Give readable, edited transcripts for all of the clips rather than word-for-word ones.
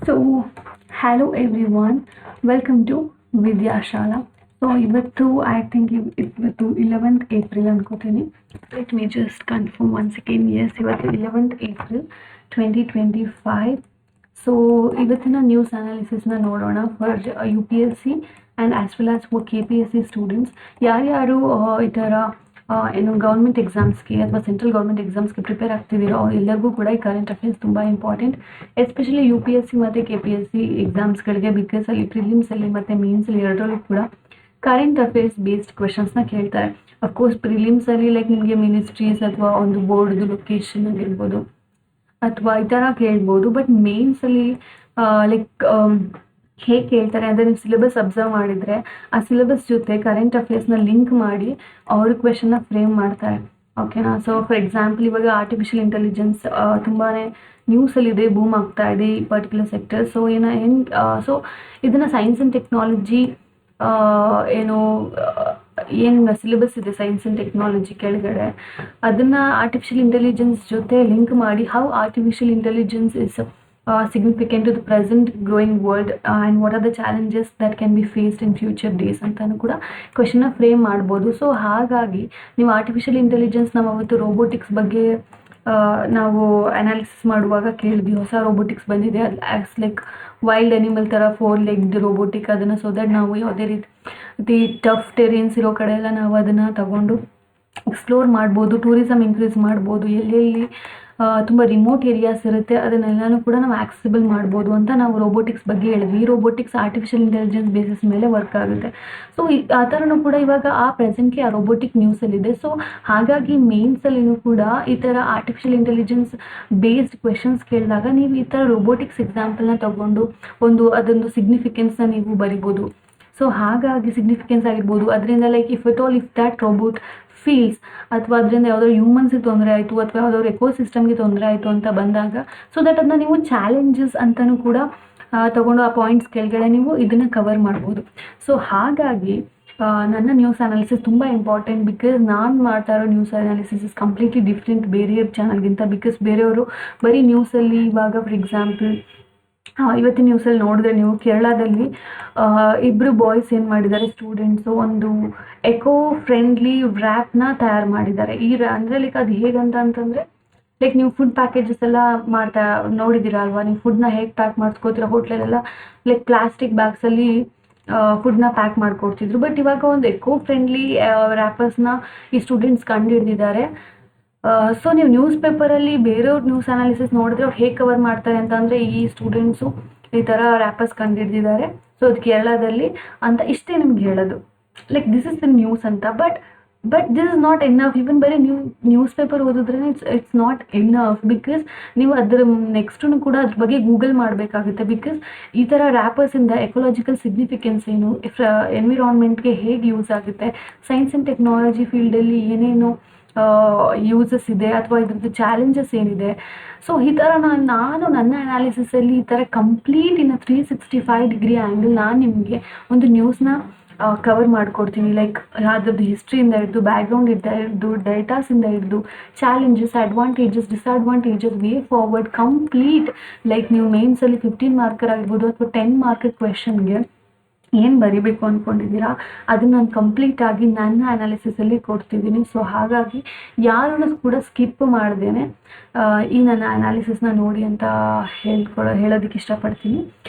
So hello everyone, welcome to Vidyashala. So ಇವತ್ತು I think ಇವತ್ತು 11th April ಅನ್ಕೋತೀನಿ. Let me just confirm one second. Yes, ಇವತ್ತು 11th April 2025. So ಇವತ್ತಿನ news ಅನಾಲಿಸಿಸ್ನ ನೋಡೋಣ for UPSC and as well as for KPSC students. ಯಾರ್ಯಾರು ಈ ಥರ ಏನು ಗೌರ್ಮೆಂಟ್ ಎಕ್ಸಾಮ್ಸ್ಗೆ ಅಥವಾ ಸೆಂಟ್ರಲ್ ಗೌರ್ಮೆಂಟ್ ಎಕ್ಸಾಮ್ಸ್ಗೆ ಪ್ರಿಪೇರ್ ಆಗ್ತಿದ್ದೀರೋ ಎಲ್ಲರಿಗೂ ಕೂಡ ಈ ಕರೆಂಟ್ ಅಫೇರ್ಸ್ ತುಂಬ ಇಂಪಾರ್ಟೆಂಟ್, ಎಸ್ಪೆಷಲಿ UPSC ಮತ್ತು KPSC ಎಕ್ಸಾಮ್ಸ್ಗಳಿಗೆ. ಬಿಕಾಸ್ ಅಲ್ಲಿ ಪ್ರಿಲಿಮ್ಸಲ್ಲಿ ಮತ್ತು ಮೇನ್ಸಲ್ಲಿ ಎರಡರಲ್ಲೂ ಕೂಡ ಕರೆಂಟ್ ಅಫೇರ್ಸ್ ಬೇಸ್ಡ್ ಕ್ವೆಶನ್ಸ್ನ ಕೇಳ್ತಾರೆ. ಅಫ್ಕೋರ್ಸ್ ಪ್ರಿಲಿಮ್ಸಲ್ಲಿ ಲೈಕ್ ನಿಮಗೆ ಮಿನಿಸ್ಟ್ರೀಸ್ ಅಥವಾ ಒಂದು ಬೋರ್ಡ್ದು ಲೊಕೇಶನ್ ಆಗಿರ್ಬೋದು ಅಥವಾ ಈ ಥರ ಕೇಳ್ಬೋದು. ಬಟ್ ಮೇನ್ಸಲ್ಲಿ ಲೈಕ್ ಹೇಗೆ ಕೇಳ್ತಾರೆ ಅಂದರೆ, ನೀವು ಸಿಲೆಬಸ್ ಅಬ್ಸರ್ವ್ ಮಾಡಿದರೆ ಆ ಸಿಲೆಬಸ್ ಜೊತೆ ಕರೆಂಟ್ ಅಫೇರ್ಸ್ನ ಲಿಂಕ್ ಮಾಡಿ ಅವರು ಕ್ವೆಶನ್ನ ಫ್ರೇಮ್ ಮಾಡ್ತಾರೆ. ಓಕೆನಾ? ಸೊ ಫಾರ್ ಎಕ್ಸಾಂಪಲ್, ಇವಾಗ ಆರ್ಟಿಫಿಷಿಯಲ್ ಇಂಟೆಲಿಜೆನ್ಸ್ ತುಂಬಾ ನ್ಯೂಸಲ್ಲಿದೆ, ಬೂಮ್ ಆಗ್ತಾ ಇದೆ ಈ ಪರ್ಟಿಕ್ಯುಲರ್ ಸೆಕ್ಟರ್. ಸೊ ಸೊ ಇದನ್ನು ಸೈನ್ಸ್ ಆ್ಯಂಡ್ ಟೆಕ್ನಾಲಜಿ ಏನು ಸಿಲೆಬಸ್ ಇದೆ ಸೈನ್ಸ್ ಆ್ಯಂಡ್ ಟೆಕ್ನಾಲಜಿ ಕೆಳಗಡೆ, ಅದನ್ನು ಆರ್ಟಿಫಿಷಿಯಲ್ ಇಂಟೆಲಿಜೆನ್ಸ್ ಜೊತೆ ಲಿಂಕ್ ಮಾಡಿ how artificial intelligence is significant to the present growing world and what are the challenges that can be faced in future days ಅಂತಾನು ಕೂಡ ಕ್ವೆಶನ್ನ frame ಮಾಡ್ಬೋದು. So ಹಾಗಾಗಿ ನೀವು ಆರ್ಟಿಫಿಷಿಯಲ್ ಇಂಟೆಲಿಜೆನ್ಸ್, ನಾವು ಅವತ್ತು ರೋಬೋಟಿಕ್ಸ್ ಬಗ್ಗೆ ನಾವು ಅನಾಲಿಸಿಸ್ ಮಾಡುವಾಗ ಕೇಳಿದ್ವಿ, ಹೊಸ ರೋಬೋಟಿಕ್ಸ್ ಬಂದಿದೆ, ಆ್ಯಸ್ ಲೈಕ್ ವೈಲ್ಡ್ ಅನಿಮಲ್ ಥರ 4 ಲೆಗ್ಡ್ ರೋಬೋಟಿಕ್. ಅದನ್ನು ಸೊ ದಟ್ ನಾವು ಯಾವುದೇ ರೀತಿ ಟಫ್ ಟೆರೇನ್ಸ್ ಇರೋ ಕಡೆ ಎಲ್ಲ ನಾವು ಅದನ್ನು ತಗೊಂಡು ಎಕ್ಸ್ಪ್ಲೋರ್ ಮಾಡ್ಬೋದು, ಟೂರಿಸಮ್ ಇನ್ಕ್ರೀಸ್ ಮಾಡ್ಬೋದು, ಎಲ್ಲೆಲ್ಲಿ ತುಂಬ ರಿಮೋಟ್ ಏರಿಯಾಸ್ ಇರುತ್ತೆ ಅದನ್ನೆಲ್ಲನೂ ಕೂಡ ನಾವು ಆಕ್ಸೆಸಿಬಲ್ ಮಾಡ್ಬೋದು ಅಂತ ನಾವು ರೋಬೋಟಿಕ್ಸ್ ಬಗ್ಗೆ ಹೇಳಿದ್ವಿ. ಈ ರೋಬೋಟಿಕ್ಸ್ ಆರ್ಟಿಫಿಷಿಯಲ್ ಇಂಟೆಲಿಜೆನ್ಸ್ ಬೇಸಿಸ್ ಮೇಲೆ ವರ್ಕ್ ಆಗುತ್ತೆ. ಸೊ ಆ ಥರನೂ ಕೂಡ ಇವಾಗ ಆ ಪ್ರೆಸೆಂಟ್ಗೆ ಆ ರೋಬೋಟಿಕ್ ನ್ಯೂಸಲ್ಲಿದೆ. ಸೊ ಹಾಗಾಗಿ ಮೇನ್ಸಲ್ಲಿನೂ ಕೂಡ ಈ ಥರ ಆರ್ಟಿಫಿಷಿಯಲ್ ಇಂಟೆಲಿಜೆನ್ಸ್ ಬೇಸ್ಡ್ ಕ್ವೆಶನ್ಸ್ ಕೇಳಿದಾಗ ನೀವು ಈ ಥರ ರೋಬೋಟಿಕ್ಸ್ ಎಕ್ಸಾಂಪಲ್ನ ತಗೊಂಡು ಅದೊಂದು ಸಿಗ್ನಿಫಿಕೆನ್ಸ್ನ ನೀವು ಬರಿಬೋದು. ಸೊ ಹಾಗಾಗಿ ಸಿಗ್ನಿಫಿಕೆನ್ಸ್ ಆಗಿರ್ಬೋದು, ಅದರಿಂದ like if that robot feels, ಅಥವಾ ಅದರಿಂದ ಯಾವುದೋ ಹ್ಯೂಮನ್ಸ್ಗೆ ತೊಂದರೆ ಆಯಿತು ಅಥವಾ ಯಾವುದಾದ್ರು ಎಕೋಸಿಸ್ಟಮ್ಗೆ ತೊಂದರೆ ಆಯಿತು ಅಂತ ಬಂದಾಗ, ಸೊ ದಟ್ ಅದನ್ನ ನೀವು ಚಾಲೆಂಜಸ್ ಅಂತಲೂ ಕೂಡ ತಗೊಂಡು ಆ ಪಾಯಿಂಟ್ಸ್ ಕೆಳಗಡೆ ನೀವು ಇದನ್ನು ಕವರ್ ಮಾಡ್ಬೋದು. ಸೊ ಹಾಗಾಗಿ ನನ್ನ ನ್ಯೂಸ್ ಅನಾಲಿಸಿಸ್ ತುಂಬ ಇಂಪಾರ್ಟೆಂಟ್. ಬಿಕಾಸ್ ನಾನು ಮಾಡ್ತಾ ಇರೋ news analysis is completely different ಬೇರೆ ಚಾನಲ್ಗಿಂತ. ಬಿಕಾಸ್ ಬೇರೆಯವರು ಬರೀ ನ್ಯೂಸಲ್ಲಿ ಇವಾಗ ಫಾರ್ ಎಕ್ಸಾಂಪಲ್ ಇವತ್ತಿನ ನ್ಯೂಸಲ್ಲಿ ನೋಡಿದ್ರೆ ನೀವು ಕೇರಳದಲ್ಲಿ ಇಬ್ಬರು ಬಾಯ್ಸ್ ಏನು ಮಾಡಿದ್ದಾರೆ, ಸ್ಟೂಡೆಂಟ್ಸು ಒಂದು ಎಕೋ ಫ್ರೆಂಡ್ಲಿ ರ್ಯಾಪ್ನ ತಯಾರು ಮಾಡಿದ್ದಾರೆ. ಅಂದರೆ ಲೈಕ್ ಅದು ಹೇಗಂತ ಅಂತಂದರೆ, ಲೈಕ್ ನೀವು ಫುಡ್ ಪ್ಯಾಕೇಜಸ್ ಎಲ್ಲ ನೋಡಿದ್ದೀರಾ ಅಲ್ವಾ? ನೀವು ಫುಡ್ನ ಹೇಗೆ ಪ್ಯಾಕ್ ಮಾಡ್ಸ್ಕೋತೀರ ಹೋಟ್ಲಲ್ಲೆಲ್ಲ, ಲೈಕ್ ಪ್ಲಾಸ್ಟಿಕ್ ಬ್ಯಾಗ್ಸಲ್ಲಿ ಫುಡ್ನ ಪ್ಯಾಕ್ ಮಾಡ್ಕೊಡ್ತಿದ್ರು. ಬಟ್ ಇವಾಗ ಒಂದು ಎಕೋ ಫ್ರೆಂಡ್ಲಿ ರ್ಯಾಪರ್ಸ್ನ ಈ ಸ್ಟೂಡೆಂಟ್ಸ್ ಕಂಡುಹಿಡಿದಿದ್ದಾರೆ. ಸೊ ನೀವು ನ್ಯೂಸ್ ಪೇಪರಲ್ಲಿ ಬೇರೆಯವ್ರ ನ್ಯೂಸ್ ಅನಾಲಿಸಿಸ್ ನೋಡಿದ್ರೆ ಅವ್ರು ಹೇಗೆ ಕವರ್ ಮಾಡ್ತಾರೆ ಅಂತಂದರೆ, ಈ ಸ್ಟೂಡೆಂಟ್ಸು ಈ ಥರ ರ್ಯಾಪರ್ಸ್ ಕಂಡುಹಿಡಿದಿದ್ದಾರೆ, ಸೊ ಅದು ಕೇರಳದಲ್ಲಿ ಅಂತ ಇಷ್ಟೇ ನಿಮ್ಗೆ ಹೇಳೋದು. Like this is the news ಅಂತ. But this is not enough. Even ಬರೀ ನ್ಯೂಸ್ ಪೇಪರ್ ಓದಿದ್ರೆ ಇಟ್ಸ್ ನಾಟ್ ಎನಫ್. ಬಿಕಾಸ್ ನೀವು ಅದರ ನೆಕ್ಸ್ಟೂ ಕೂಡ ಅದ್ರ ಬಗ್ಗೆ ಗೂಗಲ್ ಮಾಡಬೇಕಾಗುತ್ತೆ. ಬಿಕಾಸ್ ಈ ಥರ ರ್ಯಾಪರ್ಸಿಂದ ಎಕೋಲಾಜಿಕಲ್ ಸಿಗ್ನಿಫಿಕೆನ್ಸ್ ಏನು, ಎನ್ವಿರಾನ್ಮೆಂಟ್ಗೆ ಹೇಗೆ ಯೂಸ್ ಆಗುತ್ತೆ, ಸೈನ್ಸ್ ಆ್ಯಂಡ್ ಟೆಕ್ನಾಲಜಿ ಫೀಲ್ಡಲ್ಲಿ ಏನೇನು ಯೂಸಸ್ ಇದೆ ಅಥವಾ ಇದ್ರದ್ದು ಚಾಲೆಂಜಸ್ ಏನಿದೆ. ಸೊ ಈ ಥರ ನಾನು ನನ್ನ ಅನಾಲಿಸಿಸಲ್ಲಿ ಈ ಥರ ಕಂಪ್ಲೀಟ್ ಇನ್ 365 ಡಿಗ್ರಿ ಆ್ಯಂಗಲ್ ನಾನು ನಿಮಗೆ ಒಂದು ನ್ಯೂಸ್ನ ಕವರ್ ಮಾಡಿಕೊಡ್ತೀನಿ. ಲೈಕ್ ಅದ್ರದ್ದು ಹಿಸ್ಟ್ರಿಯಿಂದ ಹಿಡಿದು, ಬ್ಯಾಕ್ಗ್ರೌಂಡ್ ಹಿಡಿದು, ಡೇಟಾಸಿಂದ ಹಿಡಿದು, challenges, advantages, disadvantages, way forward, complete. Like ನೀವು ಮೇನ್ಸಲ್ಲಿ 15 ಮಾರ್ಕರ್ ಆಗಿರ್ಬೋದು ಅಥವಾ 10 ಮಾರ್ಕರ್ ಕ್ವೆಶನ್ಗೆ ಏನು ಬರಿಬೇಕು ಅಂದ್ಕೊಂಡಿದ್ದೀರಾ ಅದನ್ನು ನಾನು ಕಂಪ್ಲೀಟಾಗಿ ನನ್ನ ಅನಾಲಿಸಿಸಲ್ಲಿ ಕೊಡ್ತಿದ್ದೀನಿ. ಸೊ ಹಾಗಾಗಿ ಯಾರೂ ಕೂಡ ಸ್ಕಿಪ್ ಮಾಡ್ದೇನೆ ಈ ನನ್ನ ಅನಾಲಿಸಿಸ್ನ ನೋಡಿ ಅಂತ ಹೇಳೋದಕ್ಕೆ ಇಷ್ಟಪಡ್ತೀನಿ.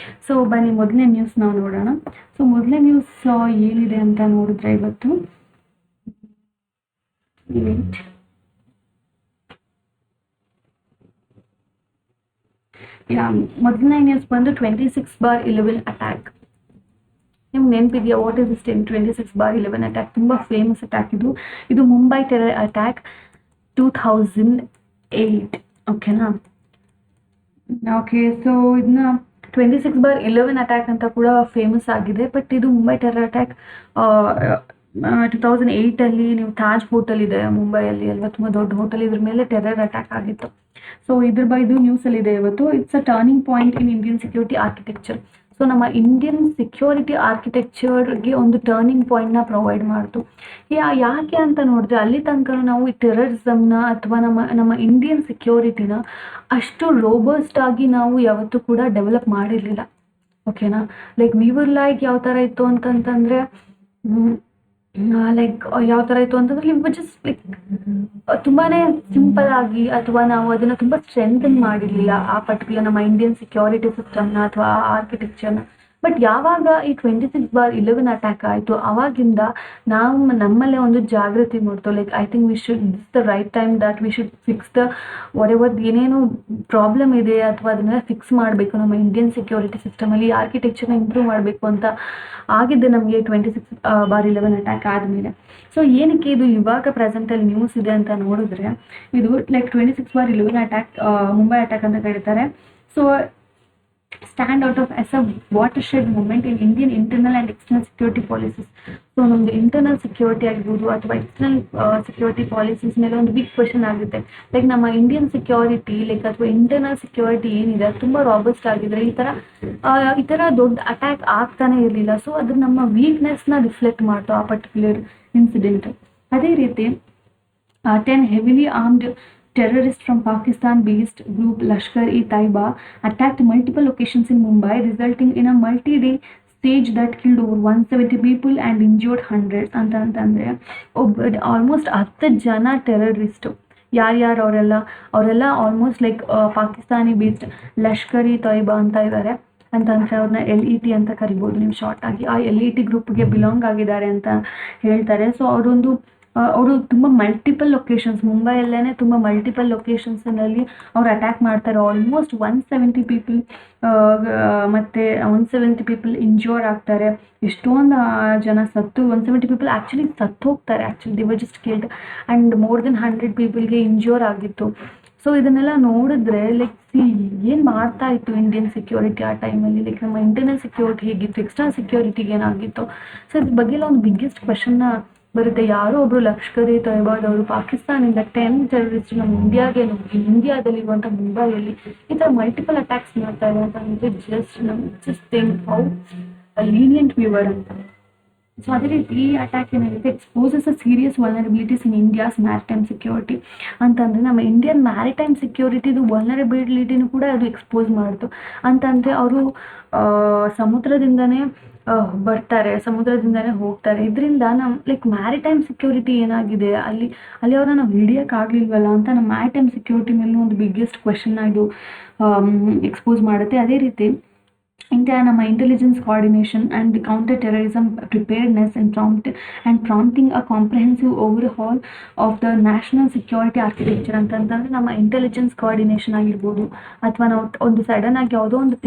ಸೊ ಬನ್ನಿ ಮೊದಲನೇ ನ್ಯೂಸ್ ನಾವು ನೋಡೋಣ. ಸೊ ಮೊದಲನೇ ನ್ಯೂಸ್ ಏನಿದೆ ಅಂತ ನೋಡಿದ್ರೆ, ಇವತ್ತು ಮೊದಲನೇ ನ್ಯೂಸ್ ಬಂದು 26/11 ಅಟ್ಯಾಕ್. ನಿಮ್ಗೆ ನೆನಪಿದೆಯಾ ವಾಟ್ ಇಸ್ ದಿಸ್ 26/11 ಅಟ್ಯಾಕ್? ತುಂಬ ಫೇಮಸ್ ಅಟ್ಯಾಕ್ ಇದು ಮುಂಬೈ ಟೆರರ್ ಅಟ್ಯಾಕ್ 2008. ಓಕೆನಾ? ಓಕೆ. ಸೊ ಇದನ್ನ 26/11 ಅಟ್ಯಾಕ್ ಅಂತ ಕೂಡ ಫೇಮಸ್ ಆಗಿದೆ. ಬಟ್ ಇದು ಮುಂಬೈ ಟೆರರ್ ಅಟ್ಯಾಕ್ 2008ಅಲ್ಲಿ ನೀವು ತಾಜ್ ಹೋಟೆಲ್ ಇದೆ ಮುಂಬೈಯಲ್ಲಿ ಅಲ್ವಾ, ತುಂಬ ದೊಡ್ಡ ಹೋಟೆಲ್, ಇದ್ರ ಮೇಲೆ ಟೆರರ್ ಅಟ್ಯಾಕ್ ಆಗಿತ್ತು. ಸೊ ಇದು ನ್ಯೂಸಲ್ಲಿದೆ ಇವತ್ತು. It's a turning point in Indian security architecture. So ನಮ್ಮ ಇಂಡಿಯನ್ ಸೆಕ್ಯೂರಿಟಿ ಆರ್ಕಿಟೆಕ್ಚರ್ಗೆ ಒಂದು ಟರ್ನಿಂಗ್ ಪಾಯಿಂಟ್ನ ಪ್ರೊವೈಡ್ ಮಾಡ್ತು. ಯಾಕೆ ಅಂತ ನೋಡಿದ್ರೆ ಅಲ್ಲಿ ತನಕ ನಾವು ಈ ಟೆರರಿಸಮ್ನ ಅಥವಾ ನಮ್ಮ ಇಂಡಿಯನ್ ಸೆಕ್ಯೂರಿಟಿನ ಅಷ್ಟು ರೋಬಸ್ಟ್ ಆಗಿ ನಾವು ಯಾವತ್ತೂ ಕೂಡ ಡೆವಲಪ್ ಮಾಡಿರಲಿಲ್ಲ. ಓಕೆನಾ, ಲೈಕ್ ವಿ ವಿಲ್ ಲೈಕ್ ಯಾವ ಥರ ಇತ್ತು ಅಂತಂತಂದರೆ ಲೈಕ್ ಯಾವ ಥರ ಇತ್ತು ಅಂತಂದ್ರೆ ವಿ ಜಸ್ಟ್ ಲೈಕ್ ತುಂಬಾ ಸಿಂಪಲ್ ಆಗಿ, ಅಥವಾ ನಾವು ಅದನ್ನು ತುಂಬ ಸ್ಟ್ರೆಂಥನ್ ಮಾಡಿರಲಿಲ್ಲ ಆ ಪರ್ಟಿಕ್ಯುಲರ್ ನಮ್ಮ ಇಂಡಿಯನ್ ಸೆಕ್ಯೂರಿಟಿ ಸಿಸ್ಟಮ್ನ ಅಥವಾ ಆ ಆರ್ಕಿಟೆಕ್ಚರ್ನ. ಬಟ್ ಯಾವಾಗ ಈ 26/11 ಅಟ್ಯಾಕ್ ಆಯಿತು ಆವಾಗಿಂದ ನಾವು ನಮ್ಮಲ್ಲೇ ಒಂದು ಜಾಗೃತಿ ಮೂಡ್ತು. Like I think we should this the right time that we should fix the what ಏನೇನು ಪ್ರಾಬ್ಲಮ್ ಇದೆ ಅಥವಾ ಅದನ್ನೆಲ್ಲ ಫಿಕ್ಸ್ ಮಾಡಬೇಕು. ನಮ್ಮ ಇಂಡಿಯನ್ ಸೆಕ್ಯೂರಿಟಿ ಸಿಸ್ಟಮಲ್ಲಿ ಆರ್ಕಿಟೆಕ್ಚರ್ನ ಇಂಪ್ರೂವ್ ಮಾಡಬೇಕು ಅಂತ ಆಗಿದ್ದೆ ನಮಗೆ 26/11 ಅಟ್ಯಾಕ್ ಆದಮೇಲೆ. ಸೊ ಏನಕ್ಕೆ ಇದು ಇವಾಗ ಪ್ರೆಸೆಂಟಲ್ಲಿ ನ್ಯೂಸ್ ಇದೆ ಅಂತ ನೋಡಿದ್ರೆ, ಇದು ಲೈಕ್ 26/11 ಅಟ್ಯಾಕ್, ಮುಂಬೈ ಅಟ್ಯಾಕ್ ಅಂತ ಕರೀತಾರೆ. So stand out of as a watershed moment in Indian internal and external security policies. So ನಮ್ದು ಇಂಟರ್ನಲ್ ಸೆಕ್ಯೂರಿಟಿ ಆಗಿರ್ಬೋದು ಅಥವಾ ಎಕ್ಸ್ಟರ್ನಲ್ ಸೆಕ್ಯೂರಿಟಿ ಪಾಲಿಸೀಸ್ ಮೇಲೆ ಒಂದು ಬಿಗ್ ಕ್ವೆಶನ್ ಆಗುತ್ತೆ. ಲೈಕ್ ನಮ್ಮ ಇಂಡಿಯನ್ ಸೆಕ್ಯೂರಿಟಿ ಲೈಕ್ ಅಥವಾ ಇಂಟರ್ನಲ್ ಸೆಕ್ಯೂರಿಟಿ ಏನಿದೆ ಅದು ತುಂಬ ರಾಬಸ್ಟ್ ಆಗಿದ್ರೆ ಈ ಥರ ದೊಡ್ಡ ಅಟ್ಯಾಕ್ ಆಗ್ತಾನೆ ಇರಲಿಲ್ಲ. ಸೊ ಅದು ನಮ್ಮ ವೀಕ್ನೆಸ್ನ ರಿಫ್ಲೆಕ್ಟ್ ಮಾಡ್ತು ಆ ಪರ್ಟಿಕ್ಯುಲರ್ ಇನ್ಸಿಡೆಂಟ್. ಅದೇ ರೀತಿ 10 heavily armed terrorists from Pakistan-based group Lashkar-e-Taiba attacked multiple locations in Mumbai, resulting in a multi-day siege that killed over 170 people and injured hundreds. ಅಂತಂದರೆ ಆಲ್ಮೋಸ್ಟ್ 10 ಜನ ಟೆರರಿಸ್ಟು. ಯಾರ್ಯಾರು ಅವರೆಲ್ಲ ಆಲ್ಮೋಸ್ಟ್ ಲೈಕ್ ಪಾಕಿಸ್ತಾನಿ ಬೇಸ್ಡ್ ಲಷ್ಕರ್-ಇ-ತೊಯ್ಬಾ ಅಂತ ಇದ್ದಾರೆ. ಅಂತಂದರೆ ಅವ್ರನ್ನ LET ಅಂತ ಕರಿಬೋದು ನೀವು ಶಾರ್ಟ್ ಆಗಿ. ಆ LET ಗ್ರೂಪ್ಗೆ ಬಿಲಾಂಗ್ ಆಗಿದ್ದಾರೆ ಅಂತ ಹೇಳ್ತಾರೆ. ಸೊ ಅವರು ತುಂಬ ಮಲ್ಟಿಪಲ್ ಲೊಕೇಶನ್ಸ್, ಮುಂಬೈಯಲ್ಲೇ ತುಂಬ ಮಲ್ಟಿಪಲ್ ಲೊಕೇಶನ್ಸ್ನಲ್ಲಿ ಅವ್ರು ಅಟ್ಯಾಕ್ ಮಾಡ್ತಾರೆ. ಆಲ್ಮೋಸ್ಟ್ 170 ಪೀಪಲ್ ಮತ್ತು 170 ಪೀಪಲ್ ಇಂಜೋರ್ ಆಗ್ತಾರೆ. ಎಷ್ಟೊಂದು ಜನ 170 ಪೀಪಲ್ ಆ್ಯಕ್ಚುಲಿ ಸತ್ತು ಹೋಗ್ತಾರೆ. Actually they were just killed and more than 100 ಪೀಪಲ್ಗೆ ಇಂಜೋರ್ ಆಗಿತ್ತು. ಸೊ ಇದನ್ನೆಲ್ಲ ನೋಡಿದ್ರೆ ಲೈಕ್ ಏನು ಮಾಡ್ತಾ ಇತ್ತು ಇಂಡಿಯನ್ ಸೆಕ್ಯೂರಿಟಿ ಆ ಟೈಮಲ್ಲಿ, ಲೈಕ್ ನಮ್ಮ ಇಂಟರ್ನಲ್ ಸೆಕ್ಯೂರಿಟಿ ಹೇಗಿತ್ತು, ಎಕ್ಸ್ಟರ್ನಲ್ ಸೆಕ್ಯೂರಿಟಿಗೆ ಏನಾಗಿತ್ತು. ಸೊ ಇದ್ರ ಬಗ್ಗೆ ಎಲ್ಲ ಒಂದು ಬಿಗ್ಗೆಸ್ಟ್ ಕ್ವೆಶನ್ನ ಬರುತ್ತೆ. ಯಾರೋ ಒಬ್ಬರು ಲಷ್ಕರ್-ಇ-ತೊಯ್ಬಾದವರು ಪಾಕಿಸ್ತಾನಿಂದ 10 ಟೆರರಿಸ್ಟ್ ನಮ್ಮ ಇಂಡಿಯಾದಲ್ಲಿರುವಂಥ ಮುಂಬೈಯಲ್ಲಿ ಈ ಥರ ಮಲ್ಟಿಪಲ್ ಅಟ್ಯಾಕ್ಸ್ ಮಾಡ್ತಾ ಇದೆ ಅಂತ ಅಂದರೆ just think how lenient we were ಅಂತ. ಸೊ ಅದೇ ರೀತಿ ಈ ಅಟ್ಯಾಕ್ ಏನಾಗುತ್ತೆ, ಎಕ್ಸ್ಪೋಸಸ್ ಅ ಸೀರಿಯಸ್ ವಲ್ನರಬಿಲಿಟೀಸ್ ಇನ್ ಇಂಡಿಯಾಸ್ ಮ್ಯಾರಿಟೈಮ್ ಸೆಕ್ಯೂರಿಟಿ ಅಂತಂದರೆ ನಮ್ಮ ಇಂಡಿಯನ್ ಮ್ಯಾರಿಟೈಮ್ ಸೆಕ್ಯೂರಿಟಿದು ವಲ್ನರಬಿಲಿಟಿನೂ ಕೂಡ ಅದು ಎಕ್ಸ್ಪೋಸ್ ಮಾಡಿತು. ಅಂತಂದರೆ ಅವರು ಸಮುದ್ರದಿಂದನೇ ಬರ್ತಾರೆ, ಸಮುದ್ರದಿಂದನೇ ಹೋಗ್ತಾರೆ. ಇದರಿಂದ ನಮ್ಮ ಲೈಕ್ ಮ್ಯಾರಿಟೈಮ್ ಸೆಕ್ಯೂರಿಟಿ ಏನಾಗಿದೆ ಅಲ್ಲಿ ಅವ್ರನ್ನ ನಾವು ಹಿಡಿಯೋಕ್ಕಾಗಲಿಲ್ವಲ್ಲ ಅಂತ ನಮ್ಮ ಮ್ಯಾರಿಟೈಮ್ ಸೆಕ್ಯೂರಿಟಿ ಮೇಲೂ ಒಂದು ಬಿಗ್ಗೆಸ್ಟ್ ಕ್ವೆಶನ್ನ ಇದು ಎಕ್ಸ್ಪೋಸ್ ಮಾಡುತ್ತೆ. ಅದೇ ರೀತಿ ಇಂಡಿಯಾ ನಮ್ಮ intelligence coordination and the counter terrorism preparedness and prompting a comprehensive over hall of the national security architecture ಅಂತಂದರೆ ನಮ್ಮ ಇಂಟೆಲಿಜೆನ್ಸ್ ಕೋಆರ್ಡಿನೇಷನ್ ಆಗಿರ್ಬೋದು, ಅಥವಾ ನಾವು ಒಂದು ಸಡನ್ ಆಗಿ ಯಾವುದೋ ಒಂದು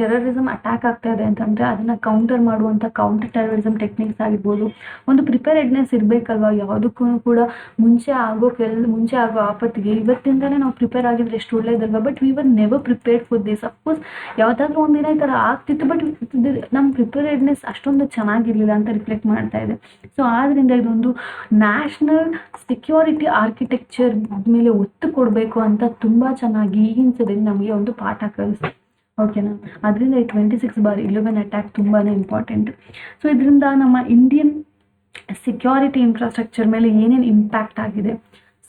ಟೆರರಿಸಮ್ ಅಟ್ಯಾಕ್ ಆಗ್ತಾ ಇದೆ ಅಂತಂದರೆ ಅದನ್ನು ಕೌಂಟರ್ ಮಾಡುವಂಥ ಕೌಂಟರ್ ಟೆರರಿಸಮ್ ಟೆಕ್ನಿಕ್ಸ್ ಆಗಿರ್ಬೋದು. ಒಂದು ಪ್ರಿಪೇರ್ಡ್ನೆಸ್ ಇರಬೇಕಲ್ವ ಯಾವುದಕ್ಕೂ ಕೂಡ. ಮುಂಚೆ ಆಗೋ ಆಪತ್ತಿಗೆ ಇವತ್ತಿಂದಲೇ ನಾವು ಪ್ರಿಪೇರ್ ಆಗಿದ್ರೆ ಎಷ್ಟು ಒಳ್ಳೇದಲ್ವ. But we were never prepared for this. Of course ಯಾವುದಾದ್ರೂ ಒಂದಿನ ಈ ಥರ ಆಗ್ತಿತ್ತು, ಬಟ್ ನಮ್ಮ ಪ್ರಿಪೇರ್ಡ್ನೆಸ್ ಅಷ್ಟೊಂದು ಚೆನ್ನಾಗಿರಲಿಲ್ಲ ಅಂತ ರಿಫ್ಲೆಕ್ಟ್ ಮಾಡ್ತಾ ಇದೆ. ಸೊ ಆದ್ದರಿಂದ ಇದೊಂದು ನ್ಯಾಷನಲ್ ಸೆಕ್ಯೂರಿಟಿ ಆರ್ಕಿಟೆಕ್ಚರ್ ಮೇಲೆ ಒತ್ತು ಕೊಡಬೇಕು ಅಂತ ತುಂಬ ಚೆನ್ನಾಗಿ ಈ ಇನ್ಸಿಡೆಂಟ್ ನಮಗೆ ಒಂದು ಪಾಠ ಕಲಿಸ್ತು. ಓಕೆನಾ, ಅದರಿಂದ ಈ 26/11 ಅಟ್ಯಾಕ್ ತುಂಬಾ ಇಂಪಾರ್ಟೆಂಟ್. ಸೊ ಇದರಿಂದ ನಮ್ಮ ಇಂಡಿಯನ್ ಸೆಕ್ಯೂರಿಟಿ ಇನ್ಫ್ರಾಸ್ಟ್ರಕ್ಚರ್ ಮೇಲೆ ಏನೇನು ಇಂಪ್ಯಾಕ್ಟ್ ಆಗಿದೆ.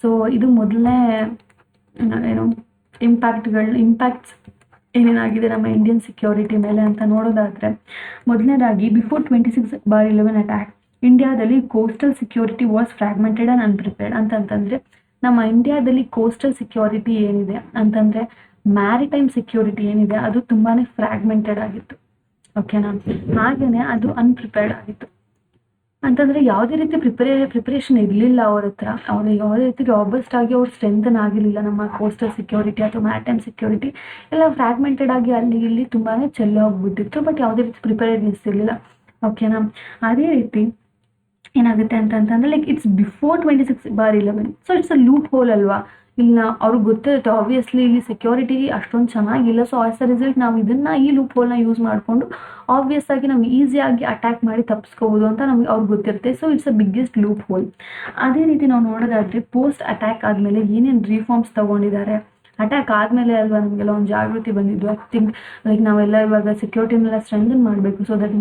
ಸೊ ಇದು ಮೊದಲನೇ ಇಂಪ್ಯಾಕ್ಟ್ಸ್ ಏನೇನಾಗಿದೆ ನಮ್ಮ ಇಂಡಿಯನ್ ಸೆಕ್ಯೂರಿಟಿ ಮೇಲೆ ಅಂತ ನೋಡೋದಾದರೆ, ಮೊದಲನೇದಾಗಿ ಬಿಫೋರ್ 26/11 ಅಟ್ಯಾಕ್ ಇಂಡಿಯಾದಲ್ಲಿ coastal security was fragmented and unprepared. ಅಂತಂತಂದರೆ ನಮ್ಮ ಇಂಡಿಯಾದಲ್ಲಿ ಕೋಸ್ಟಲ್ ಸೆಕ್ಯೂರಿಟಿ ಏನಿದೆ ಅಂತಂದರೆ ಮ್ಯಾರಿಟೈಮ್ ಸೆಕ್ಯೂರಿಟಿ ಏನಿದೆ ಅದು ತುಂಬಾ ಫ್ರಾಗ್ಮೆಂಟೆಡ್ ಆಗಿತ್ತು. ಓಕೆನಾ, ಹಾಗೆಯೇ ಅದು ಅನ್ಪ್ರಿಪೇರ್ಡ್ ಆಗಿತ್ತು. ಅಂತಂದರೆ ಯಾವುದೇ ರೀತಿ ಪ್ರಿಪರೇಷನ್ ಇರಲಿಲ್ಲ ಅವ್ರ ಹತ್ರ. ಅವರು ಯಾವುದೇ ರೀತಿ ರಾಬಸ್ಟ್ ಆಗಿ ಅವ್ರು ಸ್ಟ್ರೆಂಥನ್ ಆಗಿರಲಿಲ್ಲ. ನಮ್ಮ ಕೋಸ್ಟಲ್ ಸೆಕ್ಯೂರಿಟಿ ಅಥವಾ ಮ್ಯಾರಿಟೈಮ್ ಸೆಕ್ಯೂರಿಟಿ ಎಲ್ಲ ಫ್ರಾಗ್ಮೆಂಟೆಡ್ ಆಗಿ ಅಲ್ಲಿ ಇಲ್ಲಿ ತುಂಬಾ ಚೆಲ್ಲಿ ಹೋಗ್ಬಿಟ್ಟಿತ್ತು. ಬಟ್ ಯಾವುದೇ ರೀತಿ ಪ್ರಿಪೇರ್ಡ್ನೆಸ್ ಇರಲಿಲ್ಲ. ಓಕೆನಾ, ಅದೇ ರೀತಿ ಏನಾಗುತ್ತೆ ಅಂತಂದರೆ like it's before 26/11. So it's a loophole ಅಲ್ವಾ. ಇಲ್ಲ ಅವ್ರಿಗೆ ಗೊತ್ತಿರುತ್ತೆ ಆಬ್ವಿಯಸ್ಲಿ ಇಲ್ಲಿ ಸೆಕ್ಯೂರಿಟಿ ಅಷ್ಟೊಂದು ಚೆನ್ನಾಗಿಲ್ಲ. ಸೊ ಆಸ್ ಅ ರಿಸಲ್ಟ್ ನಾವು ಈ ಲೂಪ್ ಹೋಲ್ನ ಯೂಸ್ ಮಾಡಿಕೊಂಡು ಆಬ್ವಿಯಸ್ ಆಗಿ ನಾವು ಈಸಿಯಾಗಿ ಅಟ್ಯಾಕ್ ಮಾಡಿ ತಪ್ಪಿಸ್ಕೋಬೋದು ಅಂತ ಅವ್ರಿಗೆ ಗೊತ್ತಿರುತ್ತೆ. So it's a biggest loophole. ಅದೇ ರೀತಿ ನಾವು ನೋಡೋದಾದರೆ ಪೋಸ್ಟ್ ಅಟ್ಯಾಕ್ ಆದಮೇಲೆ ಏನೇನು ರಿಫಾರ್ಮ್ಸ್ ತೊಗೊಂಡಿದ್ದಾರೆ ಅಟ್ಯಾಕ್ ಆದಮೇಲೆ ಅಲ್ವಾ ನಮಗೆಲ್ಲ ಒಂದು ಜಾಗೃತಿ ಬಂದಿದ್ದು. ಐ ಥಿಂಕ್ ಲೈಕ್ ನಾವೆಲ್ಲ ಇವಾಗ ಸೆಕ್ಯೂರಿಟಿನೆಲ್ಲ ಸ್ಟ್ರೆಂಥನ್ ಮಾಡಬೇಕು, ಸೊ ದಟ್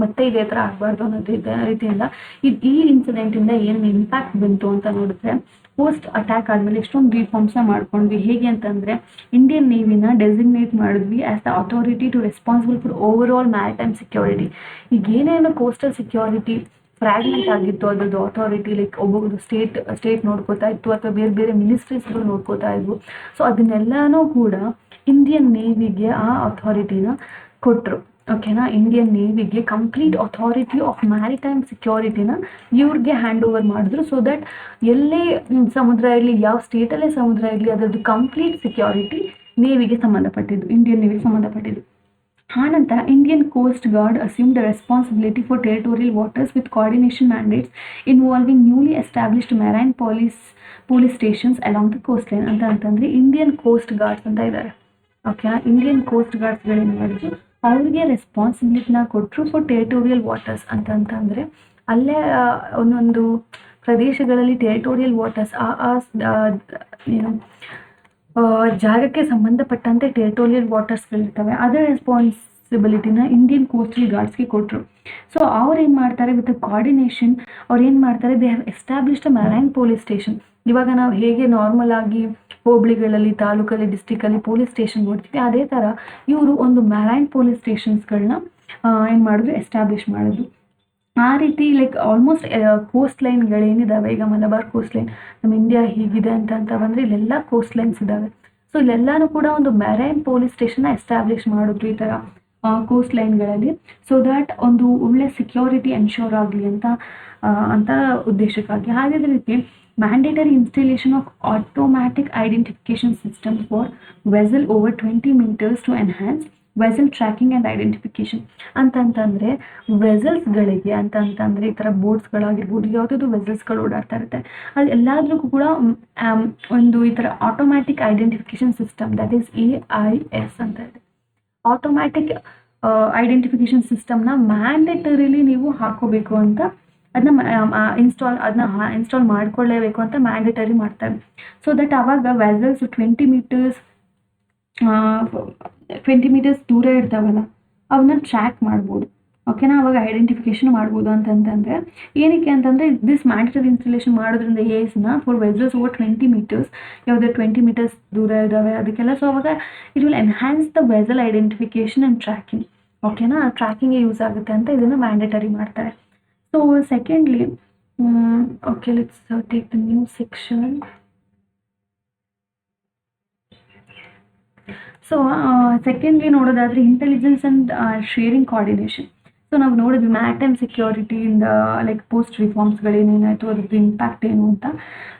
ಮತ್ತೆ ಇದೇ ಥರ ಆಗಬಾರ್ದು ಅನ್ನೋದು ರೀತಿಯಿಂದ ಈ ಇನ್ಸಿಡೆಂಟಿಂದ ಏನು ಇಂಪ್ಯಾಕ್ಟ್ ಬಂತು ಅಂತ ನೋಡಿದ್ರೆ, ಪೋಸ್ಟ್ ಅಟ್ಯಾಕ್ ಆದಮೇಲೆ ಎಷ್ಟೊಂದು ರಿಫಾರ್ಮ್ಸ್ನ ಮಾಡ್ಕೊಂಡ್ವಿ. ಹೇಗೆ ಅಂತಂದರೆ, ಇಂಡಿಯನ್ ನೇವಿನ ಡೆಸಿಗ್ನೇಟ್ ಮಾಡಿದ್ವಿ as the authority to responsible for over all maritime security. ಈಗ ಏನೇನು ಕೋಸ್ಟಲ್ ಸೆಕ್ಯೂರಿಟಿ ಫ್ರಾಗ್ಮೆಂಟ್ ಆಗಿತ್ತು ಅದ್ರದ್ದು ಅಥಾರಿಟಿ, ಲೈಕ್ ಒಬ್ಬೊಬ್ಬರು ಸ್ಟೇಟ್ ನೋಡ್ಕೋತಾ ಇತ್ತು ಅಥವಾ ಬೇರೆ ಬೇರೆ ಮಿನಿಸ್ಟ್ರೀಸ್ಗಳು ನೋಡ್ಕೋತಾ ಇದ್ವು. ಸೊ ಅದನ್ನೆಲ್ಲನೂ ಕೂಡ ಇಂಡಿಯನ್ ನೇವಿಗೆ ಆ ಅಥಾರಿಟಿನ ಕೊಟ್ಟರು. ಓಕೆನಾ, ಇಂಡಿಯನ್ ನೇವಿಗೆ ಕಂಪ್ಲೀಟ್ ಅಥಾರಿಟಿ ಆಫ್ ಮ್ಯಾರಿಟೈಮ್ ಸೆಕ್ಯೂರಿಟಿನ ಇವ್ರಿಗೆ ಹ್ಯಾಂಡ್ ಓವರ್ ಮಾಡಿದ್ರು. ಸೊ ದಟ್ ಎಲ್ಲೇ ಸಮುದ್ರ ಇರಲಿ, ಯಾವ ಸ್ಟೇಟಲ್ಲೇ ಸಮುದ್ರ ಇರಲಿ, ಅದರದ್ದು ಕಂಪ್ಲೀಟ್ ಸೆಕ್ಯೂರಿಟಿ ನೇವಿಗೆ ಸಂಬಂಧಪಟ್ಟಿದ್ದು, ಇಂಡಿಯನ್ ನೇವಿಗೆ ಸಂಬಂಧಪಟ್ಟಿದ್ದು. ಆನಂತರ Indian coast guard assume the responsibility for territorial waters with coordination mandates involving newly established marine police stations along the coast line. ಅಂತಂದರೆ ಇಂಡಿಯನ್ ಕೋಸ್ಟ್ ಗಾರ್ಡ್ಸ್ ಅಂತ ಇದ್ದಾರೆ. ಓಕೆ, ಇಂಡಿಯನ್ ಕೋಸ್ಟ್ ಗಾರ್ಡ್ಸ್ಗಳೇನು ಮಾಡಿದ್ರು, ಅವ್ರಿಗೆ ರೆಸ್ಪಾನ್ಸಿಬಿಲಿಟಿನ ಕೊಟ್ಟರು ಫಾರ್ ಟೆರಿಟೋರಿಯಲ್ ವಾಟರ್ಸ್. ಅಂತಂದರೆ ಅಲ್ಲೇ ಒಂದೊಂದು ಪ್ರದೇಶಗಳಲ್ಲಿ ಟೆರಿಟೋರಿಯಲ್ ವಾಟರ್ಸ್ ಏನು ಜಾಗಕ್ಕೆ ಸಂಬಂಧಪಟ್ಟಂತೆ ಟೆರಿಟೋರಿಯಲ್ ವಾಟರ್ಸ್ಗಳಿರ್ತವೆ, ಅದರ ರೆಸ್ಪಾನ್ಸಿಬಿಲಿಟಿನ ಇಂಡಿಯನ್ ಕೋಸ್ಟಲ್ ಗಾರ್ಡ್ಸ್ಗೆ ಕೊಟ್ಟರು. ಸೊ ಅವ್ರು ಏನು ಮಾಡ್ತಾರೆ, ವಿತ್ ಕೋಆರ್ಡಿನೇಷನ್ ಅವ್ರು ಏನು ಮಾಡ್ತಾರೆ, they have established marine police station. ಇವಾಗ ನಾವು ಹೇಗೆ ನಾರ್ಮಲ್ ಆಗಿ ಹೋಬಳಿಗಳಲ್ಲಿ, ತಾಲೂಕಲ್ಲಿ, ಡಿಸ್ಟಿಕಲ್ಲಿ ಪೊಲೀಸ್ ಸ್ಟೇಷನ್ ನೋಡ್ತೀವಿ, ಅದೇ ಥರ ಇವರು ಒಂದು ಮೆರೈನ್ ಪೊಲೀಸ್ ಸ್ಟೇಷನ್ಸ್ಗಳನ್ನ ಏನು ಮಾಡಿದ್ರು, ಎಸ್ಟಾಬ್ಲಿಷ್ ಮಾಡಿದ್ರು. ಆ ರೀತಿ ಲೈಕ್ ಆಲ್ಮೋಸ್ಟ್ ಕೋಸ್ಟ್ ಲೈನ್ಗಳೇನಿದ್ದಾವೆ, ಈಗ ಮಲಬಾರ್ ಕೋಸ್ಟ್ ಲೈನ್ ನಮ್ಮ ಇಂಡಿಯಾ ಹೀಗಿದೆ ಅಂತ ಬಂದರೆ ಇಲ್ಲೆಲ್ಲ ಕೋಸ್ಟ್ ಲೈನ್ಸ್ ಇದ್ದಾವೆ. ಸೊ ಇಲ್ಲೆಲ್ಲನೂ ಕೂಡ ಒಂದು ಮೆರೈನ್ ಪೊಲೀಸ್ ಸ್ಟೇಷನ್ನ ಎಸ್ಟಾಬ್ಲಿಷ್ ಮಾಡಿದ್ರು ಈ ಥರ ಕೋಸ್ಟ್ ಲೈನ್ಗಳಲ್ಲಿ. ಸೊ ದ್ಯಾಟ್ ಒಂದು ಒಳ್ಳೆ ಸೆಕ್ಯೂರಿಟಿ ಎನ್ಶೋರ್ ಆಗಲಿ ಅಂತ ಉದ್ದೇಶಕ್ಕಾಗಿ. ಹಾಗೆ ರೀತಿ mandatory installation of automatic identification system for vessel over 20 meters to enhance vessel tracking and identification. ಅಂತಂತಂದರೆ ವೆಸಲ್ಸ್ಗಳಿಗೆ ಅಂತಂದರೆ ಈ ಥರ ಬೋಟ್ಸ್ಗಳಾಗಿರ್ಬೋದು, ಯಾವುದಾದ್ರು ವೆಸಲ್ಸ್ಗಳು ಓಡಾಡ್ತಾ ಇರುತ್ತೆ, ಅದು ಎಲ್ಲಾದ್ರೂ ಕೂಡ ಒಂದು ಈ ಥರ automatic identification system, that is AIS ಅಂತ ಇದೆ. ಆಟೋಮ್ಯಾಟಿಕ್ ಐಡೆಂಟಿಫಿಕೇಶನ್ ಸಿಸ್ಟಮ್ನ ಮ್ಯಾಂಡೇಟರಿಲಿ ನೀವು ಹಾಕೋಬೇಕು ಅಂತ, ಅದನ್ನ ಇನ್ಸ್ಟಾಲ್ ಮಾಡ್ಕೊಳ್ಳೇಬೇಕು ಅಂತ ಮ್ಯಾಂಡೇಟರಿ ಮಾಡ್ತಾರೆ. ಸೊ ದಟ್ ಆವಾಗ ವೆಸಲ್ಸ್ 20 meters ದೂರ ಇರ್ತಾವಲ್ಲ, ಅವನ್ನ ಟ್ರ್ಯಾಕ್ ಮಾಡ್ಬೋದು. ಓಕೆನಾ, ಅವಾಗ ಐಡೆಂಟಿಫಿಕೇಶನ್ ಮಾಡ್ಬೋದು. ಅಂತಂದರೆ ಏನಕ್ಕೆ ಅಂತಂದರೆ, ದಿಸ್ ಮ್ಯಾಂಡೇಟರಿ ಇನ್ಸ್ಟಾಲೇಷನ್ ಮಾಡೋದ್ರಿಂದ AISನ ಫಾರ್ ವೆಸಲ್ಸ್ ಓವರ್ 20 meters, ಯಾವುದೇ 20 meters ದೂರ ಇದ್ದಾವೆ ಅದಕ್ಕೆಲ್ಲ. ಸೊ ಅವಾಗ it will enhance the vessel identification and tracking. ಓಕೆನಾ, ಟ್ರ್ಯಾಕಿಂಗ್ಗೆ ಯೂಸ್ ಆಗುತ್ತೆ ಅಂತ ಇದನ್ನು ಮ್ಯಾಂಡೇಟರಿ ಮಾಡ್ತಾರೆ. So secondly, okay, let's take the new section. So secondly ನೋಡೋದಾದರೆ intelligence and sharing coordination. So ನಾವು ನೋಡಿದ್ವಿ ಮ್ಯಾರಿಟೈಮ್ ಸೆಕ್ಯೂರಿಟಿಯಿಂದ ಲೈಕ್ ಪೋಸ್ಟ್ ರಿಫಾರ್ಮ್ಸ್ಗಳೇನೇನಾಯಿತು, ಅದ್ರದ್ದು ಇಂಪ್ಯಾಕ್ಟ್ ಏನು ಅಂತ.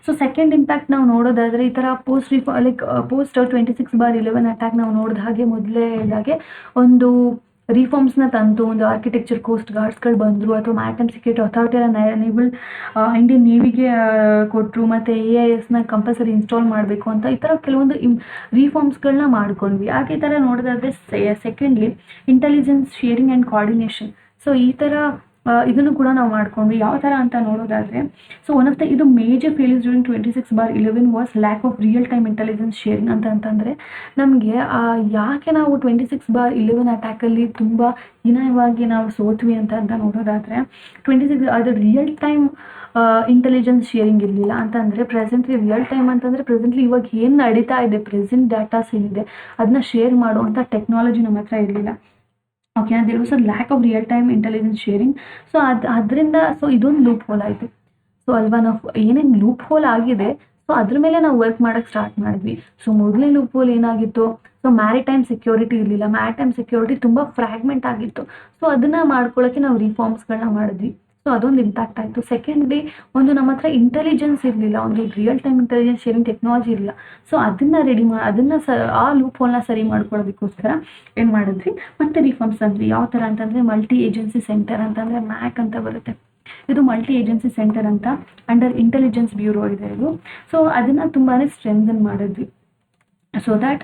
ಸೊ ಸೆಕೆಂಡ್ ಇಂಪ್ಯಾಕ್ಟ್ ನಾವು ನೋಡೋದಾದರೆ ಈ ಥರ ಪೋಸ್ಟ್ 26/11 ಅಟ್ಯಾಕ್ ನಾವು ನೋಡಿದ ಹಾಗೆ, ಮೊದಲೇ ಹೇಳಿದಾಗೆ ಒಂದು ರಿಫಾರ್ಮ್ಸ್ನ ತಂತು, ಒಂದು ಆರ್ಕಿಟೆಕ್ಚರ್ ಕೋಸ್ಟ್ ಗಾರ್ಡ್ಸ್ಗಳು ಬಂದರು, ಅಥವಾ ಮ್ಯಾರಿಟೈಮ್ ಸೆಕ್ಯೂರಿಟಿ ಅಥಾರಿಟಿನ ಇಂಡಿಯನ್ ನೇವಿಗೆ ಕೊಟ್ಟರು, ಮತ್ತು AISನ ಕಂಪಲ್ಸರಿ ಇನ್ಸ್ಟಾಲ್ ಮಾಡಬೇಕು ಅಂತ ಈ ಥರ ಕೆಲವೊಂದು ರಿಫಾರ್ಮ್ಸ್ಗಳನ್ನ ಮಾಡ್ಕೊಂಡ್ವಿ. ಹಾಗೆ ಈ ಥರ ನೋಡೋದಾದರೆ secondly intelligence sharing and coordination. So ಈ ಥರ ಇದನ್ನು ಕೂಡ ನಾವು ಮಾಡ್ಕೊಂಡ್ವಿ. ಯಾವ ಥರ ಅಂತ ನೋಡೋದಾದರೆ, ಸೊ ಒನ್ ಆಫ್ ದ ಇದು major failures during 26/11 was lack of real time intelligence sharing. ಅಂತಂದರೆ ನಮಗೆ ಯಾಕೆ ನಾವು 26/11 ಅಟ್ಯಾಕಲ್ಲಿ ತುಂಬ ಹೀನಾಯವಾಗಿ ನಾವು ಸೋತ್ವಿ ಅಂತ ನೋಡೋದಾದರೆ, 26 ಅದು ರಿಯಲ್ ಟೈಮ್ ಇಂಟೆಲಿಜೆನ್ಸ್ ಶೇರಿಂಗ್ ಇರಲಿಲ್ಲ. ಅಂತಂದರೆ ಪ್ರೆಸೆಂಟ್ಲಿ ರಿಯಲ್ ಟೈಮ್ ಅಂತಂದರೆ ಪ್ರೆಸೆಂಟ್ಲಿ ಇವಾಗ ಏನು ನಡೀತಾ ಇದೆ, ಪ್ರೆಸೆಂಟ್ ಡಾಟಾಸ್ ಏನಿದೆ ಅದನ್ನ ಶೇರ್ ಮಾಡುವಂಥ ಟೆಕ್ನಾಲಜಿ ನಮ್ಮ ಹತ್ರ ಇರಲಿಲ್ಲ. Okay, there was a lack of real time intelligence sharing. So ಅದರಿಂದ ಇದೊಂದು ಲೂಪ್ ಹೋಲ್ ಆಯಿತು. ಸೊ ಅಲ್ವಾ, ನಾವು ಏನೇನು ಲೂಪ್ ಹೋಲ್ ಆಗಿದೆ, ಸೊ ಅದ್ರ ಮೇಲೆ ನಾವು ವರ್ಕ್ ಮಾಡೋಕ್ಕೆ ಸ್ಟಾರ್ಟ್ ಮಾಡಿದ್ವಿ. ಸೊ ಮೊದಲನೇ ಲೂಪ್ ಹೋಲ್ ಏನಾಗಿತ್ತು, ಸೊ ಮ್ಯಾರಿಟೈಮ್ ಸೆಕ್ಯೂರಿಟಿ ಇರಲಿಲ್ಲ, ಮ್ಯಾರಿಟೈಮ್ ಸೆಕ್ಯೂರಿಟಿ ತುಂಬ ಫ್ರಾಗ್ಮೆಂಟ್ ಆಗಿತ್ತು. ಸೊ ಅದನ್ನು ಮಾಡ್ಕೊಳ್ಳೋಕ್ಕೆ ನಾವು ರಿಫಾರ್ಮ್ಸ್ಗಳನ್ನ ಮಾಡಿದ್ವಿ. ಸೊ ಅದೊಂದು ಇಂಪ್ಯಾಕ್ಟ್ ಆಯಿತು. ಸೆಕೆಂಡ್ಲಿ, ಒಂದು ನಮ್ಮ ಹತ್ರ ಇಂಟೆಲಿಜೆನ್ಸ್ ಇರಲಿಲ್ಲ, ಒಂದು real time intelligence sharing technology ಇರಲಿಲ್ಲ. ಸೊ ಅದನ್ನು ಆ ಲೂಪ್ ಹೋಲ್ನ ಸರಿ ಮಾಡ್ಕೊಳ್ಳೋದಕ್ಕೋಸ್ಕರ ಏನು ಮಾಡಿದ್ವಿ, ಮತ್ತೆ ರಿಫಾರ್ಮ್ಸ್ ಅಂದ್ವಿ. ಯಾವ ಥರ ಅಂತಂದರೆ ಮಲ್ಟಿ ಏಜೆನ್ಸಿ ಸೆಂಟರ್ ಅಂತಂದರೆ MAC ಅಂತ ಬರುತ್ತೆ. ಇದು ಮಲ್ಟಿ ಏಜೆನ್ಸಿ ಸೆಂಟರ್ ಅಂತ ಅಂಡರ್ ಇಂಟೆಲಿಜೆನ್ಸ್ ಬ್ಯೂರೋ ಇದೆ ಇದು. ಸೊ ಅದನ್ನು ತುಂಬಾ ಸ್ಟ್ರೆಂಥನ್ ಮಾಡಿದ್ವಿ, ಸೊ ದ್ಯಾಟ್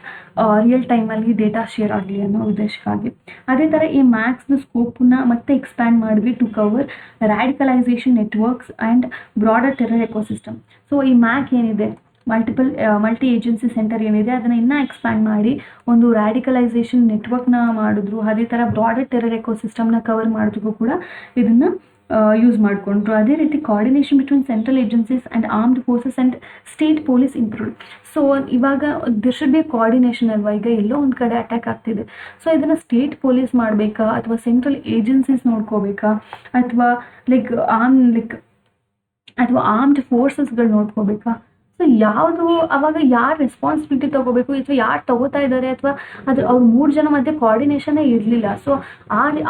ರಿಯಲ್ ಟೈಮಲ್ಲಿ ಡೇಟಾ ಶೇರ್ ಆಗಲಿ ಅನ್ನೋ ಉದ್ದೇಶಕ್ಕಾಗಿ. ಅದೇ ಥರ ಈ ಮ್ಯಾಕ್ಸ್ನ ಸ್ಕೋಪನ್ನ ಮತ್ತೆ ಎಕ್ಸ್ಪ್ಯಾಂಡ್ ಮಾಡಿದ್ವಿ to cover radicalisation networks and broader terror ecosystem. So ಈ MAC ಏನಿದೆ, ಮಲ್ಟಿ ಏಜೆನ್ಸಿ ಸೆಂಟರ್ ಏನಿದೆ ಅದನ್ನು ಇನ್ನೂ ಎಕ್ಸ್ಪ್ಯಾಂಡ್ ಮಾಡಿ ಒಂದು ರ್ಯಾಡಿಕಲೈಸೇಷನ್ ನೆಟ್ವರ್ಕ್ನ ಮಾಡಿದ್ರು. ಅದೇ ಥರ ಬ್ರಾಡರ್ ಟೆರರ್ ಎಕೋಸಿಸ್ಟಮ್ನ ಕವರ್ ಮಾಡೋದಕ್ಕೂ ಕೂಡ ಇದನ್ನು ಯೂಸ್ ಮಾಡಿಕೊಂಡ್ರು. ಅದೇ ರೀತಿ coordination between central agencies and armed forces and state police improved. So ಇವಾಗ ದಿರ್ ಶುಡ್ ಬಿ ಕೋಆರ್ಡಿನೇಷನ್ ಅಲ್ವಾ, ಈಗ ಎಲ್ಲೋ ಒಂದು ಕಡೆ ಅಟ್ಯಾಕ್ ಆಗ್ತಿದೆ, ಸೊ ಇದನ್ನು ಸ್ಟೇಟ್ ಪೊಲೀಸ್ ಮಾಡಬೇಕಾ ಅಥವಾ ಸೆಂಟ್ರಲ್ ಏಜೆನ್ಸೀಸ್ ನೋಡ್ಕೋಬೇಕಾ ಅಥವಾ ಅಥವಾ ಆರ್ಮ್ಡ್ ಫೋರ್ಸಸ್ಗಳು ನೋಡ್ಕೋಬೇಕಾ? ಸೊ ಯಾವುದು ಅವಾಗ ಯಾರು ರೆಸ್ಪಾನ್ಸಿಬಿಲಿಟಿ ತೊಗೋಬೇಕು ಅಥವಾ ಯಾರು ತಗೋತಾ ಇದ್ದಾರೆ ಅಥವಾ ಅವ್ರ 3 ಜನ ಮಧ್ಯೆ ಕೋಆರ್ಡಿನೇಷನ್ನೇ ಇರಲಿಲ್ಲ. ಸೊ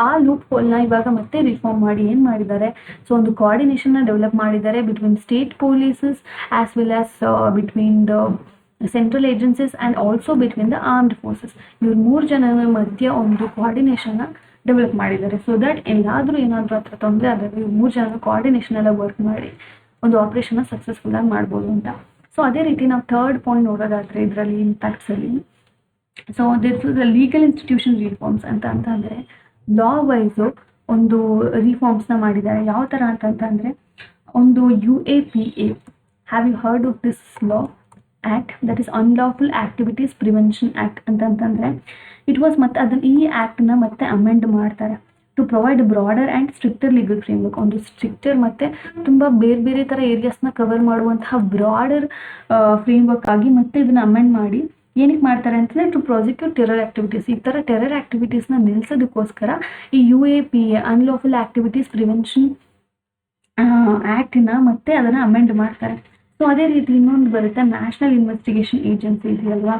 ಆ ಲೂಪ್ ಹೋಲ್ನ ಇವಾಗ ಮತ್ತೆ ರಿಫಾರ್ಮ್ ಮಾಡಿ ಏನು ಮಾಡಿದ್ದಾರೆ, ಸೊ ಒಂದು ಕೋಆರ್ಡಿನೇಷನ್ನ ಡೆವಲಪ್ ಮಾಡಿದ್ದಾರೆ between state polices as well as between the central agencies and also between the armed forces. ಇವ್ರು 3 ಜನರ ಮಧ್ಯೆ ಒಂದು ಕೋಆರ್ಡಿನೇಷನ್ನ ಡೆವಲಪ್ ಮಾಡಿದ್ದಾರೆ. ಸೊ ದಟ್ ಏನಾದರೂ ಹತ್ರ ತೊಂದರೆ ಆದರೆ ಇವ್ರು 3 ಜನ ಕೋಆರ್ಡಿನೇಷನ್ ಎಲ್ಲ ವರ್ಕ್ ಮಾಡಿ ಒಂದು ಆಪ್ರೇಷನ್ನ ಸಕ್ಸಸ್ಫುಲ್ಲಾಗಿ ಮಾಡ್ಬೋದು ಅಂತ. ಸೊ ಅದೇ ರೀತಿ ನಾವು ಥರ್ಡ್ ಪಾಯಿಂಟ್ ನೋಡೋದಾದರೆ ಇದರಲ್ಲಿ ಇಂಪ್ಯಾಕ್ಟ್ಸಲ್ಲಿ, so this is the legal institution reforms ಅಂತಂದರೆ ಲಾ ವೈಸು ಒಂದು ರಿಫಾರ್ಮ್ಸ್ನ ಮಾಡಿದ್ದಾರೆ. ಯಾವ ಥರ ಅಂತಂದರೆ ಒಂದು UAPA, have you heard of this law act, that is unlawful activities prevention act ಅಂತಂತಂದರೆ ಇಟ್ ವಾಸ್ ಮತ್ತೆ ಅದನ್ನು ಈ ಆ್ಯಕ್ಟನ್ನ ಮತ್ತೆ ಅಮೆಂಡ್ ಮಾಡ್ತಾರೆ to provide broader and stricter legal framework. ಒಂದು ಸ್ಟ್ರಿಕ್ಟರ್ ಮತ್ತು ತುಂಬ ಬೇರೆ ಥರ ಏರಿಯಾಸ್ನ ಕವರ್ ಮಾಡುವಂತಹ ಬ್ರಾಡರ್ ಫ್ರೇಮ್ವರ್ಕ್ ಆಗಿ ಮತ್ತೆ ಇದನ್ನು ಅಮೆಂಡ್ ಮಾಡಿ ಏನಕ್ಕೆ ಮಾಡ್ತಾರೆ ಅಂತಂದರೆ ಟು ಪ್ರಾಸಿಕ್ಯೂಟ್ ಟೆರರ್ ಆ್ಯಕ್ಟಿವಿಟೀಸ್. ಈ ಥರ ಟೆರರ್ ಆ್ಯಕ್ಟಿವಿಟೀಸ್ನ ನಿಲ್ಲಿಸೋದಕ್ಕೋಸ್ಕರ ಈ UAPA ಅನ್ಲಾಫುಲ್ ಆ್ಯಕ್ಟಿವಿಟೀಸ್ ಪ್ರಿವೆನ್ಷನ್ ಆ್ಯಕ್ಟನ್ನ ಮತ್ತೆ ಅದನ್ನು ಅಮೆಂಡ್ ಮಾಡ್ತಾರೆ. ಸೊ ಅದೇ ರೀತಿ ಇನ್ನೊಂದು ಬರುತ್ತೆ ನ್ಯಾಷನಲ್ ಇನ್ವೆಸ್ಟಿಗೇಷನ್ ಏಜೆನ್ಸಿ ಇದೆಯಲ್ವಾ,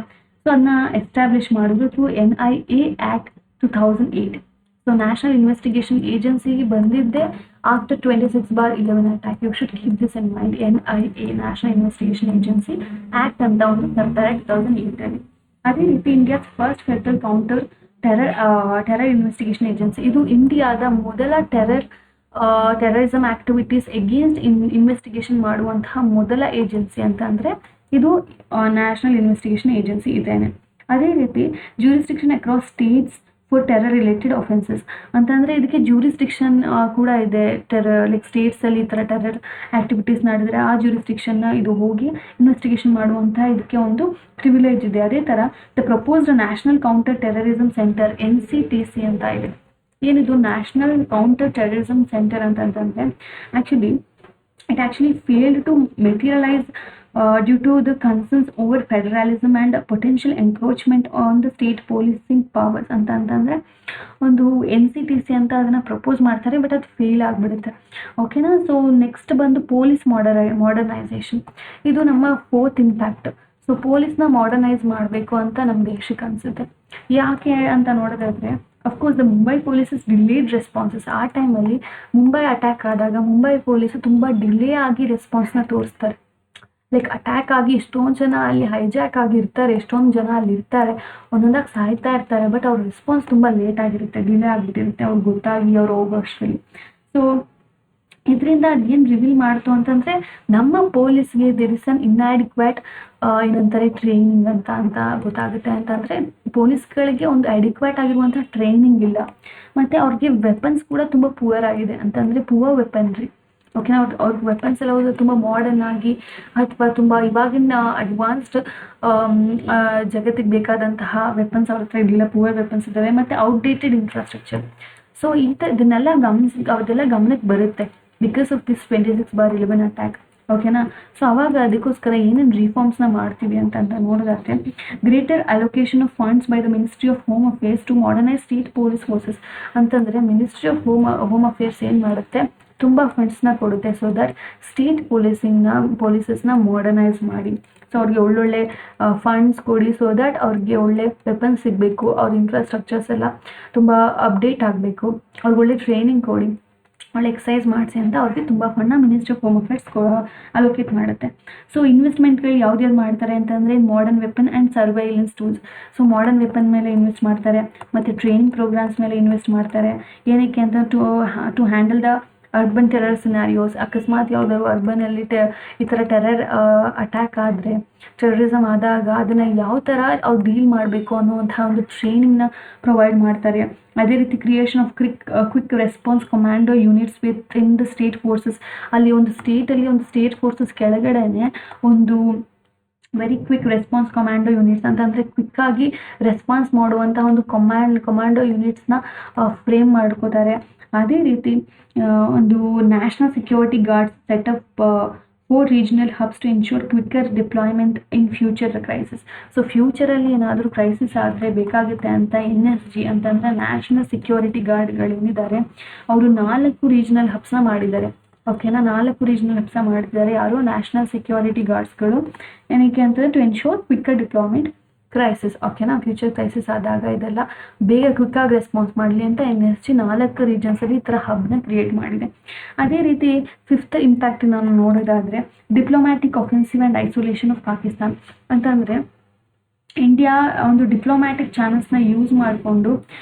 ಸೊ ಅದನ್ನ ಎಸ್ಟಾಬ್ಲಿಷ್ ಮಾಡಿದ್ರು through NIA act 2008. So national investigation ಏಜೆನ್ಸಿಗೆ ಬಂದಿದ್ದೆ after 26/11 attack. You should keep this in mind. NIA national investigation agency act ಅಂತ ಒಂದು ತರ್ತಾರೆ 2008ಅಲ್ಲಿ. ಅದೇ ರೀತಿ India's first federal counter terror investigation agency. ಇದು ಇಂಡಿಯಾದ ಮೊದಲ ಟೆರರಿಸಮ್ ಆಕ್ಟಿವಿಟೀಸ್ ಎಗೇನ್ಸ್ಟ್ ಇನ್ವೆಸ್ಟಿಗೇಷನ್ ಮಾಡುವಂತಹ ಮೊದಲ ಏಜೆನ್ಸಿ ಅಂತ ಅಂದರೆ ಇದು ನ್ಯಾಷನಲ್ ಇನ್ವೆಸ್ಟಿಗೇಷನ್ ಏಜೆನ್ಸಿ ಇದೇನೆ. ಅದೇ ರೀತಿ jurisdiction across States for terror related offences ಅಂತಂದರೆ ಇದಕ್ಕೆ ಜ್ಯೂರಿಸ್ಡಿಕ್ಷನ್ ಕೂಡ ಇದೆ. ಸ್ಟೇಟ್ಸಲ್ಲಿ ಈ ಥರ ಟೆರರ್ ಆ್ಯಕ್ಟಿವಿಟೀಸ್ ನಡೆದರೆ ಆ ಜ್ಯೂರಿಸ್ಡಿಕ್ಷನ್ನ ಇದು ಹೋಗಿ ಇನ್ವೆಸ್ಟಿಗೇಷನ್ ಮಾಡುವಂಥ ಇದಕ್ಕೆ ಒಂದು ಪ್ರಿವಿಲೇಜ್ ಇದೆ. ಅದೇ ಥರ the proposed national counter terrorism centre NCTC ಅಂತ ಇದೆ. ಏನಿದು ನ್ಯಾಷನಲ್ ಕೌಂಟರ್ ಟೆರರಿಸಮ್ ಸೆಂಟರ್ ಅಂತಂದರೆ it actually failed to materialize due to the concerns over federalism and potential encroachment on the state policing powers ಅಂತಂದರೆ ಒಂದು NCTC ಅಂತ ಅದನ್ನು propose ಮಾಡ್ತಾರೆ, but ಅದು ಫೇಲ್ ಆಗಿಬಿಡುತ್ತೆ. ಓಕೆನಾ. ಸೊ ನೆಕ್ಸ್ಟ್ ಬಂದು ಪೊಲೀಸ್ ಮಾಡರ್ನೈಸೇಷನ್. ಇದು ನಮ್ಮ 4th ಇಂಪ್ಯಾಕ್ಟ್. ಸೊ ಪೊಲೀಸ್ನ ಮಾಡರ್ನೈಸ್ ಮಾಡಬೇಕು ಅಂತ ನಮ್ಮ ದೇಶಕ್ಕೆ ಅನಿಸುತ್ತೆ. ಯಾಕೆ ಅಂತ ನೋಡೋದಾದರೆ of course the Mumbai polices delayed responses. ಆ ಟೈಮಲ್ಲಿ ಮುಂಬೈ ಅಟ್ಯಾಕ್ ಆದಾಗ ಮುಂಬೈ ಪೊಲೀಸು ತುಂಬ ಡಿಲೇ ಆಗಿ ರೆಸ್ಪಾನ್ಸ್ನ ತೋರಿಸ್ತಾರೆ. ಅಟ್ಯಾಕ್ ಆಗಿ ಎಷ್ಟೊಂದು ಜನ ಅಲ್ಲಿ ಹೈಜಾಕ್ ಆಗಿರ್ತಾರೆ, ಎಷ್ಟೊಂದು ಜನ ಅಲ್ಲಿ ಇರ್ತಾರೆ, ಒಂದೊಂದಾಗಿ ಸಾಯ್ತಾ ಇರ್ತಾರೆ, ಬಟ್ ಅವ್ರ ರೆಸ್ಪಾನ್ಸ್ ತುಂಬ ಲೇಟ್ ಆಗಿರುತ್ತೆ, ಡಿಲೇ ಆಗಿಬಿಟ್ಟಿರುತ್ತೆ ಅವ್ರಿಗೆ ಗೊತ್ತಾಗಿ ಅವ್ರು ಹೋಗೋ ಅಷ್ಟರಲ್ಲಿ. ಸೊ ಇದರಿಂದ ಅದೇನು ರಿವೀಲ್ ಮಾಡ್ತು ಅಂತಂದರೆ ನಮ್ಮ ಪೊಲೀಸ್ಗೆ ದೇರ್ ಇಸ್ ಅನ್ ಇನ್ಆಡಿಕ್ವೇಟ್ ಏನಂತಾರೆ ಟ್ರೈನಿಂಗ್ ಅಂತ ಗೊತ್ತಾಗುತ್ತೆ. ಅಂತಂದರೆ ಪೊಲೀಸ್ಗಳಿಗೆ ಒಂದು ಅಡಿಕ್ವೇಟ್ ಆಗಿರುವಂಥ ಟ್ರೈನಿಂಗ್ ಇಲ್ಲ, ಮತ್ತು ಅವ್ರಿಗೆ ವೆಪನ್ಸ್ ಕೂಡ ತುಂಬ ಪುವರ್ ಆಗಿದೆ. ಅಂತಂದರೆ ಪುವರ್ ವೆಪನ್ರಿ. ಓಕೆನಾ. ಅವ್ರಿಗೆ ವೆಪನ್ಸ್ ಎಲ್ಲ ತುಂಬ ಮಾಡರ್ನ್ ಆಗಿ ಅಥವಾ ತುಂಬ ಇವಾಗಿನ ಅಡ್ವಾನ್ಸ್ಡ್ ಜಗತ್ತಿಗೆ ಬೇಕಾದಂತಹ ವೆಪನ್ಸ್ ಅವ್ರ ಹತ್ರ ಇರಲಿಲ್ಲ, ಪುವರ್ ವೆಪನ್ಸ್ ಇದ್ದಾವೆ, ಮತ್ತು ಔಟ್ಡೇಟೆಡ್ ಇನ್ಫ್ರಾಸ್ಟ್ರಕ್ಚರ್. ಸೊ ಇದನ್ನೆಲ್ಲ ಅದೆಲ್ಲ ಗಮನಕ್ಕೆ ಬರುತ್ತೆ ಬಿಕಾಸ್ ಆಫ್ ದಿಸ್ 26/11 ಅಟ್ಯಾಕ್. ಓಕೆನಾ. ಸೊ ಅವಾಗ ಅದಕ್ಕೋಸ್ಕರ ಏನೇನು ರಿಫಾರ್ಮ್ಸ್ನ ಮಾಡ್ತೀವಿ ಅಂತ ನೋಡೋದಾದ್ರೆ greater allocation of funds by the ministry of home affairs to modernise state police forces ಅಂತಂದರೆ ಮಿನಿಸ್ಟ್ರಿ ಆಫ್ ಹೋಮ್ ಅಫೇರ್ಸ್ ಏನು ಮಾಡುತ್ತೆ, ತುಂಬ ಫಂಡ್ಸ್ನ ಕೊಡುತ್ತೆ ಸೊ ದಟ್ ಸ್ಟೇಟ್ ಪೊಲೀಸಸ್ನ ಮಾಡರ್ನೈಸ್ ಮಾಡಿ. ಸೊ ಅವ್ರಿಗೆ ಒಳ್ಳೊಳ್ಳೆ ಫಂಡ್ಸ್ ಕೊಡಿ ಸೊ ದ್ಯಾಟ್ ಅವ್ರಿಗೆ ಒಳ್ಳೆ ವೆಪನ್ಸ್ ಸಿಗಬೇಕು, ಅವ್ರ ಇನ್ಫ್ರಾಸ್ಟ್ರಕ್ಚರ್ಸ್ ಎಲ್ಲ ತುಂಬ ಅಪ್ಡೇಟ್ ಆಗಬೇಕು, ಅವ್ರಿಗೆ ಒಳ್ಳೆ ಟ್ರೈನಿಂಗ್ ಕೊಡಿ, ಒಳ್ಳೆ ಎಕ್ಸಸೈಸ್ ಮಾಡಿಸಿ ಅಂತ ಅವ್ರಿಗೆ ತುಂಬ ಫಂಡ್ನ ministry of home affairs allocate ಮಾಡುತ್ತೆ. ಸೊ ಇನ್ವೆಸ್ಟ್ಮೆಂಟ್ಗಳು ಯಾವ್ದು ಮಾಡ್ತಾರೆ ಅಂತಂದರೆ modern weapon and surveillance tools. So modern weapon ಮೇಲೆ ಇನ್ವೆಸ್ಟ್ ಮಾಡ್ತಾರೆ, ಮತ್ತು ಟ್ರೈನಿಂಗ್ ಪ್ರೋಗ್ರಾಮ್ಸ್ ಮೇಲೆ ಇನ್ವೆಸ್ಟ್ ಮಾಡ್ತಾರೆ. ಏನಕ್ಕೆ ಅಂತ to handle the urban terror scenarios. ಅಕಸ್ಮಾತ್ ಯಾವುದಾದ್ರು ಅರ್ಬನಲ್ಲಿ ಈ ಥರ ಟೆರರ್ ಅಟ್ಯಾಕ್ ಆದರೆ, ಟೆರರಿಸಮ್ ಆದಾಗ ಅದನ್ನು ಯಾವ ಥರ ಅವ್ರು ಡೀಲ್ ಮಾಡಬೇಕು ಅನ್ನುವಂಥ ಒಂದು ಟ್ರೈನಿಂಗ್ನ ಪ್ರೊವೈಡ್ ಮಾಡ್ತಾರೆ. ಅದೇ ರೀತಿ creation of quick response commando units with in the state forces. ಅಲ್ಲಿ ಒಂದು ಸ್ಟೇಟಲ್ಲಿ ಒಂದು ಸ್ಟೇಟ್ ಫೋರ್ಸಸ್ ಕೆಳಗಡೆನೆ ಒಂದು very quick response commando units ಅಂತಂದರೆ ಕ್ವಿಕ್ಕಾಗಿ ರೆಸ್ಪಾನ್ಸ್ ಮಾಡುವಂಥ ಒಂದು ಕಮಾಂಡೋ ಯೂನಿಟ್ಸ್ನ ಫ್ರೇಮ್ ಮಾಡ್ಕೋತಾರೆ. ಅದೇ ರೀತಿ ಒಂದು national security guards setup 4 regional hubs to ensure quicker deployment in future crisis. So ಫ್ಯೂಚರಲ್ಲಿ ಏನಾದರೂ ಕ್ರೈಸಿಸ್ ಆದರೆ ಬೇಕಾಗುತ್ತೆ ಅಂತ NSG ಅಂತಂದರೆ ನ್ಯಾಷನಲ್ ಸೆಕ್ಯೂರಿಟಿ ಗಾರ್ಡ್ಗಳೇನಿದ್ದಾರೆ ಅವರು 4 ರೀಜನಲ್ ಹಬ್ಸ್ನ ಮಾಡಿದ್ದಾರೆ. ಓಕೆನಾ, 4 ರೀಜನಲ್ ಹಬ್ಸ್ನ ಮಾಡಿದ್ದಾರೆ ಯಾರು, ನ್ಯಾಷನಲ್ ಸೆಕ್ಯೂರಿಟಿ ಗಾರ್ಡ್ಸ್ಗಳು. ಏನಕ್ಕೆ ಅಂತಂದರೆ to ensure quicker deployment crisis. ಓಕೆನಾ, ಫ್ಯೂಚರ್ ಕ್ರೈಸಿಸ್ ಆದಾಗ ಇದೆಲ್ಲ ಬೇಗ ಕ್ವಿಕ್ಕಾಗಿ ರೆಸ್ಪಾನ್ಸ್ ಮಾಡಲಿ ಅಂತ NSG 4 ರೀಜನ್ಸಲ್ಲಿ ಈ ಥರ ಹಬ್ನ ಕ್ರಿಯೇಟ್ ಮಾಡಿದೆ. ಅದೇ ರೀತಿ 5th ಇಂಪ್ಯಾಕ್ಟ್ ನಾನು ನೋಡೋದಾದರೆ diplomatic offensive and isolation of Pakistan ಅಂತಂದರೆ ಇಂಡಿಯಾ ಒಂದು ಡಿಪ್ಲೊಮ್ಯಾಟಿಕ್ ಚಾನಲ್ಸ್ನ ಯೂಸ್ ಮಾಡಿಕೊಂಡು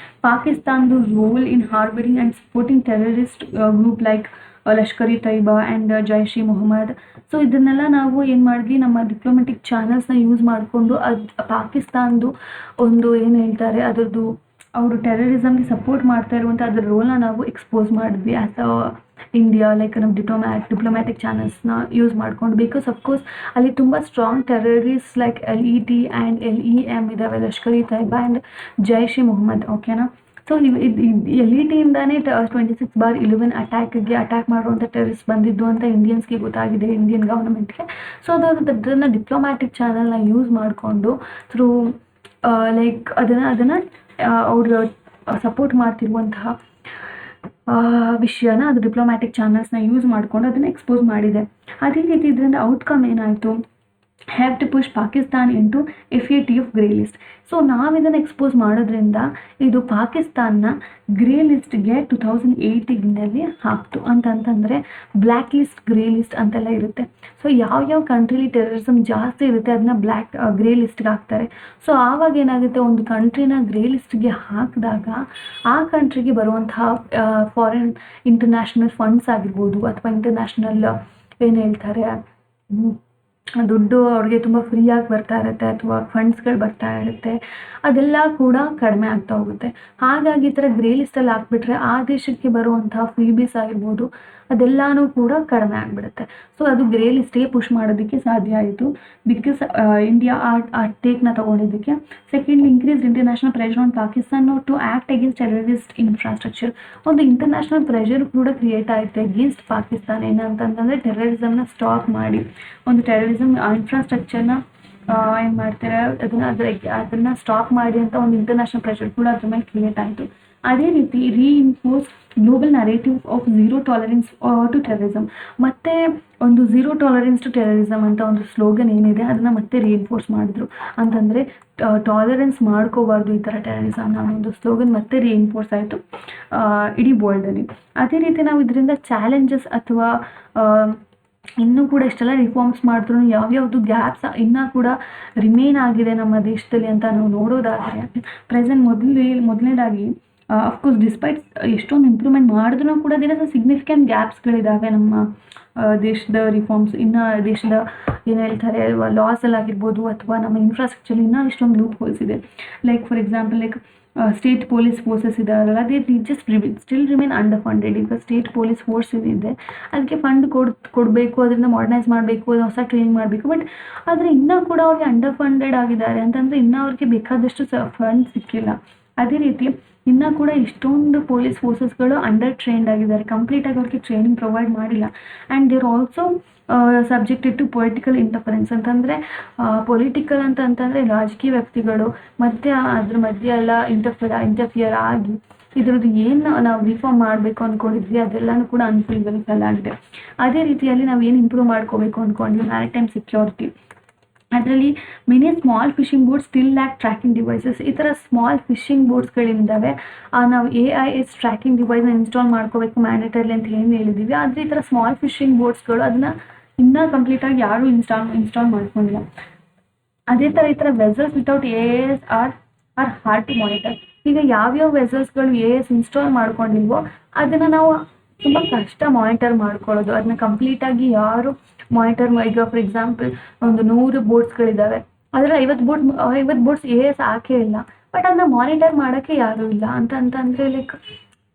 ಪಾಕಿಸ್ತಾನದ role in harbouring and supporting terrorist group like Lashkar e Taiba and Jaish e Mohammed. So ಇದನ್ನೆಲ್ಲ ನಾವು ಏನು ಮಾಡಿದ್ವಿ, ನಮ್ಮ ಡಿಪ್ಲೊಮ್ಯಾಟಿಕ್ ಚಾನಲ್ಸ್ನ ಯೂಸ್ ಮಾಡಿಕೊಂಡು ಪಾಕಿಸ್ತಾನದ್ದು ಒಂದು ಏನು ಹೇಳ್ತಾರೆ ಅದರದ್ದು ಅವರು ಟೆರರಿಸಮ್ಗೆ ಸಪೋರ್ಟ್ ಮಾಡ್ತಾ ಇರುವಂಥ ಅದರ ರೋಲ್ನ ನಾವು ಎಕ್ಸ್ಪೋಸ್ ಮಾಡಿದ್ವಿ ಆ್ಯಸ್ ಅ ಇಂಡಿಯಾ. ಲೈಕ್ ನಮ್ಮ ಡಿಪ್ಲೊಮ್ಯಾಟಿಕ್ ಚಾನಲ್ಸ್ನ ಯೂಸ್ ಮಾಡ್ಕೊಂಡು, ಬಿಕಾಸ್ ಅಫ್ಕೋರ್ಸ್ ಅಲ್ಲಿ ತುಂಬ strong terrorist like LET and LEM ಇದ್ದಾವೆ, ಲಷ್ಕರ್-ಇ ತಯ್ಯಬಾ ಆ್ಯಂಡ್ ಜೈಷ್ ಇ ಮೊಹಮ್ಮದ್. ಓಕೆನಾ, ಸೊ LETಯಿಂದಾನೇ 26/11 ಅಟ್ಯಾಕ್ ಮಾಡುವಂಥ ಟೆರರಿಸ್ಟ್ ಬಂದಿದ್ದು ಅಂತ ಇಂಡಿಯನ್ಸ್ಗೆ ಗೊತ್ತಾಗಿದೆ, ಇಂಡಿಯನ್ ಗೌರ್ಮೆಂಟ್ಗೆ. ಸೊ ಅದನ್ನು ಡಿಪ್ಲೊಮ್ಯಾಟಿಕ್ ಚಾನಲ್ನ ಯೂಸ್ ಮಾಡಿಕೊಂಡು ಥ್ರೂ ಲೈಕ್ ಅದನ್ನು ಅವರು ಸಪೋರ್ಟ್ ಮಾಡ್ತಿರುವಂತಹ ವಿಷಯನ ಅದು ಡಿಪ್ಲೊಮ್ಯಾಟಿಕ್ ಚಾನಲ್ಸ್ನ ಯೂಸ್ ಮಾಡಿಕೊಂಡು ಅದನ್ನು ಎಕ್ಸ್ಪೋಸ್ ಮಾಡಿದೆ. ಅದೇ ರೀತಿ ಇದರಿಂದ ಔಟ್ಕಮ್ ಏನಾಯಿತು, have to push Pakistan into FATF grey list. So ನಾವಿದನ್ನು ಎಕ್ಸ್ಪೋಸ್ ಮಾಡೋದ್ರಿಂದ ಇದು ಪಾಕಿಸ್ತಾನ ಗ್ರೇ ಲಿಸ್ಟ್ಗೆ 2018ನಲ್ಲಿ ಹಾಕ್ತು. ಅಂತಂತಂದರೆ ಬ್ಲ್ಯಾಕ್ ಲಿಸ್ಟ್, ಗ್ರೇ ಲಿಸ್ಟ್ ಅಂತೆಲ್ಲ ಇರುತ್ತೆ. ಸೊ ಯಾವ ಕಂಟ್ರಿಲಿ ಟೆರರಿಸಮ್ ಜಾಸ್ತಿ ಇರುತ್ತೆ ಅದನ್ನ ಗ್ರೇ ಲಿಸ್ಟ್ಗೆ ಹಾಕ್ತಾರೆ. ಸೊ ಆವಾಗ ಏನಾಗುತ್ತೆ, ಒಂದು ಕಂಟ್ರಿನ ಗ್ರೇ ಲಿಸ್ಟ್ಗೆ ಹಾಕಿದಾಗ ಆ ಕಂಟ್ರಿಗೆ ಬರುವಂತಹ ಫಾರಿನ್ ಇಂಟರ್ನ್ಯಾಷನಲ್ ಫಂಡ್ಸ್ ಆಗಿರ್ಬೋದು ಅಥವಾ ಇಂಟರ್ನ್ಯಾಷನಲ್ ಏನು ಹೇಳ್ತಾರೆ ದುಡ್ಡು ಅವ್ರಿಗೆ ತುಂಬ ಫ್ರೀಯಾಗಿ ಬರ್ತಾ ಇರುತ್ತೆ ಅಥವಾ ಫಂಡ್ಸ್ಗಳು ಬರ್ತಾ ಇರುತ್ತೆ, ಅದೆಲ್ಲ ಕೂಡ ಕಡಿಮೆ ಆಗ್ತಾ ಹೋಗುತ್ತೆ. ಹಾಗಾಗಿ ಈ ಥರ ಗ್ರೇ ಲಿಸ್ಟಲ್ಲಿ ಹಾಕ್ಬಿಟ್ರೆ ಆ ದೇಶಕ್ಕೆ ಬರುವಂಥ ಫ್ರೀಬೀಸ್ ಆಗಿರ್ಬೋದು ಅದೆಲ್ಲನೂ ಕೂಡ ಕಡಿಮೆ ಆಗಿಬಿಡುತ್ತೆ. ಸೊ ಅದು ಗ್ರೇ ಲಿಸ್ಟ್ಗೆ ಪುಷ್ ಮಾಡೋದಕ್ಕೆ ಸಾಧ್ಯ ಆಯಿತು, ಬಿಕಾಸ್ ಇಂಡಿಯಾ ಆ ಟೇಕ್ನ ತೊಗೊಂಡಿದ್ದಕ್ಕೆ. Second, increased international pressure on Pakistan to act against terrorist infrastructure. ಒಂದು ಇಂಟರ್ನ್ಯಾಷನಲ್ ಪ್ರೆಷರ್ ಕೂಡ ಕ್ರಿಯೇಟ್ ಆಯಿತು ಅಗೇನ್ಸ್ಟ್ ಪಾಕಿಸ್ತಾನ. ಏನಂತಂದರೆ ಟೆರರಿಸಮ್ನ ಸ್ಟಾಪ್ ಮಾಡಿ ಒಂದು ಟೆರರಿಸಮ್ ಇನ್ಫ್ರಾಸ್ಟ್ರಕ್ಚರ್ನ ಏನು ಮಾಡ್ತಾರೆ ಅದನ್ನು ಸ್ಟಾಪ್ ಮಾಡಿ ಅಂತ ಒಂದು ಇಂಟರ್ನ್ಯಾಷನಲ್ ಪ್ರೆಷರ್ ಕೂಡ ಅದ್ರ ಮೇಲೆ ಕ್ರಿಯೇಟ್ ಆಯಿತು. ಅದೇ ರೀತಿ reinforce global narrative of zero tolerance to terrorism. ಮತ್ತೆ ಒಂದು ಝೀರೋ ಟಾಲರೆನ್ಸ್ ಟು ಟೆರರಿಸಮ್ ಅಂತ ಒಂದು ಸ್ಲೋಗನ್ ಏನಿದೆ ಅದನ್ನು ಮತ್ತೆ ರೀಇನ್ಫೋರ್ಸ್ ಮಾಡಿದ್ರು. ಅಂತಂದರೆ ಟಾಲರೆನ್ಸ್ ಮಾಡ್ಕೋಬಾರ್ದು ಈ ಥರ ಟೆರರಿಸಮ್ನ ಅನ್ನೋ ಸ್ಲೋಗನ್ ಮತ್ತೆ ರೀಇನ್ಫೋರ್ಸ್ ಆಯಿತು ಇಡೀ ವರ್ಲ್ಡಲ್ಲಿ. ಅದೇ ರೀತಿ ನಾವು ಇದರಿಂದ ಚಾಲೆಂಜಸ್ ಅಥವಾ ಇನ್ನೂ ಕೂಡ ಇಷ್ಟೆಲ್ಲ ರಿಫಾರ್ಮ್ಸ್ ಮಾಡಿದ್ರು ಯಾವ್ಯಾವುದು ಗ್ಯಾಪ್ಸ್ ಇನ್ನೂ ಕೂಡ ರಿಮೇನ್ ಆಗಿದೆ ನಮ್ಮ ದೇಶದಲ್ಲಿ ಅಂತ ನಾವು ನೋಡೋದಾದರೆ ಪ್ರೆಸೆಂಟ್ ಮೊದಲನೇದಾಗಿ ಅಫ್ಕೋರ್ಸ್ ಡಿಸ್ಪೈಟ್ ಎಷ್ಟೊಂದು ಇಂಪ್ರೂವ್ಮೆಂಟ್ ಮಾಡಿದ್ರೂ ಕೂಡ ದಿನ ಸಿಗ್ನಿಫಿಕೆಂಟ್ ಗ್ಯಾಪ್ಸ್ಗಳಿದ್ದಾವೆ ನಮ್ಮ ದೇಶದ ರಿಫಾರ್ಮ್ಸ್. ಇನ್ನು ದೇಶದ ಏನು ಹೇಳ್ತಾರೆ ಲಾಸಲ್ಲಿ ಆಗಿರ್ಬೋದು ಅಥವಾ ನಮ್ಮ ಇನ್ಫ್ರಾಸ್ಟ್ರಕ್ಚರ್ ಇನ್ನೂ ಇಷ್ಟೊಂದು ಲೂಪ್ ಹೋಲ್ಸ್ ಇದೆ. Like for example like state police forces ಇದಾರಲ್ಲ they still remain underfunded. ಈಗ ಸ್ಟೇಟ್ ಪೊಲೀಸ್ ಫೋರ್ಸ್ ಏನಿದೆ ಅದಕ್ಕೆ ಫಂಡ್ ಕೊಡಬೇಕು, ಅದರಿಂದ ಮಾಡರ್ನೈಸ್ ಮಾಡಬೇಕು, ಹೊಸ ಟ್ರೈನಿಂಗ್ ಮಾಡಬೇಕು. ಬಟ್ ಆದರೆ ಇನ್ನೂ ಕೂಡ ಅವ್ರಿಗೆ ಅಂಡರ್ ಫಂಡೆಡ್ ಆಗಿದ್ದಾರೆ ಅಂತಂದರೆ ಇನ್ನೂ ಅವ್ರಿಗೆ ಬೇಕಾದಷ್ಟು ಫಂಡ್ ಸಿಕ್ಕಿಲ್ಲ. ಅದೇ ರೀತಿ ಇನ್ನೂ ಕೂಡ ಇಷ್ಟೊಂದು ಪೊಲೀಸ್ ಫೋರ್ಸಸ್ಗಳು ಅಂಡರ್ ಟ್ರೈನ್ಡ್ ಆಗಿದ್ದಾರೆ, ಕಂಪ್ಲೀಟಾಗಿ ಅವ್ರಿಗೆ ಟ್ರೈನಿಂಗ್ ಪ್ರೊವೈಡ್ ಮಾಡಿಲ್ಲ. And they're also subjected to political interference. ಅಂತಂದರೆ ಪೊಲಿಟಿಕಲ್ ಅಂತಂದರೆ ರಾಜಕೀಯ ವ್ಯಕ್ತಿಗಳು ಮತ್ತು ಅದ್ರ ಮಧ್ಯೆ ಎಲ್ಲ ಇಂಟರ್ಫಿಯರ್ ಆಗಿ ಇದರದ್ದು ಏನು ನಾವು ರಿಫಾರ್ಮ್ ಮಾಡಬೇಕು ಅಂದ್ಕೊಂಡಿದ್ವಿ ಅದೆಲ್ಲನೂ ಕೂಡ ಅನ್ಫುಲ್ಫಿಲ್ ಆಗಿದೆ. ಅದೇ ರೀತಿಯಲ್ಲಿ ನಾವು ಏನು ಇಂಪ್ರೂವ್ ಮಾಡ್ಕೋಬೇಕು ಅಂದ್ಕೊಂಡ್ವಿ ಮ್ಯಾರಿಟೈಮ್ ಸೆಕ್ಯೂರಿಟಿ. ಅದರಲ್ಲಿ mini small fishing boats still lack tracking devices. ಈ ಥರ ಸ್ಮಾಲ್ ಫಿಶಿಂಗ್ ಬೋಟ್ಸ್ಗಳಿದ್ದಾವೆ, ನಾವು AIS ಟ್ರ್ಯಾಕಿಂಗ್ ಡಿವೈಸ್ನ ಇನ್ಸ್ಟಾಲ್ ಮಾಡ್ಕೋಬೇಕು ಮ್ಯಾಂಡೇಟರಿ ಅಂತ ಏನು ಹೇಳಿದ್ದೀವಿ. ಆದರೆ ಈ ಥರ ಸ್ಮಾಲ್ ಫಿಶಿಂಗ್ ಬೋಟ್ಸ್ಗಳು ಅದನ್ನು ಇನ್ನೂ ಕಂಪ್ಲೀಟಾಗಿ ಯಾರೂ ಇನ್ಸ್ಟಾಲ್ ಮಾಡ್ಕೊಂಡಿಲ್ಲ. ಅದೇ ಥರ ಈ ಥರ vessels without AIS are hard to monitor. ಈಗ ಯಾವ್ಯಾವ ವೆಸಲ್ಸ್ಗಳು AIS ಇನ್ಸ್ಟಾಲ್ ಮಾಡ್ಕೊಂಡಿಲ್ವೋ ಅದನ್ನು ನಾವು ತುಂಬ ಕಷ್ಟ ಮಾನಿಟರ್ ಮಾಡ್ಕೊಳ್ಳೋದು. ಅದನ್ನ ಕಂಪ್ಲೀಟಾಗಿ ಯಾರು ಮಾನಿಟರ್ ಈಗ ಫಾರ್ ಎಕ್ಸಾಂಪಲ್ ಒಂದು 100 ಬೋಟ್ಸ್ಗಳಿದ್ದಾವೆ, ಅದರಲ್ಲಿ 50 ಬೋಟ್ಸ್ AIS ಹಾಕೇ ಇಲ್ಲ, ಬಟ್ ಅದನ್ನ ಮಾನಿಟರ್ ಮಾಡೋಕ್ಕೆ ಯಾರೂ ಇಲ್ಲ ಅಂತಂದರೆ ಲೈಕ್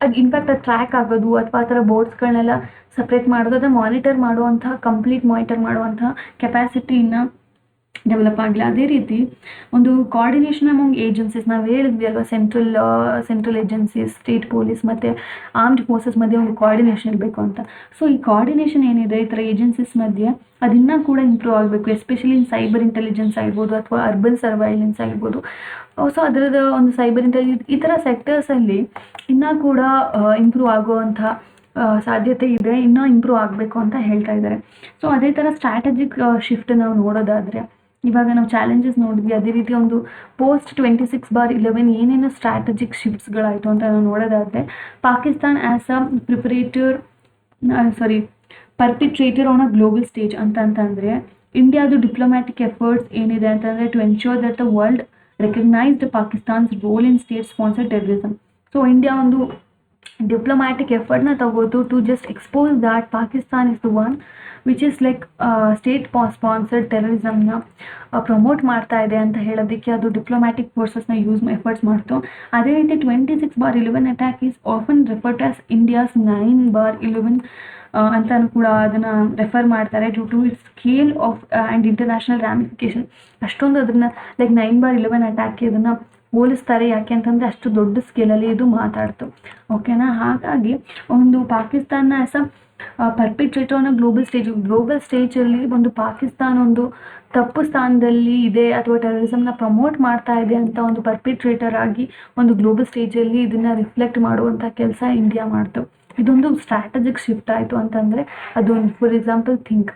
ಅದು ಇನ್ಫ್ಯಾಕ್ಟ್ ಅದು ಟ್ರ್ಯಾಕ್ ಆಗೋದು ಅಥವಾ ಆ ಥರ ಬೋಟ್ಸ್ಗಳನ್ನೆಲ್ಲ ಸಪ್ರೇಟ್ ಮಾಡೋದು ಅದನ್ನು ಕಂಪ್ಲೀಟ್ ಮಾನಿಟರ್ ಮಾಡುವಂತಹ ಕೆಪಾಸಿಟಿ ಇನ್ನು ಡೆವಲಪ್ ಆಗಿಲ್ಲ. ಅದೇ ರೀತಿ ಒಂದು ಕೋಆರ್ಡಿನೇಷನ್ ಅಮಂಗ್ ಏಜೆನ್ಸೀಸ್ ನಾವು ಹೇಳಿದ್ವಿ ಅಲ್ವಾ, ಸೆಂಟ್ರಲ್ ಏಜೆನ್ಸೀಸ್, ಸ್ಟೇಟ್ ಪೊಲೀಸ್ ಮತ್ತು ಆರ್ಮ್ಡ್ ಫೋರ್ಸಸ್ ಮಧ್ಯೆ ಒಂದು ಕೋಆರ್ಡಿನೇಷನ್ ಇರಬೇಕು ಅಂತ. ಸೊ ಈ ಕೋಆರ್ಡಿನೇಷನ್ ಏನಿದೆ ಈ ಥರ ಏಜೆನ್ಸೀಸ್ ಮಧ್ಯೆ ಅದನ್ನ ಕೂಡ ಇಂಪ್ರೂವ್ ಆಗಬೇಕು, ಎಸ್ಪೆಷಲಿ ಇನ್ ಸೈಬರ್ ಇಂಟೆಲಿಜೆನ್ಸ್ ಆಗಿರ್ಬೋದು ಅಥವಾ ಅರ್ಬನ್ ಸರ್ವೈಲೆನ್ಸ್ ಆಗಿರ್ಬೋದು. ಸೊ ಅದರದ ಒಂದು ಸೈಬರ್ ಇಂಟೆಲಿಜೆನ್ಸ್ ಈ ಥರ ಸೆಕ್ಟರ್ಸಲ್ಲಿ ಇನ್ನೂ ಕೂಡ ಇಂಪ್ರೂವ್ ಆಗುವಂಥ ಸಾಧ್ಯತೆ ಇದೆ, ಇನ್ನೂ ಇಂಪ್ರೂವ್ ಆಗಬೇಕು ಅಂತ ಹೇಳ್ತಾ ಇದ್ದಾರೆ. ಸೊ ಅದೇ ಥರ ಸ್ಟ್ರಾಟಜಿಕ್ ಶಿಫ್ಟ್ ನಾವು ನೋಡೋದಾದರೆ ಇವಾಗ ನಾವು ಚಾಲೆಂಜಸ್ ನೋಡಿದ್ವಿ, ಅದೇ ರೀತಿ ಒಂದು ಪೋಸ್ಟ್ 26/11 ಏನೇನು ಸ್ಟ್ರಾಟಜಿಕ್ ಶಿಫ್ಟ್ಸ್ಗಳಾಯಿತು ಅಂತ ನಾವು ನೋಡೋದಾದರೆ, Pakistan as a perpetrator on a global stage ಅಂತಂದರೆ ಇಂಡಿಯಾದು ಡಿಪ್ಲೊಮ್ಯಾಟಿಕ್ ಎಫರ್ಟ್ಸ್ ಏನಿದೆ ಅಂತಂದರೆ to ensure that the world recognised Pakistan's role in state sponsored terrorism. So India ಒಂದು ಡಿಪ್ಲೊಮ್ಯಾಟಿಕ್ ಎಫರ್ಟ್ನ ತಗೋತು to just expose that Pakistan is the one which is like state sponsored ಟೆರರಿಸಮ್ನ promote ಮಾಡ್ತಾ ಇದೆ ಅಂತ ಹೇಳೋದಕ್ಕೆ ಅದು ಡಿಪ್ಲೊಮ್ಯಾಟಿಕ್ ಫೋರ್ಸಸ್ನ ಎಫರ್ಟ್ಸ್ ಮಾಡ್ತು. ಅದೇ ರೀತಿ 26/11 attack is often referred as India's 9/11 ಅಂತಲೂ ಕೂಡ ಅದನ್ನು ರೆಫರ್ ಮಾಡ್ತಾರೆ due to its scale of and international ramification. ಅಷ್ಟೊಂದು ಅದನ್ನು ಲೈಕ್ 9/11 ಅಟ್ಯಾಕ್ಗೆ ಇದನ್ನು ಹೋಲಿಸ್ತಾರೆ, ಯಾಕೆ ಅಂತಂದರೆ ಅಷ್ಟು ದೊಡ್ಡ ಸ್ಕೇಲಲ್ಲಿ ಇದು ಮಾತಾಡ್ತು. ಓಕೆನಾ, ಹಾಗಾಗಿ ಒಂದು Pakistan as a perpetrator on global ಸ್ಟೇಜಲ್ಲಿ ಒಂದು ಪಾಕಿಸ್ತಾನ ಒಂದು ತಪ್ಪು ಸ್ಥಾನದಲ್ಲಿ ಇದೆ ಅಥವಾ ಟೆರರಿಸಮ್ನ ಪ್ರಮೋಟ್ ಮಾಡ್ತಾ ಇದೆ ಅಂತ ಒಂದು ಪರ್ಪಿಟ್ರೇಟರ್ ಆಗಿ ಒಂದು ಗ್ಲೋಬಲ್ ಸ್ಟೇಜಲ್ಲಿ ಇದನ್ನು ರಿಫ್ಲೆಕ್ಟ್ ಮಾಡುವಂಥ ಕೆಲಸ ಇಂಡಿಯಾ ಮಾಡ್ತು. ಇದೊಂದು ಸ್ಟ್ರಾಟಜಿಕ್ ಶಿಫ್ಟ್ ಆಯಿತು ಅಂತಂದರೆ ಅದು ಫಾರ್ ಎಕ್ಸಾಂಪಲ್ ಥಿಂಕ್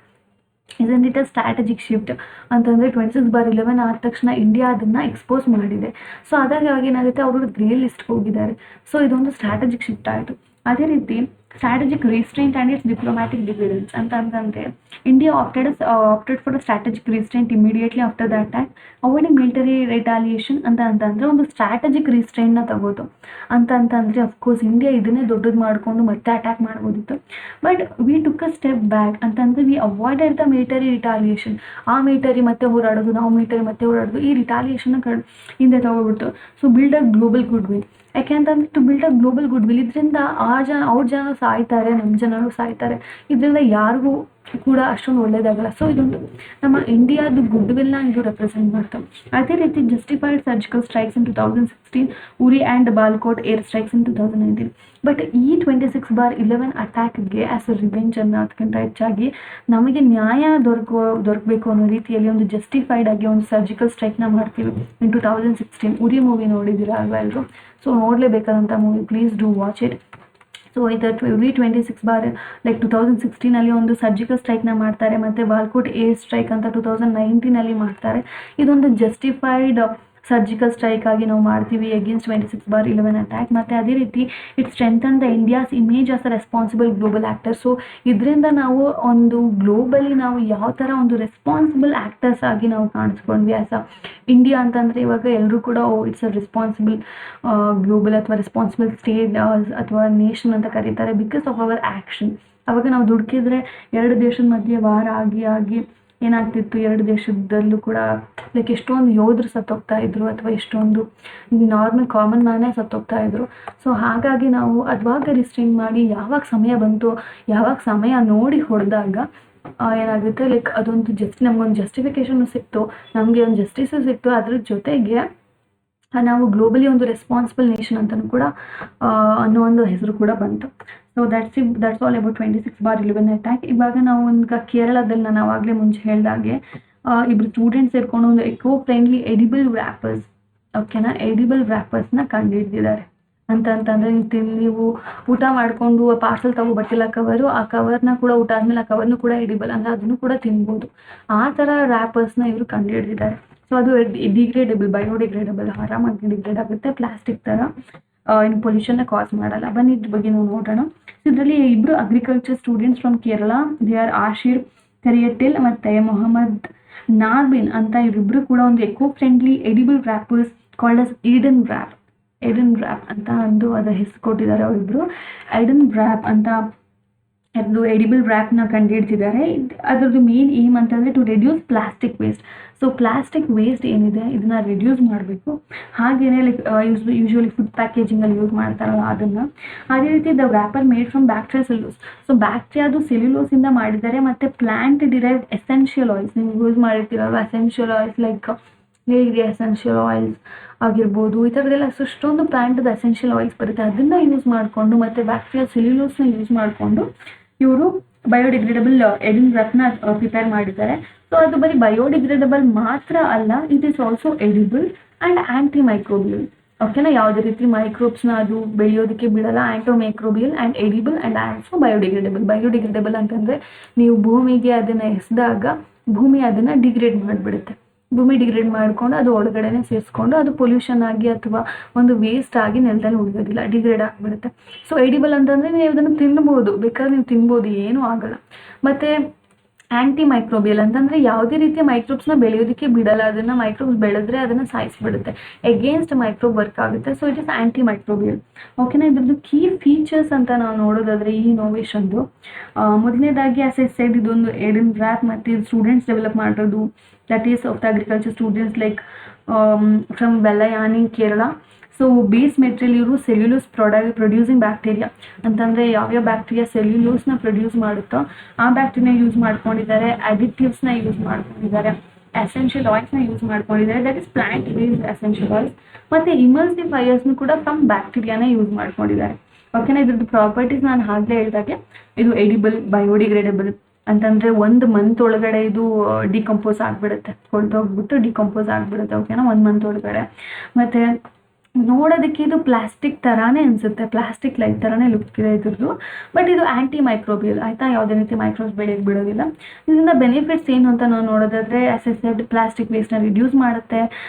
ಇದನ್ ಇಟ್ ಅ ಸ್ಟ್ರಾಟಜಿಕ್ ಶಿಫ್ಟ್ ಅಂತಂದರೆ 26/11 ಆದ ತಕ್ಷಣ ಇಂಡಿಯಾ ಅದನ್ನು ಎಕ್ಸ್ಪೋಸ್ ಮಾಡಿದೆ. ಸೊ ಅದಾಗಿ ಅವಾಗ ಏನಾಗುತ್ತೆ, ಅವರು ಗ್ರೇ ಲಿಸ್ಟ್ಗೆ ಹೋಗಿದ್ದಾರೆ. ಸೊ ಇದೊಂದು ಸ್ಟ್ರಾಟಜಿಕ್ ಶಿಫ್ಟ್ ಆಯಿತು. ಅದೇ ರೀತಿ strategic restraint and its diplomatic dividends ಅಂತಂದರೆ India opted for a strategic restraint immediately after the attack avoiding military retaliation ಅಂತಂದರೆ ಒಂದು ಸ್ಟ್ರಾಟಜಿಕ್ ರಿಸ್ಟ್ರೆಂಟ್ನ ತಗೋತು ಅಂತಂದರೆ ಅಫ್ಕೋರ್ಸ್ ಇಂಡಿಯಾ ಇದನ್ನೇ ದೊಡ್ಡದು ಮಾಡಿಕೊಂಡು ಮತ್ತೆ ಅಟ್ಯಾಕ್ ಮಾಡ್ಬೋದಿತ್ತು. But we took a step back ಅಂತಂದರೆ we avoided the military retaliation. ಆ ಮಿಲಿಟರಿ ಮತ್ತೆ ಹೋರಾಡೋದು, ನಾವು ಮಿಲಿಟರಿ ಮತ್ತೆ ಹೋರಾಡೋದು, ಈ ರಿಟಾಲಿಯೇಷನ್ನ ಹಿಂದೆ ತಗೋಬಿಡ್ತು. So build a global goodwill. ಯಾಕೆ ಅಂತಂದರೆ to build a global goodwill, ಇದರಿಂದ ಅವ್ರ ಜನ ಸಾಯ್ತಾರೆ, ನಮ್ಮ ಜನರು ಸಾಯ್ತಾರೆ, ಇದರಿಂದ ಯಾರಿಗೂ ಕೂಡ ಅಷ್ಟೊಂದು ಒಳ್ಳೇದಾಗಲ್ಲ. ಸೊ ಇದೊಂದು ನಮ್ಮ ಇಂಡಿಯಾದು ಗುಡ್ ವಿಲ್ನ ಇದು ರೆಪ್ರೆಸೆಂಟ್ ಮಾಡ್ತಾರೆ. ಅದೇ ರೀತಿ ಜಸ್ಟಿಫೈಡ್ ಸರ್ಜಿಕಲ್ ಸ್ಟ್ರೈಕ್ಸ್ ಇನ್ 2016, ಉರಿ and Balakot air strikes in 2019. But ಈ 26/11 ಅಟ್ಯಾಕ್ಗೆ ಆ್ಯಸ್ ಅ ರಿವೆಂಜ್ ಅನ್ನೋದಕ್ಕಿಂತ ಹೆಚ್ಚಾಗಿ ನಮಗೆ ನ್ಯಾಯ ದೊರಕಬೇಕು ಅನ್ನೋ ರೀತಿಯಲ್ಲಿ ಒಂದು ಜಸ್ಟಿಫೈಡ್ ಆಗಿ ಒಂದು ಸರ್ಜಿಕಲ್ ಸ್ಟ್ರೈಕ್ನ ಮಾಡ್ತೀವಿ ಇನ್ 2016. ಉರಿ ಮೂವಿ ನೋಡಿದ್ದೀರಾ ಅಲ್ವಾ ಎಲ್ಲರೂ? ಸೊ ನೋಡಲೇಬೇಕಾದಂಥ movie, please do watch it. So ಇದು ಉರಿ 2016 ಒಂದು ಸರ್ಜಿಕಲ್ ಸ್ಟ್ರೈಕ್ನ ಮಾಡ್ತಾರೆ, ಮತ್ತು ಬಾಲ್ಕೋಟ್ ಏರ್ ಸ್ಟ್ರೈಕ್ ಅಂತ 2019 ಮಾಡ್ತಾರೆ. ಇದೊಂದು ಜಸ್ಟಿಫೈಡ್ ಸರ್ಜಿಕಲ್ ಸ್ಟ್ರೈಕ್ ಆಗಿ ನಾವು ಮಾಡ್ತೀವಿ ಅಗೇನ್ಸ್ಟ್ 26/11 ಅಟ್ಯಾಕ್. ಮತ್ತು ಅದೇ ರೀತಿ it strengthen the India's image as a responsible global actor. So ಇದರಿಂದ ನಾವು ಒಂದು ಗ್ಲೋಬಲಿ ನಾವು ಯಾವ ಥರ ಒಂದು ರೆಸ್ಪಾನ್ಸಿಬಲ್ ಆ್ಯಕ್ಟರ್ಸ್ ಆಗಿ ನಾವು ಕಾಣಿಸ್ಕೊಂಡ್ವಿ ಆ್ಯಸ್ ಅ ಇಂಡಿಯಾ ಅಂತಂದರೆ ಇವಾಗ ಎಲ್ಲರೂ ಕೂಡ ಇಟ್ಸ್ ಅ ರೆಸ್ಪಾನ್ಸಿಬಲ್ ಗ್ಲೋಬಲ್ ಅಥವಾ ರೆಸ್ಪಾನ್ಸಿಬಲ್ ಸ್ಟೇಟ್ ಅಥವಾ ನೇಷನ್ ಅಂತ ಕರೀತಾರೆ ಬಿಕಾಸ್ ಆಫ್ ಅವರ್ ಆ್ಯಕ್ಷನ್. ಅವಾಗ ನಾವು ದುಡುಕಿದ್ರೆ ಎರಡು ದೇಶದ ಮಧ್ಯೆ ವಾರ ಆಗಿ ಏನಾಗ್ತಿತ್ತು, ಎರಡು ದೇಶದಲ್ಲೂ ಕೂಡ ಲೈಕ್ ಎಷ್ಟೊಂದು ಯೋಧರು ಸತ್ತೋಗ್ತಾ ಇದ್ರು ಅಥವಾ ಎಷ್ಟೊಂದು ನಾರ್ಮಲ್ ಕಾಮನ್ ಮ್ಯಾನೇ ಸತ್ತೋಗ್ತಾ ಇದ್ರು. ಸೊ ಹಾಗಾಗಿ ನಾವು ಅದ್ವಾಗ ರಿಸ್ಟ್ರೈನ್ ಮಾಡಿ ಯಾವಾಗ ಸಮಯ ಬಂತು, ಯಾವಾಗ ಸಮಯ ನೋಡಿ ಹೊಡೆದಾಗ ಏನಾಗುತ್ತೆ, ಲೈಕ್ ಅದೊಂದು ನಮಗೊಂದು ಜಸ್ಟಿಫಿಕೇಷನ್ ಸಿಕ್ತು, ನಮಗೆ ಒಂದು ಜಸ್ಟಿಸು ಸಿಕ್ತು. ಅದ್ರ ಜೊತೆಗೆ ನಾವು ಗ್ಲೋಬಲಿ ಒಂದು ರೆಸ್ಪಾನ್ಸಿಬಲ್ ನೇಷನ್ ಅಂತಲೂ ಕೂಡ ಅನ್ನೋ ಒಂದು ಹೆಸರು ಕೂಡ ಬಂತು. So that's all about 26/11 attack. ಇವಾಗ ನಾವು ಒಂದು ಕೇರಳದಲ್ಲಿ ನಾನು ಆವಾಗಲೇ ಮುಂಚೆ ಹೇಳಿದಾಗೆ ಇಬ್ಬರು ಸ್ಟೂಡೆಂಟ್ಸ್ ಸೇರ್ಕೊಂಡು ಒಂದು ಎಕೋ ಫ್ರೆಂಡ್ಲಿ ಎಡಿಬಲ್ ವ್ರ್ಯಾಪರ್ಸ್, ಓಕೆನಾ, ಎಡಿಬಲ್ ವ್ರ್ಯಾಪರ್ಸ್ನ ಕಂಡುಹಿಡಿದಿದ್ದಾರೆ ಅಂತಂದರೆ ನೀವು ಊಟ ಮಾಡಿಕೊಂಡು ಪಾರ್ಸಲ್ ತಗೋಬರ್ತಿಲ್ಲ ಕವರು, ಆ ಕವರ್ನ ಕೂಡ ಊಟ ಆದಮೇಲೆ ಆ ಕವರ್ನು ಕೂಡ ಎಡಿಬಲ್ ಅಂದರೆ ಅದನ್ನು ಕೂಡ ತಿನ್ಬೋದು. ಆ ಥರ ರ್ಯಾಪರ್ಸ್ನ ಇವರು ಕಂಡುಹಿಡಿದಿದ್ದಾರೆ. ಸೊ ಅದು ಬಯೋಡಿಗ್ರೇಡಬಲ್, ಆರಾಮಾಗಿ ಡಿಗ್ರೇಡ್ ಆಗುತ್ತೆ, ಪ್ಲಾಸ್ಟಿಕ್ ಥರ ಇನ್ನು ಪೊಲ್ಯೂಷನ್ನ ಕಾಸ್ ಮಾಡಲ್ಲ. ಬನ್ನಿ ಇದ್ರ ಬಗ್ಗೆ ನಾವು ನೋಡೋಣ. ಇದರಲ್ಲಿ ಇಬ್ಬರು agriculture students from Kerala, they are Asheer Kariyattil ಮತ್ತು ಮೊಹಮ್ಮದ್ ನಾಬಿನ್ ಅಂತ ಇವರಿಬ್ಬರು ಕೂಡ ಒಂದು eco friendly edible wrappers called as Eden wrap ಅಂತ ಒಂದು ಅದರ ಹೆಸರು ಕೊಟ್ಟಿದ್ದಾರೆ ಅವರಿಬ್ಬರು. ಐಡನ್ ರ್ಯಾಪ್ ಅಂತ ಅದು ಎಡಿಬಲ್ ರ್ಯಾಪ್ನ ಕಂಡುಹಿಡ್ತಿದ್ದಾರೆ. ಅದರದ್ದು ಮೇನ್ ಏಮ್ ಅಂತಂದರೆ to reduce plastic waste. So plastic waste ಏನಿದೆ ಇದನ್ನು ರೆಡ್ಯೂಸ್ ಮಾಡಬೇಕು. ಹಾಗೆಯೇ ಲೈಕ್ ಯೂಶ್ವಲಿ ಫುಡ್ ಪ್ಯಾಕೇಜಿಂಗಲ್ಲಿ ಯೂಸ್ ಮಾಡ್ತಾರಲ್ಲ ಅದನ್ನು. ಅದೇ ರೀತಿ the wrapper made from bacteria cellulose. So ಬ್ಯಾಕ್ಟೀರಿಯಾದು ಸೆಲ್ಯುಲೋಸಿಂದ ಮಾಡಿದ್ದಾರೆ. ಮತ್ತು ಪ್ಲಾಂಟ್ ಡಿರೈವ್ಡ್ ಎಸೆನ್ಷಿಯಲ್ ಆಯಿಲ್ಸ್, ನೀವು ಯೂಸ್ ಮಾಡಿರ್ತೀರಲ್ವ ಎಸೆನ್ಷಿಯಲ್ ಆಯಿಲ್ಸ್ ಲೈಕ್ ಹೇಗೆ ಎಸೆನ್ಷಿಯಲ್ ಆಯಿಲ್ಸ್ ಆಗಿರ್ಬೋದು, ಈ ಥರದ್ದೆಲ್ಲ ಅಷ್ಟೊಂದು ಪ್ಲಾಂಟದ ಎಸೆನ್ಷಿಯಲ್ ಆಯಿಲ್ಸ್ ಬರುತ್ತೆ, ಅದನ್ನು ಯೂಸ್ ಮಾಡಿಕೊಂಡು ಮತ್ತು ಬ್ಯಾಕ್ಟೀರಿಯಾ ಸೆಲ್ಯುಲೋಸ್ನ ಯೂಸ್ ಮಾಡಿಕೊಂಡು ಇವರು ಬಯೋಡಿಗ್ರೇಡಬಲ್ ಎಡಿನ್ ರ್ಯಾಪ್ನ ಪ್ರಿಪೇರ್ ಮಾಡಿದ್ದಾರೆ. ಸೊ ಅದು ಬರೀ ಬಯೋಡಿಗ್ರೇಡಬಲ್ ಮಾತ್ರ ಅಲ್ಲ, it is also edible and anti microbial. ಓಕೆನಾ, ಯಾವುದೇ ರೀತಿ ಮೈಕ್ರೋಬ್ಸ್ನ ಅದು ಬೆಳೆಯೋದಕ್ಕೆ ಬಿಡಲ್ಲ. Antimicrobial and edible and also biodegradable. Biodegradable ಅಂತಂದರೆ ನೀವು ಭೂಮಿಗೆ ಅದನ್ನು ಎಸೆದಾಗ ಭೂಮಿ ಅದನ್ನು ಡಿಗ್ರೇಡ್ ಮಾಡಿಬಿಡುತ್ತೆ. ಭೂಮಿ ಡಿಗ್ರೇಡ್ ಮಾಡಿಕೊಂಡು ಅದು ಒಳಗಡೆನೆ ಸೇರಿಸ್ಕೊಂಡು ಅದು ಪೊಲ್ಯೂಷನ್ ಆಗಿ ಅಥವಾ ಒಂದು ವೇಸ್ಟ್ ಆಗಿ ನೆಲದಲ್ಲಿ ಉಳಿಯೋದಿಲ್ಲ, ಡಿಗ್ರೇಡ್ ಆಗಿಬಿಡುತ್ತೆ. ಸೊ ಎಡಿಬಲ್ ಅಂತಂದರೆ ನೀವು ಅದನ್ನು ತಿನ್ಬೋದು, ಬೇಕಾದ್ರೆ ನೀವು ತಿನ್ಬೋದು, ಏನೂ ಆಗಲ್ಲ. ಮತ್ತು ಆ್ಯಂಟಿ ಮೈಕ್ರೋಬಿಯಲ್ ಅಂತಂದರೆ ಯಾವುದೇ ರೀತಿಯ ಮೈಕ್ರೋಬ್ಸ್ನ ಬೆಳೆಯೋದಕ್ಕೆ ಬಿಡಲ್ಲ, ಅದನ್ನು ಮೈಕ್ರೋಬ್ಸ್ ಬೆಳೆದ್ರೆ ಅದನ್ನು ಸಾಯಿಸಿಬಿಡುತ್ತೆ, ಎಗೇನ್ಸ್ಟ್ ಮೈಕ್ರೋಬ್ ವರ್ಕ್ ಆಗುತ್ತೆ. So it is anti microbial. ಓಕೆನಾ, ಇದ್ರದ್ದು ಕೀ ಫೀಚರ್ಸ್ ಅಂತ ನಾವು ನೋಡೋದಾದರೆ ಈ ಇನೋವೇಷನ್ದು ಮೊದಲನೇದಾಗಿ ಆಸ್ ಐ ಸೆಡ್ ಇದೊಂದು ಎಡಿನ್ ರ್ಯಾಪ್ ಮತ್ತು ಸ್ಟೂಡೆಂಟ್ಸ್ ಡೆವಲಪ್ ಮಾಡೋದು, that is of the agriculture students like from Vellayani Kerala. So base material ಇವರು ಸೆಲ್ಯುಲೋಸ್ ಪ್ರೊಡ್ಯೂಸಿಂಗ್ ಬ್ಯಾಕ್ಟೀರಿಯಾ ಅಂತಂದರೆ ಯಾವ್ಯಾವ ಬ್ಯಾಕ್ಟೀರಿಯಾ ಸೆಲ್ಯುಲೋಸ್ನ ಪ್ರೊಡ್ಯೂಸ್ ಮಾಡುತ್ತೋ ಆ ಬ್ಯಾಕ್ಟೀರಿಯಾ ಯೂಸ್ ಮಾಡ್ಕೊಂಡಿದ್ದಾರೆ, ಅಡಿಟಿವ್ಸ್ನ ಯೂಸ್ ಮಾಡ್ಕೊಂಡಿದ್ದಾರೆ, ಎಸೆನ್ಷಿಯಲ್ ಆಯಿಲ್ಸ್ನ ಯೂಸ್ ಮಾಡ್ಕೊಂಡಿದ್ದಾರೆ, that is plant based essential oils. ಮತ್ತು ಇಮಲ್ಸಿಫೈಯರ್ಸ್ನು ಕೂಡ ಫ್ರಮ್ ಬ್ಯಾಕ್ಟೀರಿಯಾನೇ ಯೂಸ್ ಮಾಡ್ಕೊಂಡಿದ್ದಾರೆ. ಓಕೆನಾ, ಇದ್ರದ್ದು ಪ್ರಾಪರ್ಟೀಸ್ ನಾನು ಆಗಲೇ ಹೇಳಿದಾಗೆ ಇದು ಎಡಿಬಲ್, ಬಯೋಡಿಗ್ರೇಡಬಲ್ ಅಂತಂದರೆ 1 ಮಂತ್ ಒಳಗಡೆ ಇದು ಡಿಕಂಪೋಸ್ ಆಗಿಬಿಡುತ್ತೆ, ಹೊರಟೋಗ್ಬಿಟ್ಟು ಡಿಕಂಪೋಸ್ ಆಗಿಬಿಡುತ್ತೆ. ಓಕೆನಾ, 1 ಮಂತ್ ಒಳಗಡೆ. ಮತ್ತು ನೋಡೋದಕ್ಕೆ ಇದು ಪ್ಲಾಸ್ಟಿಕ್ ಥರಾನೇ ಅನಿಸುತ್ತೆ, ಪ್ಲಾಸ್ಟಿಕ್ ಲೈಕ್ ಥರನೇ ಲುಕ್ ಇದೆ ಇದ್ರದ್ದು. ಬಟ್ ಇದು ಆ್ಯಂಟಿ ಮೈಕ್ರೋಬಿಯಲ್ ಆಯಿತಾ, ಯಾವುದೇ ರೀತಿ ಮೈಕ್ರೋಬ್ಸ್ ಬೆಳೆಯೋಕ್ಕೆ ಬಿಡೋದಿಲ್ಲ. ಇದರಿಂದ ಬೆನಿಫಿಟ್ಸ್ ಏನು ಅಂತ ನಾವು ನೋಡೋದಾದರೆ ಆಸ್ ಎ ಸೆಡ್ ಪ್ಲಾಸ್ಟಿಕ್ ವೇಸ್ಟ್ನ ರಿಡ್ಯೂಸ್ ಮಾಡುತ್ತೆ.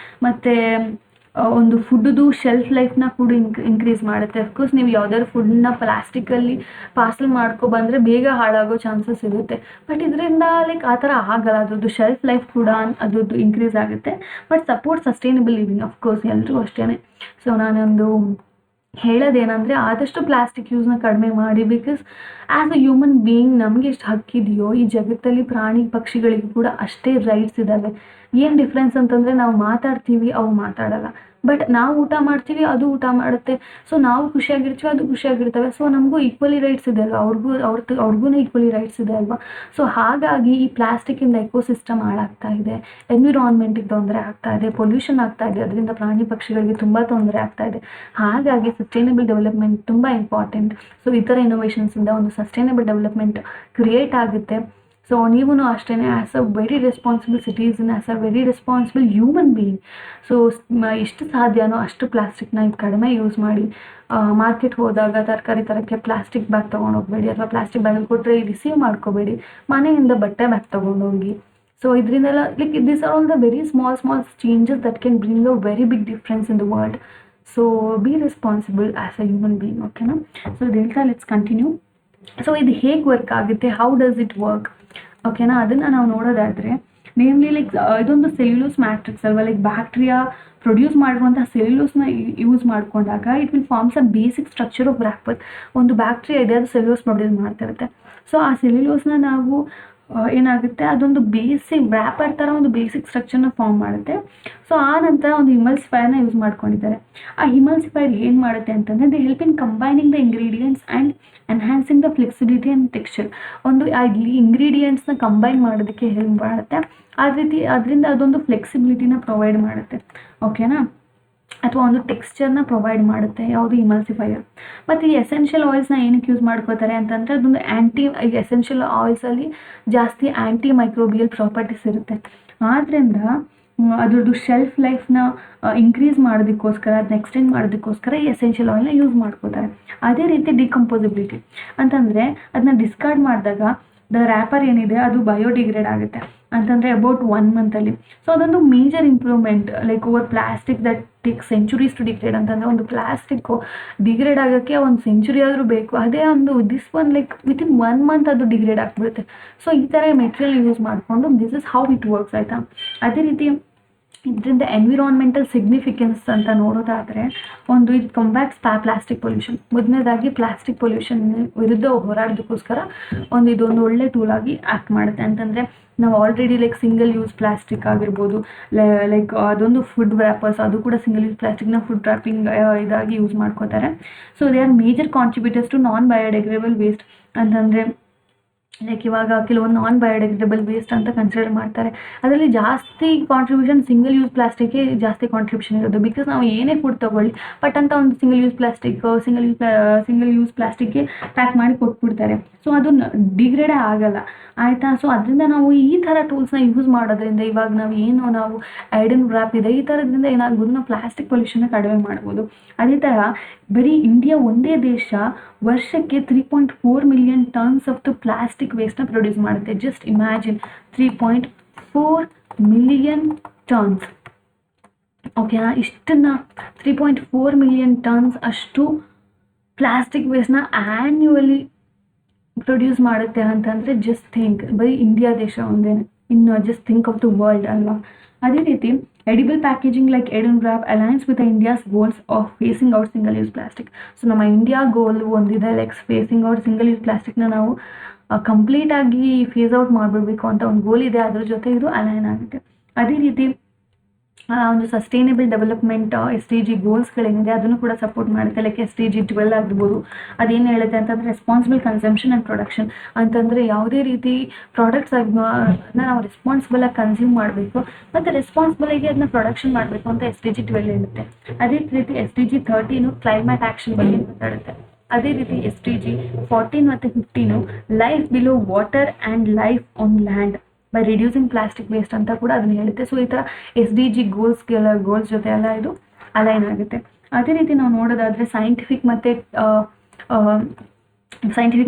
ಮತ್ತು ಒಂದು ಫುಡ್ದು ಶೆಲ್ಫ್ ಲೈಫ್ನ ಕೂಡ ಇನ್ಕ್ರೀಸ್ ಮಾಡುತ್ತೆ. ಅಫ್ಕೋರ್ಸ್ ನೀವು ಯಾವುದಾದ್ರು ಫುಡ್ನ ಪ್ಲಾಸ್ಟಿಕಲ್ಲಿ ಪಾರ್ಸಲ್ ಮಾಡ್ಕೊಬಂದರೆ ಬೇಗ ಹಾಳಾಗೋ ಚಾನ್ಸಸ್ ಇರುತ್ತೆ. ಬಟ್ ಇದರಿಂದ ಲೈಕ್ ಆ ಥರ ಆಗಲ್ಲ, ಅದ್ರದ್ದು ಶೆಲ್ಫ್ ಲೈಫ್ ಕೂಡ ಅದ್ರದ್ದು ಇನ್ಕ್ರೀಸ್ ಆಗುತ್ತೆ. But support sustainable living, of course ಎಲ್ಲರೂ ಅಷ್ಟೇ. ಸೊ ನಾನೊಂದು ಹೇಳೋದೇನೆಂದರೆ ಆದಷ್ಟು ಪ್ಲಾಸ್ಟಿಕ್ ಯೂಸ್ನ ಕಡಿಮೆ ಮಾಡಿ. Because as a human being ನಮಗೆ ಎಷ್ಟು ಹಕ್ಕಿದೆಯೋ ಈ ಜಗತ್ತಲ್ಲಿ ಪ್ರಾಣಿ ಪಕ್ಷಿಗಳಿಗೂ ಕೂಡ ಅಷ್ಟೇ ರೈಟ್ಸ್ ಇದ್ದಾವೆ. ಏನು ಡಿಫ್ರೆನ್ಸ್ ಅಂತಂದರೆ ನಾವು ಮಾತಾಡ್ತೀವಿ, ಅವು ಮಾತಾಡಲ್ಲ. ಬಟ್ ನಾವು ಊಟ ಮಾಡ್ತೀವಿ, ಅದು ಊಟ ಮಾಡುತ್ತೆ. ಸೊ ನಾವು ಖುಷಿಯಾಗಿರ್ತೀವಿ, ಅದು ಖುಷಿಯಾಗಿರ್ತವೆ. ಸೊ ನಮಗೂ ಈಕ್ವಲಿ ರೈಟ್ಸ್ ಇದೆ ಅಲ್ವಾ, ಅವ್ರಿಗೂ ಈಕ್ವಲಿ ರೈಟ್ಸ್ ಇದೆ ಅಲ್ವಾ. ಸೊ ಹಾಗಾಗಿ ಈ ಪ್ಲಾಸ್ಟಿಕ್ಕಿಂದ ಎಕೋಸಿಸ್ಟಮ್ ಹಾಳಾಗ್ತಾ ಇದೆ, ಎನ್ವಿರಾನ್ಮೆಂಟಿಗೆ ತೊಂದರೆ ಆಗ್ತಾ ಇದೆ, ಪೊಲ್ಯೂಷನ್ ಆಗ್ತಾ ಇದೆ, ಅದರಿಂದ ಪ್ರಾಣಿ ಪಕ್ಷಿಗಳಿಗೆ ತುಂಬ ತೊಂದರೆ ಆಗ್ತಾ ಇದೆ. ಹಾಗಾಗಿ ಸಸ್ಟೈನಬಲ್ ಡೆವಲಪ್ಮೆಂಟ್ ತುಂಬ ಇಂಪಾರ್ಟೆಂಟ್. ಸೊ ಈ ಥರ ಇನೋವೇಷನ್ಸಿಂದ ಒಂದು ಸಸ್ಟೈನಬಲ್ ಡೆವಲಪ್ಮೆಂಟ್ ಕ್ರಿಯೇಟ್ ಆಗುತ್ತೆ. ಸೊ ನೀವು ಅಷ್ಟೇ as a very responsible citizen, as a very responsible human being. So ಎಷ್ಟು ಸಾಧ್ಯನೋ ಅಷ್ಟು ಪ್ಲಾಸ್ಟಿಕ್ನ ಕಡಿಮೆ ಯೂಸ್ ಮಾಡಿ. ಮಾರ್ಕೆಟ್ ಹೋದಾಗ ತರಕಾರಿ ತರಕ್ಕೆ ಪ್ಲಾಸ್ಟಿಕ್ ಬ್ಯಾಗ್ ತೊಗೊಂಡೋಗ್ಬೇಡಿ, ಅಥವಾ ಪ್ಲಾಸ್ಟಿಕ್ ಬ್ಯಾಗಲ್ಲಿ ಕೊಟ್ಟರೆ ರಿಸೀವ್ ಮಾಡ್ಕೋಬೇಡಿ, ಮನೆಯಿಂದ ಬಟ್ಟೆ ಬ್ಯಾಗ್ ತೊಗೊಂಡೋಗಿ. ಸೊ ಇದರಿಂದೆಲ್ಲ like this are all the very small changes that can bring a very big difference in the world. So be responsible as a human being. ಓಕೆನಾ, so ಇದು ಹೇಳ್ತಾ ಲೆಟ್ಸ್ ಕಂಟಿನ್ಯೂ. ಸೊ ಇದು ಹೇಗೆ work ಆಗುತ್ತೆ, how does it work? ಓಕೆನಾ, ಅದನ್ನು ನಾವು ನೋಡೋದಾದರೆ ನೇಮ್ಲಿ ಲೈಕ್ ಇದೊಂದು ಸೆಲ್ಯುಲೋಸ್ ಮ್ಯಾಟ್ರಿಕ್ಸ್ ಅಲ್ವಾ, ಲೈಕ್ ಬ್ಯಾಕ್ಟೀರಿಯಾ ಪ್ರೊಡ್ಯೂಸ್ ಮಾಡಿರುವಂಥ ಸೆಲ್ಯುಲೋಸ್ನ ಯೂಸ್ ಮಾಡಿಕೊಂಡಾಗ it will forms a basic structure of wrapper. ಒಂದು ಬ್ಯಾಕ್ಟೀರಿಯಾ ಇದೆ, ಅದು ಸೆಲ್ಯುಲೋಸ್ ಪ್ರೊಡ್ಯೂಸ್ ಮಾಡ್ತಿರುತ್ತೆ. ಸೊ ಆ ಸೆಲ್ಯುಲೋಸ್ನ ನಾವು ಏನಾಗುತ್ತೆ, ಅದೊಂದು ಬೇಸಿಕ್ ರ್ಯಾಪರ್ ಥರ ಒಂದು ಬೇಸಿಕ್ ಸ್ಟ್ರಕ್ಚರ್ನ ಫಾರ್ಮ್ ಮಾಡುತ್ತೆ. ಸೊ ಆ ನಂತರ ಒಂದು ಇಮಲ್ಸಿಫೈರ್ನ ಯೂಸ್ ಮಾಡ್ಕೊಂಡಿದ್ದಾರೆ. ಆ ಇಮಲ್ಸಿಫೈರ್ ಏನು ಮಾಡುತ್ತೆ ಅಂತಂದರೆ they help in combining the ingredients and enhancing the flexibility and texture. ಒಂದು ಇಂಗ್ರೀಡಿಯೆಂಟ್ಸ್ನ ಕಂಬೈನ್ ಮಾಡೋದಕ್ಕೆ ಹೆಲ್ಪ್ ಮಾಡುತ್ತೆ. ಅದರಿಂದ ಅದೊಂದು ಫ್ಲೆಕ್ಸಿಬಿಲಿಟಿನ ಪ್ರೊವೈಡ್ ಮಾಡುತ್ತೆ. ಓಕೆನಾ, ಅಥವಾ ಒಂದು ಟೆಕ್ಸ್ಚರ್ನ ಪ್ರೊವೈಡ್ ಮಾಡುತ್ತೆ ಯಾವುದು ಇಮಲ್ಸಿಫೈಯರ್. ಮತ್ತು ಈ ಎಸೆನ್ಷಿಯಲ್ ಆಯಿಲ್ಸ್ನ ಏನಕ್ಕೆ ಯೂಸ್ ಮಾಡ್ಕೋತಾರೆ ಅಂತಂದರೆ ಅದೊಂದು ಎಸೆನ್ಷಿಯಲ್ ಆಯಿಲ್ಸಲ್ಲಿ ಜಾಸ್ತಿ ಆ್ಯಂಟಿ ಮೈಕ್ರೋಬಿಯಲ್ ಪ್ರಾಪರ್ಟೀಸ್ ಇರುತ್ತೆ. ಆದ್ದರಿಂದ ಅದ್ರದ್ದು ಶೆಲ್ಫ್ ಲೈಫ್ನ ಇನ್ಕ್ರೀಸ್ ಮಾಡೋದಕ್ಕೋಸ್ಕರ, ಅದನ್ನ ಎಕ್ಸ್ಟೆಂಡ್ ಮಾಡೋದಕ್ಕೋಸ್ಕರ ಈ ಎಸೆನ್ಷಿಯಲ್ ಆಯಿಲ್ನ ಯೂಸ್ ಮಾಡ್ಕೋತಾರೆ. ಅದೇ ರೀತಿ ಡಿಕಂಪೋಸಿಬಿಲಿಟಿ ಅಂತಂದರೆ ಅದನ್ನ ಡಿಸ್ಕಾರ್ಡ್ ಮಾಡಿದಾಗ ದ ರ್ಯಾಪರ್ ಏನಿದೆ ಅದು ಬಯೋಡಿಗ್ರೇಡ್ ಆಗುತ್ತೆ ಅಂತಂದರೆ ಅಬೌಟ್ 1 ಮಂತಲ್ಲಿ. ಸೊ ಅದೊಂದು major improvement like over plastic that take centuries to degrade. ಅಂತಂದರೆ ಒಂದು ಪ್ಲಾಸ್ಟಿಕ್ಕು ಡಿಗ್ರೇಡ್ ಆಗೋಕ್ಕೆ 1 ಸೆಂಚುರಿ ಆದರೂ ಬೇಕು. ಅದೇ ಒಂದು this one like within 1 month ಅದು ಡಿಗ್ರೇಡ್ ಆಗಿಬಿಡುತ್ತೆ. ಸೊ ಈ ಥರ ಮೆಟೀರಿಯಲ್ ಯೂಸ್ ಮಾಡಿಕೊಂಡು this is how it works ಆಯಿತಾ. ಅದೇ ರೀತಿ ಇದರಿಂದ ಎನ್ವಿರಾನ್ಮೆಂಟಲ್ ಸಿಗ್ನಿಫಿಕೆನ್ಸ್ ಅಂತ ನೋಡೋದಾದರೆ ಒಂದು ಇದು ಕಂಬ್ಯಾಕ್ಸ್ ಪ್ಲಾಸ್ಟಿಕ್ ಪೊಲ್ಯೂಷನ್. ಮೊದಲನೇದಾಗಿ ಪ್ಲಾಸ್ಟಿಕ್ ಪೊಲ್ಯೂಷನ್ ವಿರುದ್ಧ ಹೋರಾಡೋದಕ್ಕೋಸ್ಕರ ಇದೊಂದು ಒಳ್ಳೆ ಟೂಲ್ ಆಗಿ ಆ್ಯಕ್ಟ್ ಮಾಡುತ್ತೆ. ಅಂತಂದರೆ ನಾವು already like single use plastic ಆಗಿರ್ಬೋದು, ಲೈಕ್ ಅದೊಂದು ಫುಡ್ ವ್ರ್ಯಾಪರ್ಸ್, ಅದು ಕೂಡ ಸಿಂಗಲ್ ಯೂಸ್ ಪ್ಲಾಸ್ಟಿಕ್ನ ಫುಡ್ ವ್ರ್ಯಾಪಿಂಗ್ ಇದಾಗಿ ಯೂಸ್ ಮಾಡ್ಕೋತಾರೆ. So they are major contributors to non biodegradable waste. ಅಂತಂದರೆ ಲೈಕ್ ಇವಾಗ ಕೆಲವೊಂದು ನಾನ್ ಬಯೋಡಿಗ್ರೇಡಬಲ್ ವೇಸ್ಟ್ ಅಂತ ಕನ್ಸಿಡರ್ ಮಾಡ್ತಾರೆ. ಅದರಲ್ಲಿ ಜಾಸ್ತಿ ಕಾಂಟ್ರಿಬ್ಯೂಷನ್ ಸಿಂಗಲ್ ಯೂಸ್ ಪ್ಲಾಸ್ಟಿಕ್ಗೆ ಜಾಸ್ತಿ ಕಾಂಟ್ರಿಬ್ಯೂಷನ್ ಇರೋದು. ಬಿಕಾಸ್ ನಾವು ಏನೇ ಫುಡ್ ತೊಗೊಳ್ಳಿ ಬಟ್ ಅಂತ ಒಂದು ಸಿಂಗಲ್ ಯೂಸ್ ಪ್ಲಾಸ್ಟಿಕ್ಗೆ ಪ್ಯಾಕ್ ಮಾಡಿ ಕೊಟ್ಬಿಡ್ತಾರೆ. ಸೊ ಅದು ಡಿಗ್ರೇಡೇ ಆಗಲ್ಲ, ಆಯಿತಾ. ಸೊ ಅದರಿಂದ ನಾವು ಈ ಥರ ಟೂಲ್ಸ್ನ ಯೂಸ್ ಮಾಡೋದ್ರಿಂದ ಇವಾಗ ನಾವು ಐಡನ್ ವ್ರ್ಯಾಪ್ ಇದೆ, ಈ ಥರದ್ರಿಂದ ಏನಾಗ್ಬೋದು, ನಾವು ಪ್ಲಾಸ್ಟಿಕ್ ಪೊಲ್ಯೂಷನ್ನ ಕಡಿಮೆ ಮಾಡ್ಬೋದು. ಅದೇ ಥರ ಬರೀ ಇಂಡಿಯಾ ಒಂದೇ ದೇಶ ವರ್ಷಕ್ಕೆ 3.4 million tonnes of the plastic ವೇಸ್ಟ್ನ ಪ್ರೊಡ್ಯೂಸ್ ಮಾಡುತ್ತೆ. Just imagine 3.4 million tonnes. ಓಕೆನಾ, ಇಷ್ಟನ್ನು 3.4 ಮಿಲಿಯನ್ ಟನ್ಸ್ ಅಷ್ಟು ಪ್ಲಾಸ್ಟಿಕ್ ವೇಸ್ಟ್ನ ಆ್ಯನ್ಯುವಲಿ ಪ್ರೊಡ್ಯೂಸ್ ಮಾಡುತ್ತೆ ಅಂತಂದರೆ ಜಸ್ಟ್ ಥಿಂಕ್, ಬರೀ ಇಂಡಿಯಾ ದೇಶ ಒಂದೇ, ಇನ್ನು just think of the world ಅಲ್ವಾ. ಅದೇ ರೀತಿ edible packaging like Eden wrap aligns with India's goals of phasing out single use plastic. So ನಮ್ಮ ಇಂಡಿಯಾ ಗೋಲ್ ಒಂದಿದೆ, like phasing out single use ಪ್ಲಾಸ್ಟಿಕ್ನ ನಾವು ಕಂಪ್ಲೀಟಾಗಿ ಫೇಸ್ ಔಟ್ ಮಾಡಿಬಿಡ್ಬೇಕು ಅಂತ ಒಂದು ಗೋಲ್ ಇದೆ. ಅದ್ರ ಜೊತೆ ಇದು ಅಲೈನ್ ಆಗುತ್ತೆ. ಅದೇ ರೀತಿ ಒಂದು ಸಸ್ಟೈನೇಬಲ್ ಡೆವಲಪ್ಮೆಂಟ್ SDG ಗೋಲ್ಸ್ಗಳೇನಿದೆ ಅದನ್ನು ಕೂಡ ಸಪೋರ್ಟ್ ಮಾಡುತ್ತೆ. ಲೈಕ್ SDG 12 ಆಗಿರ್ಬೋದು. ಅದೇನು ಹೇಳುತ್ತೆ ಅಂತಂದರೆ ರೆಸ್ಪಾನ್ಸಿಬಲ್ ಕನ್ಸಂಪ್ಷನ್ ಆ್ಯಂಡ್ ಪ್ರೊಡಕ್ಷನ್. ಅಂತಂದರೆ ಯಾವುದೇ ರೀತಿ ಪ್ರಾಡಕ್ಟ್ಸ್ ನಾವು ರೆಸ್ಪಾನ್ಸಿಬಲಾಗಿ ಕನ್ಸ್ಯೂಮ್ ಮಾಡಬೇಕು ಮತ್ತು ರೆಸ್ಪಾನ್ಸಿಬಲಾಗಿ ಅದನ್ನ ಪ್ರೊಡಕ್ಷನ್ ಮಾಡಬೇಕು ಅಂತ SDG 12 ಹೇಳುತ್ತೆ. ಅದೇ ರೀತಿ SDG 13 ಕ್ಲೈಮೇಟ್ ಆ್ಯಕ್ಷನ್ ಬಗ್ಗೆ ಮಾತಾಡುತ್ತೆ. ಅದೇ ರೀತಿ SDG 14 ಮತ್ತು 15 life below water and life on land by reducing plastic waste ಅಂತ ಕೂಡ ಅದನ್ನು ಹೇಳುತ್ತೆ. ಸೊ ಈ ಥರ SDG ಗೋಲ್ಸ್ ಜೊತೆ ಎಲ್ಲ ಇದು ಅಲೈನ್ ಆಗುತ್ತೆ. ಅದೇ ರೀತಿ ನಾವು ನೋಡೋದಾದರೆ ಸೈಂಟಿಫಿಕ್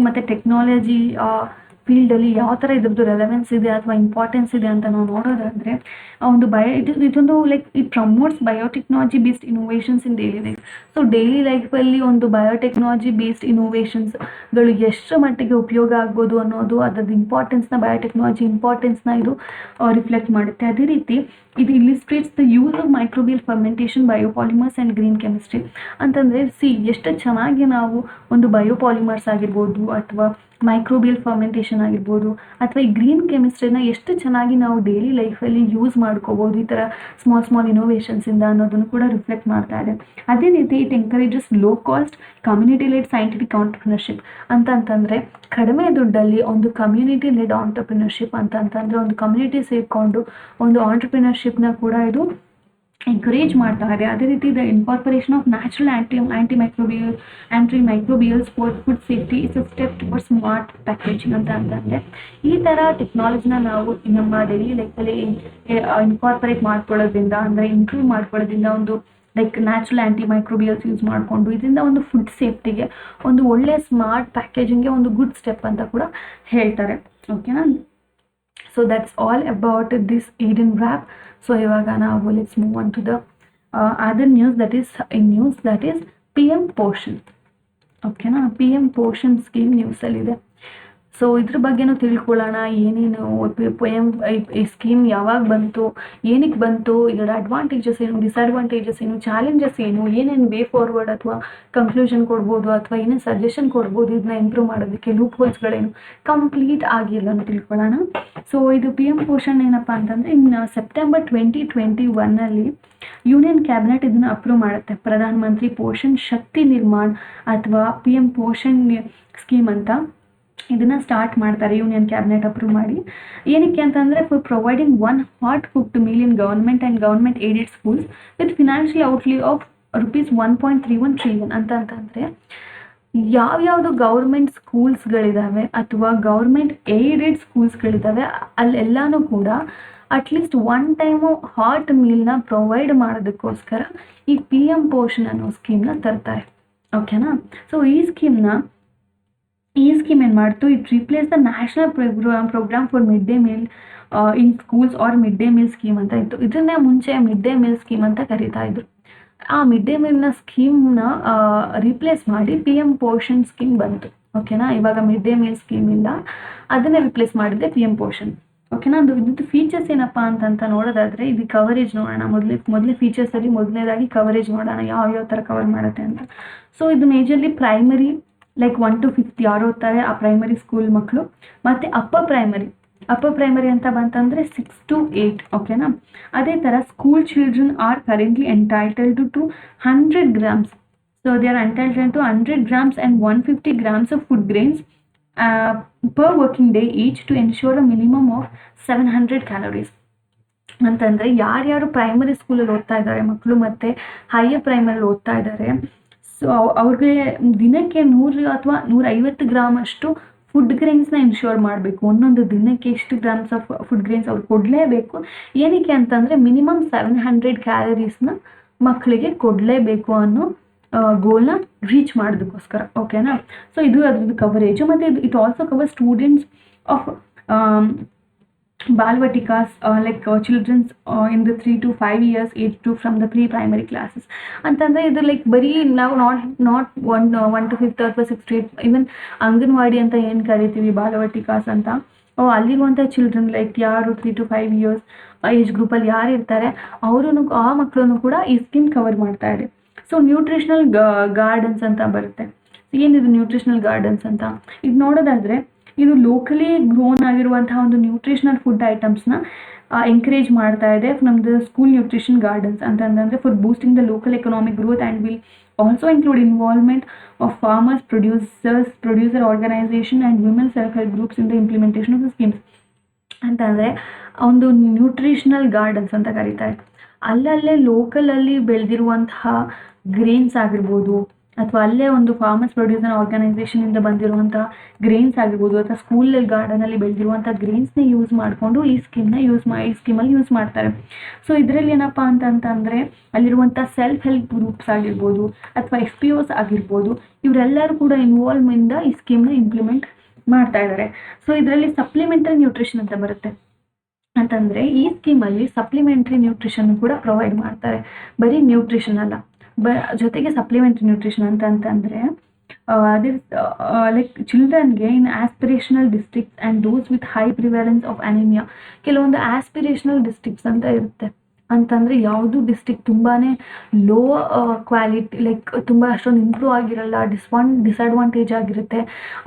ಮತ್ತು ಟೆಕ್ನಾಲಜಿ ಫೀಲ್ಡಲ್ಲಿ ಯಾವ ಥರ ಇದ್ರದ್ದು ರೆಲೆವೆನ್ಸ್ ಇದೆ ಅಥವಾ ಇಂಪಾರ್ಟೆನ್ಸ್ ಇದೆ ಅಂತ ನಾವು ನೋಡೋದಾದರೆ ಇದೊಂದು like it promotes biotechnology based innovations in daily life. So daily ಲೈಫಲ್ಲಿ ಒಂದು ಬಯೋಟೆಕ್ನಾಲಜಿ ಬೇಸ್ಡ್ ಇನೋವೇಷನ್ಸ್ಗಳು ಎಷ್ಟು ಮಟ್ಟಿಗೆ ಉಪಯೋಗ ಆಗ್ಬೋದು ಅನ್ನೋದು ಅದರದ್ದು ಬಯೋಟೆಕ್ನಾಲಜಿ ಇಂಪಾರ್ಟೆನ್ಸ್ನ ಇದು ರಿಫ್ಲೆಕ್ಟ್ ಮಾಡುತ್ತೆ. ಅದೇ ರೀತಿ ಇದು illustrates the use of microbial fermentation biopolymers and green chemistry. ಅಂತಂದರೆ ಎಷ್ಟು ಚೆನ್ನಾಗಿ ನಾವು ಒಂದು ಬಯೋಪಾಲಿಮರ್ಸ್ ಆಗಿರ್ಬೋದು ಅಥವಾ ಮೈಕ್ರೋಬಿಯಲ್ ಫರ್ಮೆಂಟೇಷನ್ ಆಗಿರ್ಬೋದು ಅಥವಾ ಈ ಗ್ರೀನ್ ಕೆಮಿಸ್ಟ್ರಿನ ಎಷ್ಟು ಚೆನ್ನಾಗಿ ನಾವು ಡೈಲಿ ಲೈಫಲ್ಲಿ ಯೂಸ್ ಮಾಡ್ಕೋಬೋದು ಈ ಥರ ಸ್ಮಾಲ್ ಇನೋವೇಷನ್ಸಿಂದ ಅನ್ನೋದನ್ನು ಕೂಡ ರಿಫ್ಲೆಕ್ಟ್ ಮಾಡ್ತಾ ಇದೆ. ಅದೇ ರೀತಿ it encourages low cost community led scientific entrepreneurship ಅಂತಂದರೆ ಕಡಿಮೆ ದುಡ್ಡಲ್ಲಿ ಒಂದು ಕಮ್ಯುನಿಟಿ ಲೆಡ್ ಆಂಟರ್ಪ್ರಿನರ್ಶಿಪ್ ಅಂತಂದರೆ ಒಂದು ಕಮ್ಯುನಿಟಿ ಸೇರಿಕೊಂಡು ಒಂದು ಆಂಟರ್ಪ್ರಿನರ್ಶಿಪ್ನ ಕೂಡ ಇದು ಎಂಕರೇಜ್ ಮಾಡ್ತಾ ಇದೆ. ಅದೇ ರೀತಿ the incorporation of natural anti microbials for food safety is a step toward smart packaging ಅಂತಂದರೆ ಈ ಥರ ಟೆಕ್ನಾಲಜಿನ ನಾವು ನಮ್ಮ ಡೈಲಿ ಲೈಫಲ್ಲಿ ಇನ್ಕಾರ್ಪೊರೇಟ್ ಮಾಡ್ಕೊಳ್ಳೋದ್ರಿಂದ ಅಂದರೆ ಇಂಪ್ರೂವ್ ಮಾಡ್ಕೊಳ್ಳೋದ್ರಿಂದ ಒಂದು ಲೈಕ್ ನ್ಯಾಚುರಲ್ ಆ್ಯಂಟಿ ಮೈಕ್ರೋಬಿಯಲ್ಸ್ ಯೂಸ್ ಮಾಡಿಕೊಂಡು ಇದರಿಂದ ಒಂದು ಫುಡ್ ಸೇಫ್ಟಿಗೆ ಒಂದು ಒಳ್ಳೆ ಸ್ಮಾರ್ಟ್ ಪ್ಯಾಕೇಜಿಂಗ್ಗೆ ಒಂದು ಗುಡ್ ಸ್ಟೆಪ್ ಅಂತ ಕೂಡ ಹೇಳ್ತಾರೆ. ಓಕೆನಾ. So that's all about this Eden wrap. So ಇವಾಗ ನಾವು let's move on to the other news that is PM Poshan. ಓಕೆನಾ. PM ಪೋಷಣ್ ಸ್ಕೀಮ್ ನ್ಯೂಸಲ್ಲಿದೆ. ಸೊ ಇದ್ರ ಬಗ್ಗೆನೂ ತಿಳ್ಕೊಳ್ಳೋಣ. ಏನೇನು ಈ ಸ್ಕೀಮ್ ಯಾವಾಗ ಬಂತು, ಏನಕ್ಕೆ ಬಂತು, ಇದರ ಅಡ್ವಾಂಟೇಜಸ್ ಏನು, ಡಿಸ್ಅಡ್ವಾಂಟೇಜಸ್ ಏನು, ಚಾಲೆಂಜಸ್ ಏನು, ಏನೇನು ವೇ ಫಾರ್ವರ್ಡ್ ಅಥವಾ ಕನ್ಕ್ಲೂಷನ್ ಕೊಡ್ಬೋದು ಅಥವಾ ಏನೇನು ಸಜೆಷನ್ ಕೊಡ್ಬೋದು ಇದನ್ನ ಇಂಪ್ರೂವ್ ಮಾಡೋದಕ್ಕೆ, ಲೂಪ್ ಹೋಲ್ಸ್ಗಳೇನು, ಕಂಪ್ಲೀಟ್ ಆಗಿಲ್ಲ ತಿಳ್ಕೊಳ್ಳೋಣ. ಸೊ ಇದು PM ಪೋಷಣ್ ಏನಪ್ಪ ಅಂತಂದರೆ ಇನ್ನು ಸೆಪ್ಟೆಂಬರ್ 2021 ಯೂನಿಯನ್ ಕ್ಯಾಬಿನೆಟ್ ಇದನ್ನು ಅಪ್ರೂವ್ ಮಾಡುತ್ತೆ. ಪ್ರಧಾನ ಮಂತ್ರಿ ಪೋಷಣ್ ಶಕ್ತಿ ನಿರ್ಮಾಣ್ ಅಥವಾ PM ಪೋಷಣ್ ಸ್ಕೀಮ್ ಅಂತ ಇದನ್ನು ಸ್ಟಾರ್ಟ್ ಮಾಡ್ತಾರೆ ಯೂನಿಯನ್ ಕ್ಯಾಬಿನೆಟ್ ಅಪ್ರೂವ್ ಮಾಡಿ. ಏನಕ್ಕೆ ಅಂತಂದರೆ for providing 1 hot cooked meal in government and government aided schools with financial ಔಟ್ಲೇ of ₹1.31 trillion ಅಂತಂದರೆ ಯಾವ್ಯಾವುದು ಗೌರ್ಮೆಂಟ್ ಸ್ಕೂಲ್ಸ್ಗಳಿದ್ದಾವೆ ಅಥವಾ ಗೌರ್ಮೆಂಟ್ ಏಡೆಡ್ ಸ್ಕೂಲ್ಸ್ಗಳಿದ್ದಾವೆ ಅಲ್ಲೆಲ್ಲನೂ ಕೂಡ ಅಟ್ಲೀಸ್ಟ್ 1 ಟೈಮು ಹಾಟ್ ಮೀಲ್ನ ಪ್ರೊವೈಡ್ ಮಾಡೋದಕ್ಕೋಸ್ಕರ ಈ PM ಪೋಷಣ್ ಅನ್ನೋ ಸ್ಕೀಮ್ನ ತರ್ತಾರೆ. ಓಕೆನಾ. ಸೊ ಈ ಸ್ಕೀಮ್ ಏನು ಮಾಡ್ತು, it replace the national programme for mid day meal in schools R mid day meal scheme ಅಂತ ಇತ್ತು. ಇದನ್ನೇ ಮುಂಚೆ ಮಿಡ್ ಡೇ ಮೀಲ್ ಸ್ಕೀಮ್ ಅಂತ ಕರೀತಾ ಇದ್ರು. ಆ ಮಿಡ್ ಡೇ ಮೀಲ್ನ ಸ್ಕೀಮ್ನ ರಿಪ್ಲೇಸ್ ಮಾಡಿ PM ಪೋಷಣ್ ಸ್ಕೀಮ್ ಬಂತು. ಓಕೆನಾ. ಇವಾಗ ಮಿಡ್ ಡೇ ಮೀಲ್ ಸ್ಕೀಮ್ ಇಲ್ಲ, ಅದನ್ನೇ ರಿಪ್ಲೇಸ್ ಮಾಡಿದ್ದೆ PM ಪೋಷಣ್. ಓಕೆನಾ. ಅದು ಇದ್ರದ್ದು ಫೀಚರ್ಸ್ ಏನಪ್ಪ ಅಂತ ನೋಡೋದಾದರೆ, ಇದು ಕವರೇಜ್ ನೋಡೋಣ. ಮೊದಲೇ ಫೀಚರ್ಸಲ್ಲಿ ಮೊದಲನೇದಾಗಿ ಕವರೇಜ್ ನೋಡೋಣ, ಯಾವ ಥರ ಕವರ್ ಮಾಡುತ್ತೆ ಅಂತ. ಸೊ ಇದು majorly primary like 1 to 5th ಯಾರು ಓದ್ತಾರೆ ಆ ಪ್ರೈಮರಿ ಸ್ಕೂಲ್ ಮಕ್ಕಳು, ಮತ್ತು ಅಪ್ಪರ್ ಪ್ರೈಮರಿ ಅಂತ ಬಂತಂದರೆ 6 to 8. ಓಕೆನಾ. ಅದೇ ಥರ school children are currently entitled to 100 grams. So they are entitled to 100 grams and 150 grams of food grains per working day each to ensure a minimum of 700 calories. ಅಂತಂದರೆ ಯಾರ್ಯಾರು primary ಸ್ಕೂಲಲ್ಲಿ ಓದ್ತಾ ಇದ್ದಾರೆ ಮಕ್ಕಳು ಮತ್ತು ಹೈಯರ್ ಪ್ರೈಮರಿಲಿ ಓದ್ತಾ ಇದ್ದಾರೆ, so ಅವ್ರಿಗೆ ದಿನಕ್ಕೆ 100 ಅಥವಾ 150 ಗ್ರಾಮ್ ಅಷ್ಟು ಫುಡ್ ಗ್ರೇನ್ಸ್ನ ಇನ್ಶೋರ್ ಮಾಡಬೇಕು. ಒಂದೊಂದು ದಿನಕ್ಕೆ ಇಷ್ಟು ಗ್ರಾಮ್ಸ್ ಆಫ್ ಫುಡ್ ಗ್ರೇನ್ಸ್ ಅವ್ರು ಕೊಡಲೇಬೇಕು. ಏನಕ್ಕೆ ಅಂತಂದರೆ ಮಿನಿಮಮ್ 700 ಕ್ಯಾಲರೀಸ್ನ ಮಕ್ಕಳಿಗೆ ಕೊಡಲೇಬೇಕು ಅನ್ನೋ ಗೋಲ್ನ ರೀಚ್ ಮಾಡೋದಕ್ಕೋಸ್ಕರ. ಓಕೆನಾ. ಸೊ ಇದು ಅದ್ರದ್ದು ಕವರೇಜು. ಮತ್ತು it also cover students of Balvatikas like childrens in the 3 to 5 years age to from the pre primary classes. ಅಂತಂದರೆ ಇದು ಲೈಕ್ ಬರೀ ನಾವು ನಾಟ್ 1 to 5th ಅಥವಾ 6 to 8, ಈವನ್ ಅಂಗನವಾಡಿ ಅಂತ ಏನು ಕರಿತೀವಿ ಬಾಲವಾಟಿಕಾಸ್ ಅಂತ, ಅಲ್ಲಿರುವಂಥ ಚಿಲ್ಡ್ರನ್ ಲೈಕ್ ಯಾರು 3 to 5 years ಏಜ್ ಗ್ರೂಪಲ್ಲಿ ಯಾರು ಇರ್ತಾರೆ ಅವರು ಆ ಮಕ್ಕಳನ್ನು ಕೂಡ ಈ ಸ್ಕೀಮ್ ಕವರ್ ಮಾಡ್ತಾ ಇದೆ. ಸೊ ನ್ಯೂಟ್ರಿಷನಲ್ ಗಾರ್ಡನ್ಸ್ ಅಂತ ಬರುತ್ತೆ. ಏನಿದು ನ್ಯೂಟ್ರಿಷನಲ್ ಗಾರ್ಡನ್ಸ್ ಅಂತ ಇದು ನೋಡೋದಾದರೆ, ಇದು ಲೋಕಲಿ ಗ್ರೋನ್ ಆಗಿರುವಂತಹ ಒಂದು ನ್ಯೂಟ್ರಿಷನಲ್ ಫುಡ್ ಐಟಮ್ಸ್ನ ಎಂಕರೇಜ್ ಮಾಡ್ತಾ ಇದೆ ನಮ್ಮದು ಸ್ಕೂಲ್ ನ್ಯೂಟ್ರಿಷನ್ ಗಾರ್ಡನ್ಸ್ ಅಂತಂದರೆ for boosting the local economic growth and will also include involvement of farmers, producer organisation and women self help groups in the implementation of the schemes. ಅಂತಂದರೆ ಒಂದು nutritional gardens ಅಂತ ಕರೀತಾರೆ. ಅಲ್ಲಲ್ಲೇ ಲೋಕಲಲ್ಲಿ ಬೆಳೆದಿರುವಂತಹ grains ಆಗಿರ್ಬೋದು, ಅಥವಾ ಅಲ್ಲೇ ಒಂದು ಫಾರ್ಮರ್ಸ್ ಪ್ರೊಡ್ಯೂಸರ್ ಆರ್ಗನೈಸೇಷನಿಂದ ಬಂದಿರುವಂಥ ಗ್ರೇನ್ಸ್ ಆಗಿರ್ಬೋದು, ಅಥವಾ ಸ್ಕೂಲಲ್ಲಿ ಗಾರ್ಡನಲ್ಲಿ ಬೆಳೆದಿರುವಂಥ ಗ್ರೇನ್ಸ್ನೇ ಯೂಸ್ ಮಾಡಿಕೊಂಡು ಈ ಸ್ಕೀಮಲ್ಲಿ ಯೂಸ್ ಮಾಡ್ತಾರೆ. ಸೊ ಇದರಲ್ಲಿ ಏನಪ್ಪ ಅಂತಂದರೆ ಅಲ್ಲಿರುವಂಥ ಸೆಲ್ಫ್ ಹೆಲ್ಪ್ ಗ್ರೂಪ್ಸ್ ಆಗಿರ್ಬೋದು ಅಥವಾ FPOs ಆಗಿರ್ಬೋದು, ಇವರೆಲ್ಲರೂ ಕೂಡ ಇನ್ವಾಲ್ವ್ಮೆಂಟ್ ಈ ಸ್ಕೀಮ್ನ ಇಂಪ್ಲಿಮೆಂಟ್ ಮಾಡ್ತಾ ಇದ್ದಾರೆ. ಸೊ ಇದರಲ್ಲಿ ಸಪ್ಲಿಮೆಂಟರಿ ನ್ಯೂಟ್ರಿಷನ್ ಅಂತ ಬರುತ್ತೆ. ಅಂತಂದರೆ ಈ ಸ್ಕೀಮಲ್ಲಿ ಸಪ್ಲಿಮೆಂಟ್ರಿ ನ್ಯೂಟ್ರಿಷನ್ ಕೂಡ ಪ್ರೊವೈಡ್ ಮಾಡ್ತಾರೆ, ಬರೀ ನ್ಯೂಟ್ರಿಷನ್ ಅಲ್ಲ. ಜೊತೆಗೆ ಸಪ್ಲಿಮೆಂಟ್ರಿ ನ್ಯೂಟ್ರಿಷನ್ ಅಂತಂದರೆ ಅದೇ ಲೈಕ್ ಚಿಲ್ಡ್ರನ್ಗೆ in aspirational districts and those with high prevalence of anaemia. ಕೆಲವೊಂದು ಆಸ್ಪಿರೇಷನಲ್ ಡಿಸ್ಟ್ರಿಕ್ಟ್ಸ್ ಅಂತ ಇರುತ್ತೆ. ಅಂತಂದರೆ ಯಾವುದು ಡಿಸ್ಟ್ರಿಕ್ಟ್ ತುಂಬಾ ಲೋ ಕ್ವಾಲಿಟಿ ಲೈಕ್ ತುಂಬ ಅಷ್ಟೊಂದು ಇಂಪ್ರೂವ್ ಆಗಿರಲ್ಲ, ಡಿಸ್ಅಡ್ವಾಂಟೇಜ್ ಆಗಿರುತ್ತೆ,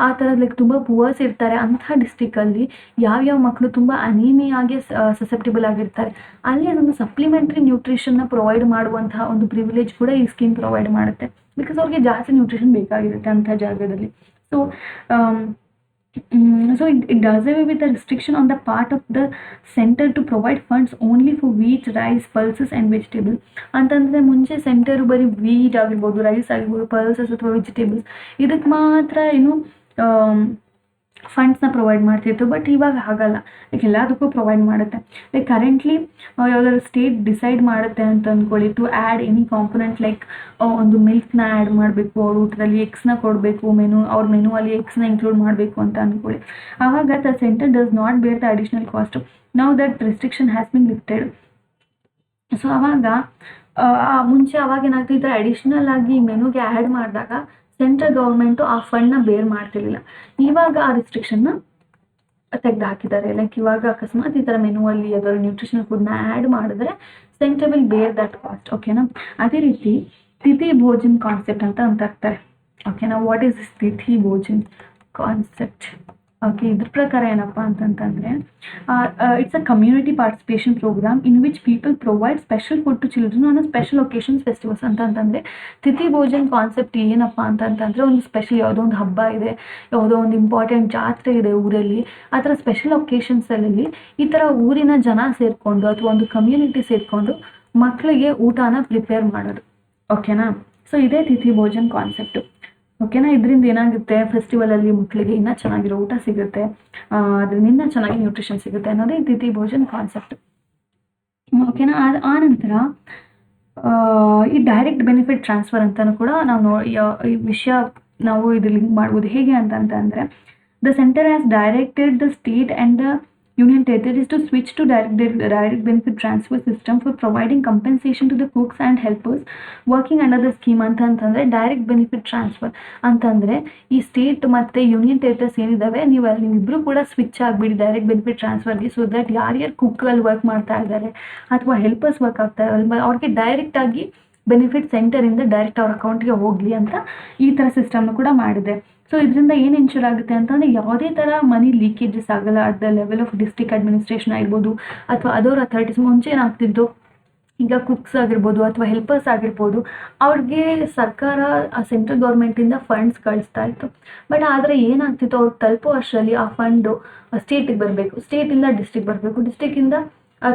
ಆ ಥರದ ಲೈಕ್ ತುಂಬ ಪುವರ್ಸ್ ಇರ್ತಾರೆ. ಅಂಥ ಡಿಸ್ಟ್ರಿಕ್ಕಲ್ಲಿ ಯಾವ್ಯಾವ ಮಕ್ಕಳು ತುಂಬ ಅನೀಮಿಯಾಗೆ ಸಸೆಪ್ಟಿಬಲ್ ಆಗಿರ್ತಾರೆ, ಅಲ್ಲಿ ಒಂದು ಸಪ್ಲಿಮೆಂಟ್ರಿ ನ್ಯೂಟ್ರಿಷನ್ನ ಪ್ರೊವೈಡ್ ಮಾಡುವಂತಹ ಒಂದು ಪ್ರಿವಿಲೇಜ್ ಕೂಡ ಈ ಸ್ಕೀಮ್ ಪ್ರೊವೈಡ್ ಮಾಡುತ್ತೆ. ಬಿಕಾಸ್ ಅವ್ರಿಗೆ ಜಾಸ್ತಿ ನ್ಯೂಟ್ರಿಷನ್ ಬೇಕಾಗಿರುತ್ತೆ ಅಂಥ ಜಾಗದಲ್ಲಿ. So it does away with the restriction on the part of the center to provide funds only for wheat, rice, pulses and vegetable. ಅಂತಂದರೆ ಮುಂಚೆ ಸೆಂಟರು ಬರೀ ವೀಟ್ ಆಗಿರ್ಬೋದು, ರೈಸ್ ಆಗಿರ್ಬೋದು, ಪಲ್ಸಸ್ ಅಥವಾ ವೆಜಿಟೇಬಲ್ಸ್ ಇದಕ್ಕೆ ಮಾತ್ರ ಫಂಡ್ಸ್ನ ಪ್ರೊವೈಡ್ ಮಾಡ್ತಿತ್ತು. ಬಟ್ ಇವಾಗ ಹಾಗಲ್ಲ, ಲೈಕ್ ಎಲ್ಲದಕ್ಕೂ ಪ್ರೊವೈಡ್ ಮಾಡುತ್ತೆ. ಲೈಕ್ ಕರೆಂಟ್ಲಿ ಯಾವುದಾದ್ರು ಸ್ಟೇಟ್ ಡಿಸೈಡ್ ಮಾಡುತ್ತೆ ಅಂತ ಅಂದ್ಕೊಳ್ಳಿ, to add any component like ಒಂದು ಮಿಲ್ಕ್ನ ಆ್ಯಡ್ ಮಾಡಬೇಕು, ಅವ್ರ ಊಟದಲ್ಲಿ ಎಗ್ಸ್ನ ಕೊಡಬೇಕು, ಅವ್ರ ಮೆನುವಲ್ಲಿ ಎಗ್ಸ್ನ ಇನ್ಕ್ಲೂಡ್ ಮಾಡಬೇಕು ಅಂತ ಅಂದ್ಕೊಳ್ಳಿ. ಆವಾಗ ದ ಸೆಂಟರ್ ಡಸ್ ನಾಟ್ ಬೇರ್ the additional cost. Now that restriction has been lifted. So ಆವಾಗ ಮುಂಚೆ ಅವಾಗ ಏನಾಗ್ತದೆ, ಈ ಥರ ಅಡಿಷ್ನಲ್ ಆಗಿ ಮೆನುಗೆ ಆ್ಯಡ್ ಮಾಡಿದಾಗ ಸೆಂಟ್ರಲ್ ಗೌರ್ಮೆಂಟು ಆ ಫಂಡ್ನ ಬೇರ್ ಮಾಡ್ತಿರ್ಲಿಲ್ಲ. ಇವಾಗ ಆ ರಿಸ್ಟ್ರಿಕ್ಷನ್ನ ತೆಗೆದು ಹಾಕಿದ್ದಾರೆ. ಲೈಕ್ ಇವಾಗ ಅಕಸ್ಮಾತ್ ಈ ಥರ ಮೆನುವಲ್ಲಿ ಯಾವ್ದಾದ್ರು ನ್ಯೂಟ್ರಿಷನಲ್ ಫುಡ್ನ ಆ್ಯಡ್ ಮಾಡಿದ್ರೆ ಸೆಂಟರ್ ವಿಲ್ ಬೇರ್ ದಟ್ ಕಾಸ್ಟ್. ಓಕೆನಾ. ಅದೇ ರೀತಿ ತಿಥಿ ಭೋಜನ್ ಕಾನ್ಸೆಪ್ಟ್ ಅಂತ ಇರ್ತಾರೆ. ಓಕೆನಾ. ವಾಟ್ ಈಸ್ ದಿಸ್ ತಿಥಿ ಭೋಜನ್ ಕಾನ್ಸೆಪ್ಟ್? ಓಕೆ, ಇದ್ರ ಪ್ರಕಾರ ಏನಪ್ಪ ಅಂತಂತಂದರೆ it's a community participation programme in which people provide special food to children on a special occasions, festivals ಅಂತಂದರೆ ತಿಥಿ ಭೋಜನ್ ಕಾನ್ಸೆಪ್ಟ್ ಏನಪ್ಪ ಅಂತಂತಂದರೆ ಒಂದು ಸ್ಪೆಷಲ್ ಯಾವುದೋ ಒಂದು ಹಬ್ಬ ಇದೆ, ಯಾವುದೋ ಒಂದು ಇಂಪಾರ್ಟೆಂಟ್ ಜಾತ್ರೆ ಇದೆ ಊರಲ್ಲಿ, ಆ ಥರ ಸ್ಪೆಷಲ್ ಒಕೇಶನ್ಸಲ್ಲಿ ಈ ಥರ ಊರಿನ ಜನ ಸೇರಿಕೊಂಡು ಅಥವಾ ಒಂದು ಕಮ್ಯುನಿಟಿ ಸೇರಿಕೊಂಡು ಮಕ್ಕಳಿಗೆ ಊಟನ ಪ್ರಿಪೇರ್ ಮಾಡೋದು. ಓಕೆನಾ. ಸೊ ಇದೇ ತಿಥಿ ಭೋಜನ್ ಕಾನ್ಸೆಪ್ಟು. ಓಕೆನಾ. ಇದರಿಂದ ಏನಾಗುತ್ತೆ, ಫೆಸ್ಟಿವಲಲ್ಲಿ ಮಕ್ಕಳಿಗೆ ಇನ್ನೂ ಚೆನ್ನಾಗಿರೋ ಊಟ ಸಿಗುತ್ತೆ, ಅದರಿಂದ ಇನ್ನೂ ಚೆನ್ನಾಗಿ ನ್ಯೂಟ್ರಿಷನ್ ಸಿಗುತ್ತೆ ಅನ್ನೋದೇ ಈ ತಿಥಿ ಭೋಜನ್ ಕಾನ್ಸೆಪ್ಟ್. ಓಕೆನಾ. ಆ ನಂತರ ಈ ಡೈರೆಕ್ಟ್ ಬೆನಿಫಿಟ್ ಟ್ರಾನ್ಸ್ಫರ್ ಅಂತಲೂ ಕೂಡ ನಾವು ಈ ವಿಷಯ ನಾವು ಇದು ಲಿಂಕ್ ಮಾಡ್ಬೋದು. ಹೇಗೆ ಅಂತಂದರೆ the centre has directed the state and the Union Territories to switch to direct benefit transfer system for providing compensation to the cooks and helpers working under the scheme ಅಂತಂದ್ರೆ ಡೈರೆಕ್ಟ್ ಬೆನಿಫಿಟ್ ಟ್ರಾನ್ಸ್ಫರ್ ಅಂತಂದ್ರೆ ಈ state ಮತ್ತೆ union territories ಏನಿದಾವೆ ನೀವಿಬ್ರು ಕೂಡ switch ಆಗಿಬಿಡಿ direct benefit ಟ್ರಾನ್ಸ್ಫರ್ಗೆ. So that ಯಾರ್ಯಾರು cook ಅಲ್ಲಿ work ಮಾಡ್ತಾ ಇದ್ದಾರೆ ಅಥವಾ ಹೆಲ್ಪರ್ಸ್ ವರ್ಕ್ ಆಗ್ತಾ ಇದ್ದಾರೆ ಅವ್ರಿಗೆ ಡೈರೆಕ್ಟ್ ಆಗಿ ಬೆನಿಫಿಟ್ ಸೆಂಟರ್ ಇಂದ ಡೈರೆಕ್ಟ್ ಅವ್ರ ಅಕೌಂಟ್ಗೆ ಹೋಗ್ಲಿ ಅಂತ ಈ ತರ ಸಿಸ್ಟಮ್ ಕೂಡ ಮಾಡಿದೆ. ಸೊ ಇದರಿಂದ ಏನು ಎನ್ಶೂರ್ ಆಗುತ್ತೆ ಅಂತಂದ್ರೆ ಯಾವುದೇ ತರ ಮನಿ ಲೀಕೇಜಸ್ ಆಗಲ್ಲ at the level of district administration ಆಗಿರ್ಬೋದು ಅಥವಾ ಅದರ್ ಅಥಾರಿಟೀಸ್. ಮುಂಚೆ ಏನಾಗ್ತಿದ್ದು, ಈಗ ಕುಕ್ಸ್ ಆಗಿರ್ಬೋದು ಅಥವಾ ಹೆಲ್ಪರ್ಸ್ ಆಗಿರ್ಬೋದು, ಅವ್ರಿಗೆ ಸರ್ಕಾರ ಸೆಂಟ್ರಲ್ ಗೌರ್ಮೆಂಟಿಂದ ಫಂಡ್ಸ್ ಕಳಿಸ್ತಾ ಇತ್ತು. ಬಟ್ ಆದರೆ ಏನಾಗ್ತಿತ್ತು, ಅವ್ರಿಗೆ ತಲುಪೋ ಅಷ್ಟರಲ್ಲಿ ಆ ಫಂಡು ಸ್ಟೇಟಿಗೆ ಬರಬೇಕು, ಸ್ಟೇಟಿಂದ ಡಿಸ್ಟ್ರಿಕ್ಟ್ ಬರಬೇಕು, ಡಿಸ್ಟ್ರಿಕ್ಕಿಂದ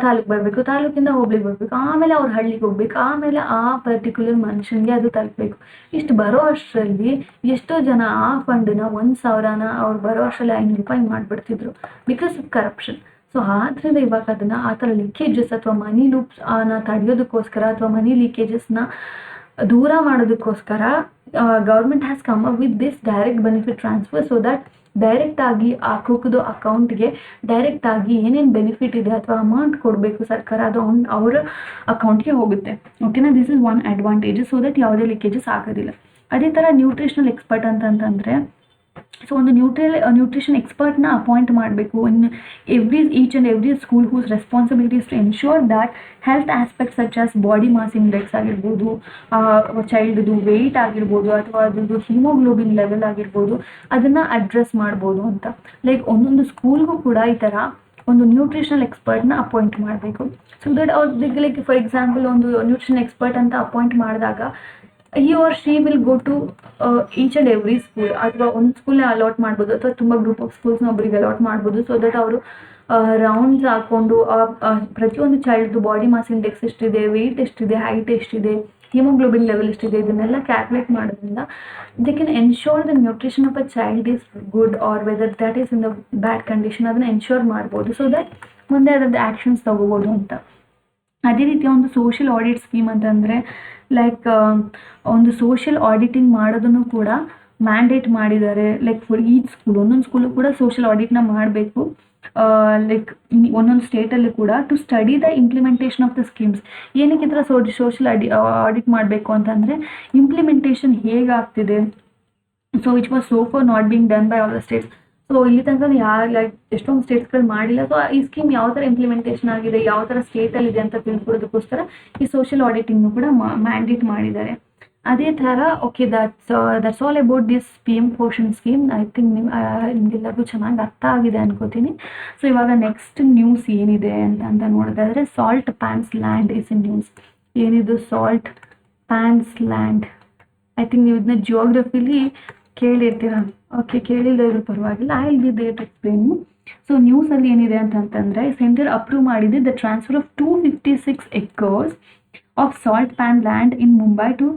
ತಾಲೂಕು ಬರಬೇಕು, ತಾಲೂಕಿಂದ ಹೋಬ್ಳಿಗೆ ಬರಬೇಕು, ಆಮೇಲೆ ಅವ್ರ ಹಳ್ಳಿಗೆ ಹೋಗ್ಬೇಕು, ಆಮೇಲೆ ಆ ಪರ್ಟಿಕ್ಯುಲರ್ ಮನುಷ್ಯನಿಗೆ ಅದು ತಲುಪಬೇಕು. ಇಷ್ಟು ಬರೋ ಅಷ್ಟರಲ್ಲಿ ಎಷ್ಟೋ ಜನ ಆ ಫಂಡನ್ನ 1,000ನ ಅವ್ರು ಬರೋ ಅಷ್ಟರಲ್ಲಿ 500 ರೂಪಾಯಿ ಮಾಡಿಬಿಡ್ತಿದ್ರು ಬಿಕಾಸ್ ಆಫ್ ಕರಪ್ಷನ್. ಸೊ ಆದ್ದರಿಂದ ಇವಾಗ ಅದನ್ನು ಆ ಥರ ಲೀಕೇಜಸ್ ಅಥವಾ ಮನಿ ಲೂಪ್ಸ್ ತಡೆಯೋದಕ್ಕೋಸ್ಕರ ಅಥವಾ ಮನಿ ಲೀಕೇಜಸ್ನ ದೂರ ಮಾಡೋದಕ್ಕೋಸ್ಕರ government has come up with this direct benefit transfer. So that direct ಆಗಿ ಆ ಕುಕ್ದು ಅಕೌಂಟ್ಗೆ ಡೈರೆಕ್ಟ್ ಆಗಿ ಏನೇನು ಬೆನಿಫಿಟ್ ಇದೆ ಅಥವಾ ಅಮೌಂಟ್ ಕೊಡಬೇಕು ಸರ್ಕಾರ ಅದು ಅವರ ಅಕೌಂಟ್ಗೆ ಹೋಗುತ್ತೆ. ಓಕೆನಾ, this is one advantages. So that ಯಾವುದೇ ಲೀಕೇಜಸ್ ಆಗೋದಿಲ್ಲ. ಅದೇ ಥರ ನ್ಯೂಟ್ರಿಷನಲ್ ಎಕ್ಸ್ಪರ್ಟ್ ಅಂತಂತಂದರೆ, ಸೊ ಒಂದು ನ್ಯೂಟ್ರಿಷನ್ ಎಕ್ಸ್ಪರ್ಟ್ನ ಅಪಾಯಿಂಟ್ ಮಾಡಬೇಕು in each and every school whose responsibilities to ensure that health aspect such as body mass index ಆಗಿರ್ಬೋದು, ಚೈಲ್ಡ್ದು ವೆಯ್ಟ್ ಆಗಿರ್ಬೋದು ಅಥವಾ ಅದ್ರದ್ದು ಹಿಮೋಗ್ಲೋಬಿನ್ ಲೆವೆಲ್ ಆಗಿರ್ಬೋದು, ಅದನ್ನು ಅಡ್ರೆಸ್ ಮಾಡ್ಬೋದು ಅಂತ. ಲೈಕ್ ಒಂದೊಂದು ಸ್ಕೂಲ್ಗೂ ಕೂಡ ಈ ಥರ ಒಂದು ನ್ಯೂಟ್ರಿಷನಲ್ ಎಕ್ಸ್ಪರ್ಟ್ನ ಅಪಾಯಿಂಟ್ ಮಾಡಬೇಕು. ಸೊ ದಟ್ ಅವ್ರಿಗೆ ಲೈಕ್ ಫಾರ್ ಎಕ್ಸಾಂಪಲ್ ಒಂದು ನ್ಯೂಟ್ರಿಷನ್ ಎಕ್ಸ್ಪರ್ಟ್ ಅಂತ ಅಪಾಯಿಂಟ್ ಮಾಡಿದಾಗ he or she will go to each and every school, ಅಥವಾ ಒಂದು ಸ್ಕೂಲ್ನ ಅಲಾಟ್ ಮಾಡ್ಬೋದು ಅಥವಾ ತುಂಬ ಗ್ರೂಪ್ ಆಫ್ ಸ್ಕೂಲ್ಸ್ನ ಒಬ್ಬರಿಗೆ ಅಲಾಟ್ ಮಾಡ್ಬೋದು. ಸೊ ದಟ್ ಅವರು ರೌಂಡ್ಸ್ ಹಾಕ್ಕೊಂಡು ಪ್ರತಿಯೊಂದು ಚೈಲ್ಡ್ದು ಬಾಡಿ ಮಾಸ್ ಇಂಡೆಕ್ಸ್ ಎಷ್ಟಿದೆ, ವೆಯ್ಟ್ ಎಷ್ಟಿದೆ, ಹೈಟ್ ಎಷ್ಟಿದೆ, ಹಿಮೋಗ್ಲೋಬಿನ್ ಲೆವೆಲ್ ಎಷ್ಟಿದೆ, ಇದನ್ನೆಲ್ಲ ಕ್ಯಾಲ್ಕುಲೇಟ್ ಮಾಡೋದ್ರಿಂದ they can ensure the nutrition of a child is good or whether that is in the bad condition, ಅದನ್ನು ಎನ್ಶೋರ್ ಮಾಡ್ಬೋದು. ಸೊ ದಟ್ ಮುಂದೆ ಅದರದ್ದು ಆ್ಯಕ್ಷನ್ಸ್ ತಗೋಬೋದು ಅಂತ. ಅದೇ ರೀತಿ ಒಂದು ಸೋಷಿಯಲ್ ಆಡಿಟ್ ಸ್ಕೀಮ್ ಅಂತಂದರೆ ಲೈಕ್ ಒಂದು ಸೋಷಿಯಲ್ ಆಡಿಟಿಂಗ್ ಮಾಡೋದನ್ನು ಕೂಡ ಮ್ಯಾಂಡೇಟ್ ಮಾಡಿದ್ದಾರೆ. ಲೈಕ್ ಫಾರ್ ಈಚ್ ಸ್ಕೂಲ್, ಒಂದೊಂದು ಸ್ಕೂಲು ಕೂಡ ಸೋಷಿಯಲ್ ಆಡಿಟ್ನ ಮಾಡಬೇಕು. ಲೈಕ್ ಒಂದೊಂದು ಸ್ಟೇಟಲ್ಲಿ ಕೂಡ to study the implementation of the schemes. ಏನಕ್ಕೆ ಈ ಥರ ಸೋಷಿಯಲ್ ಆಡಿಟ್ ಮಾಡಬೇಕು ಅಂತಂದರೆ ಇಂಪ್ಲಿಮೆಂಟೇಷನ್ ಹೇಗಾಗ್ತಿದೆ. So which was so far not being done by all the states. So ಇಲ್ಲಿ ತನಕ ಲೈಕ್ ಎಷ್ಟೊಂದು ಸ್ಟೇಟ್ಸ್ಗಳು ಮಾಡಿಲ್ಲ. ಸೊ ಈ ಸ್ಕೀಮ್ ಯಾವ ಥರ ಇಂಪ್ಲಿಮೆಂಟೇಷನ್ ಆಗಿದೆ, ಯಾವ ಥರ ಸ್ಟೇಟಲ್ಲಿ ಇದೆ ಅಂತ ತಿಳ್ಕೊಳ್ಳೋದಕ್ಕೋಸ್ಕರ ಈ ಸೋಷಿಯಲ್ ಆಡಿಟಿಂಗ್ನು ಕೂಡ ಮ್ಯಾಂಡೇಟ್ ಮಾಡಿದ್ದಾರೆ. ಅದೇ ಥರ okay, that's all about this PM Poshan scheme. I think ನಿಮಗೆಲ್ಲರಿಗೂ ಚೆನ್ನಾಗಿ ಅರ್ಥ ಆಗಿದೆ ಅನ್ಕೋತೀನಿ. ಸೊ ಇವಾಗ ನೆಕ್ಸ್ಟ್ ನ್ಯೂಸ್ ಏನಿದೆ ಅಂತ ನೋಡೋದಾದರೆ salt pans land is in news. ಏನಿದು salt pans land? I think ನೀವು ಇದನ್ನ ಜಿಯೋಗ್ರಫಿಲಿ ಕೇಳಿರ್ತೀರ. ಓಕೆ, ಕೇಳಿಲ್ಲದೆ ಇದ್ರೂ ಪರವಾಗಿಲ್ಲ, I will be there to explain. So ನ್ಯೂಸಲ್ಲಿ ಏನಿದೆ ಅಂತಂತಂದರೆ ಸೆಂಟರ್ ಅಪ್ರೂವ್ ಮಾಡಿದೆ the transfer of 256 acres of salt pan land in Mumbai to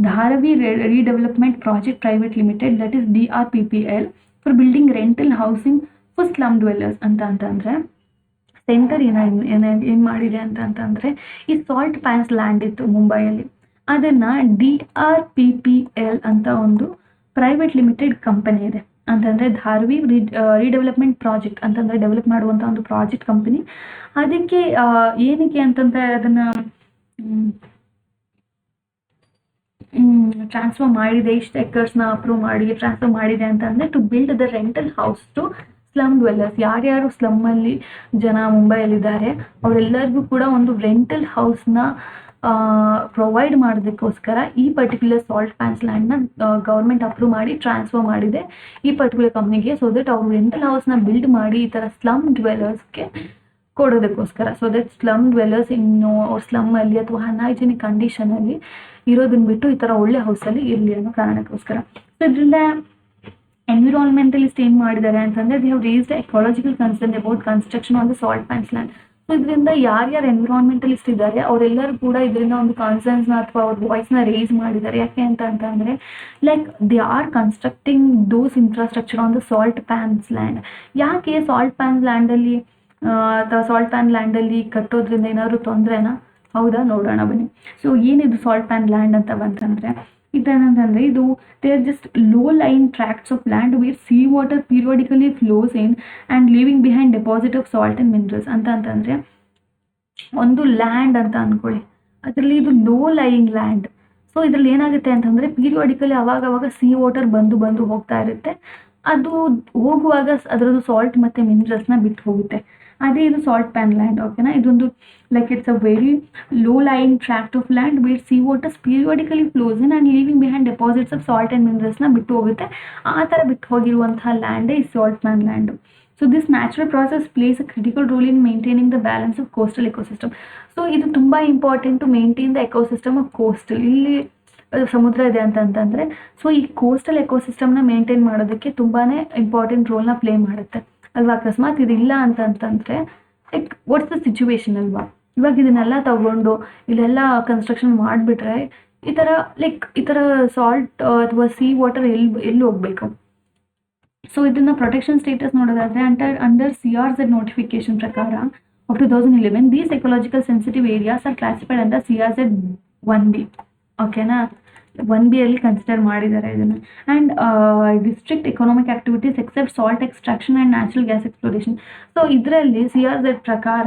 Dharavi redevelopment project private limited, that is DRPPL, for building rental housing for slum dwellers ಅಂತಂದರೆ centre ಏನು ಮಾಡಿದೆ ಅಂತಂದರೆ ಈ salt pans land ಇತ್ತು ಮುಂಬೈಯಲ್ಲಿ, ಅದನ್ನು DRPPL ಅಂತ ಒಂದು ಪ್ರೈವೇಟ್ ಲಿಮಿಟೆಡ್ ಕಂಪನಿ ಇದೆ. ಅಂತಂದರೆ ಧಾರವಿ ರೀಡೆವಲಪ್ಮೆಂಟ್ ಪ್ರಾಜೆಕ್ಟ್ ಅಂತಂದರೆ ಡೆವಲಪ್ ಮಾಡುವಂಥ ಒಂದು ಪ್ರಾಜೆಕ್ಟ್ ಕಂಪನಿ. ಅದಕ್ಕೆ ಏನಕ್ಕೆ ಅಂತಂದರೆ ಅದನ್ನು ಟ್ರಾನ್ಸ್ಫರ್ ಮಾಡಿದೆ, ಇಷ್ಟು ಎಕರ್ಸ್ನ ಅಪ್ರೂವ್ ಮಾಡಿ ಟ್ರಾನ್ಸ್ಫರ್ ಮಾಡಿದೆ ಅಂತಂದರೆ to build the rental house to slum dwellers. ಯಾರ್ಯಾರು ಸ್ಲಮ್ಮಲ್ಲಿ ಜನ ಮುಂಬೈಯಲ್ಲಿದ್ದಾರೆ ಅವರೆಲ್ಲರಿಗೂ ಕೂಡ ಒಂದು ರೆಂಟಲ್ ಹೌಸ್ನ ಪ್ರೊವೈಡ್ ಮಾಡೋದಕ್ಕೋಸ್ಕರ ಈ ಪರ್ಟಿಕ್ಯುಲರ್ ಸಾಲ್ಟ್ ಪ್ಯಾನ್ಸ್ ಲ್ಯಾಂಡ್ನ ಗೌರ್ಮೆಂಟ್ ಅಪ್ರೂವ್ ಮಾಡಿ ಟ್ರಾನ್ಸ್ಫರ್ ಮಾಡಿದೆ ಈ ಪರ್ಟಿಕ್ಯುಲರ್ ಕಂಪ್ನಿಗೆ. ಸೊ ದಟ್ ಅವ್ರು ರೆಂಟಲ್ ಹೌಸ್ನ ಬಿಲ್ಡ್ ಮಾಡಿ ಈ ಥರ ಸ್ಲಮ್ ಡ್ವೆಲ್ಲರ್ಸ್ಗೆ ಕೊಡೋದಕ್ಕೋಸ್ಕರ. ಸೊ ದಟ್ ಸ್ಲಮ್ ಡ್ವೆಲ್ಲರ್ಸ್ ಇನ್ನು ಅವ್ರ ಸ್ಲಮ್ಮಲ್ಲಿ ಅಥವಾ ಅನ್ಹೈಜಿನಿಕ್ ಕಂಡೀಷನಲ್ಲಿ ಇರೋದನ್ನ ಬಿಟ್ಟು ಈ ಥರ ಒಳ್ಳೆ ಹೌಸಲ್ಲಿ ಇರಲಿ ಅನ್ನೋ ಕಾರಣಕ್ಕೋಸ್ಕರ. ಸೊ ಇದರಿಂದ ಎನ್ವಿರಾನ್ಮೆಂಟಲಿಸ್ಟ್ ಏನು ಮಾಡಿದ್ದಾರೆ ಅಂತಂದರೆ they have raised ecological concern about construction on the salt pans land. So ಇದರಿಂದ ಯಾರ್ಯಾರು ಎನ್ವಿರಾನ್ಮೆಂಟಲಿಸ್ಟ್ ಇದ್ದಾರೆ ಅವರೆಲ್ಲರೂ ಕೂಡ ಇದರಿಂದ ಒಂದು ಕನ್ಸರ್ನ್ಸ್ನ ಅಥವಾ ಅವ್ರ ವಾಯ್ಸ್ನ ರೇಸ್ ಮಾಡಿದ್ದಾರೆ. ಯಾಕೆ ಅಂತಂದರೆ like they are constructing those infrastructure on the salt pans land. ಯಾಕೆ ಸಾಲ್ಟ್ ಪ್ಯಾನ್ಸ್ ಲ್ಯಾಂಡಲ್ಲಿ ಅಥವಾ ಸಾಲ್ಟ್ ಪ್ಯಾನ್ ಲ್ಯಾಂಡಲ್ಲಿ ಕಟ್ಟೋದ್ರಿಂದ ಏನಾದರೂ ತೊಂದರೆನಾ? ಹೌದಾ, ನೋಡೋಣ ಬನ್ನಿ. ಸೊ ಏನಿದು ಸಾಲ್ಟ್ ಪ್ಯಾನ್ ಲ್ಯಾಂಡ್ ಅಂತ ಬಂತಂದರೆ ಇದೇನಂತಂದರೆ ಇದು they are just low line tracts of land where sea water periodically flows in and leaving behind deposit of salt and minerals ಅಂತಂದರೆ ಒಂದು ಲ್ಯಾಂಡ್ ಅಂತ ಅಂದ್ಕೊಳ್ಳಿ, ಅದರಲ್ಲಿ ಇದು ಲೋ ಲೈಯಿಂಗ್ ಲ್ಯಾಂಡ್. ಸೊ ಇದರಲ್ಲಿ ಏನಾಗುತ್ತೆ ಅಂತಂದರೆ ಪೀರಿಯಾಡಿಕಲಿ ಅವಾಗವಾಗ ಸಿ ವಾಟರ್ ಬಂದು ಬಂದು ಹೋಗ್ತಾ ಇರುತ್ತೆ. ಅದು ಹೋಗುವಾಗ ಅದರದ್ದು ಸಾಲ್ಟ್ ಮತ್ತು ಮಿನರಲ್ಸ್ನ ಬಿಟ್ಟು ಹೋಗುತ್ತೆ. ಅದೇ ಇದು ಸಾಲ್ಟ್ ಪ್ಯಾನ್ ಲ್ಯಾಂಡ್. ಓಕೆನಾ, ಇದೊಂದು like it's a very low lying tract of land where sea waters periodically flows in and leaving behind deposits of salt and ಮಿನರಲ್ಸ್ನ ಬಿಟ್ಟು ಹೋಗುತ್ತೆ. ಆ ಥರ ಬಿಟ್ಟು ಹೋಗಿರುವಂತಹ ಲ್ಯಾಂಡೇ ಈ salt pan land. So this natural process plays a critical role in maintaining the balance of coastal ecosystem. So ಇದು ತುಂಬ important to maintain the ecosystem of coastal. ಇಲ್ಲಿ ಸಮುದ್ರ ಇದೆ ಅಂತಂತಂದರೆ ಸೊ ಈ ಕೋಸ್ಟಲ್ ಎಕೋಸಿಸ್ಟಮ್ನ ಮೇಂಟೈನ್ ಮಾಡೋದಕ್ಕೆ ತುಂಬಾ ಇಂಪಾರ್ಟೆಂಟ್ ರೋಲ್ನ ಪ್ಲೇ ಮಾಡುತ್ತೆ ಅಲ್ವಾ. ಅಕಸ್ಮಾತ್ ಇದಿಲ್ಲ ಅಂತಂತಂದರೆ ಲೈಕ್ ವಾಟ್ಸ್ ದ ಸಿಚುವೇಶನ್ ಅಲ್ವಾ. ಇವಾಗ ಇದನ್ನೆಲ್ಲ ತಗೊಂಡು ಇಲ್ಲೆಲ್ಲ ಕನ್ಸ್ಟ್ರಕ್ಷನ್ ಮಾಡಿಬಿಟ್ರೆ ಈ ಥರ ಸಾಲ್ಟ್ ಅಥವಾ ಸಿ ವಾಟರ್ ಎಲ್ಲಿ ಹೋಗಬೇಕು. ಸೊ ಇದನ್ನು ಪ್ರೊಟೆಕ್ಷನ್ ಸ್ಟೇಟಸ್ ನೋಡೋದಾದರೆ ಅಂಡರ್ CRZ ನೋಟಿಫಿಕೇಶನ್ ಪ್ರಕಾರ of 2011 these ecological sensitive areas are classified under CRZ 1B. ಓಕೆನಾ, 1B ಅಲ್ಲಿ ಕನ್ಸಿಡರ್ ಮಾಡಿದ್ದಾರೆ ಇದನ್ನು. And district economic activities except salt extraction and natural gas exploration. So ಇದರಲ್ಲಿ CRZ ಪ್ರಕಾರ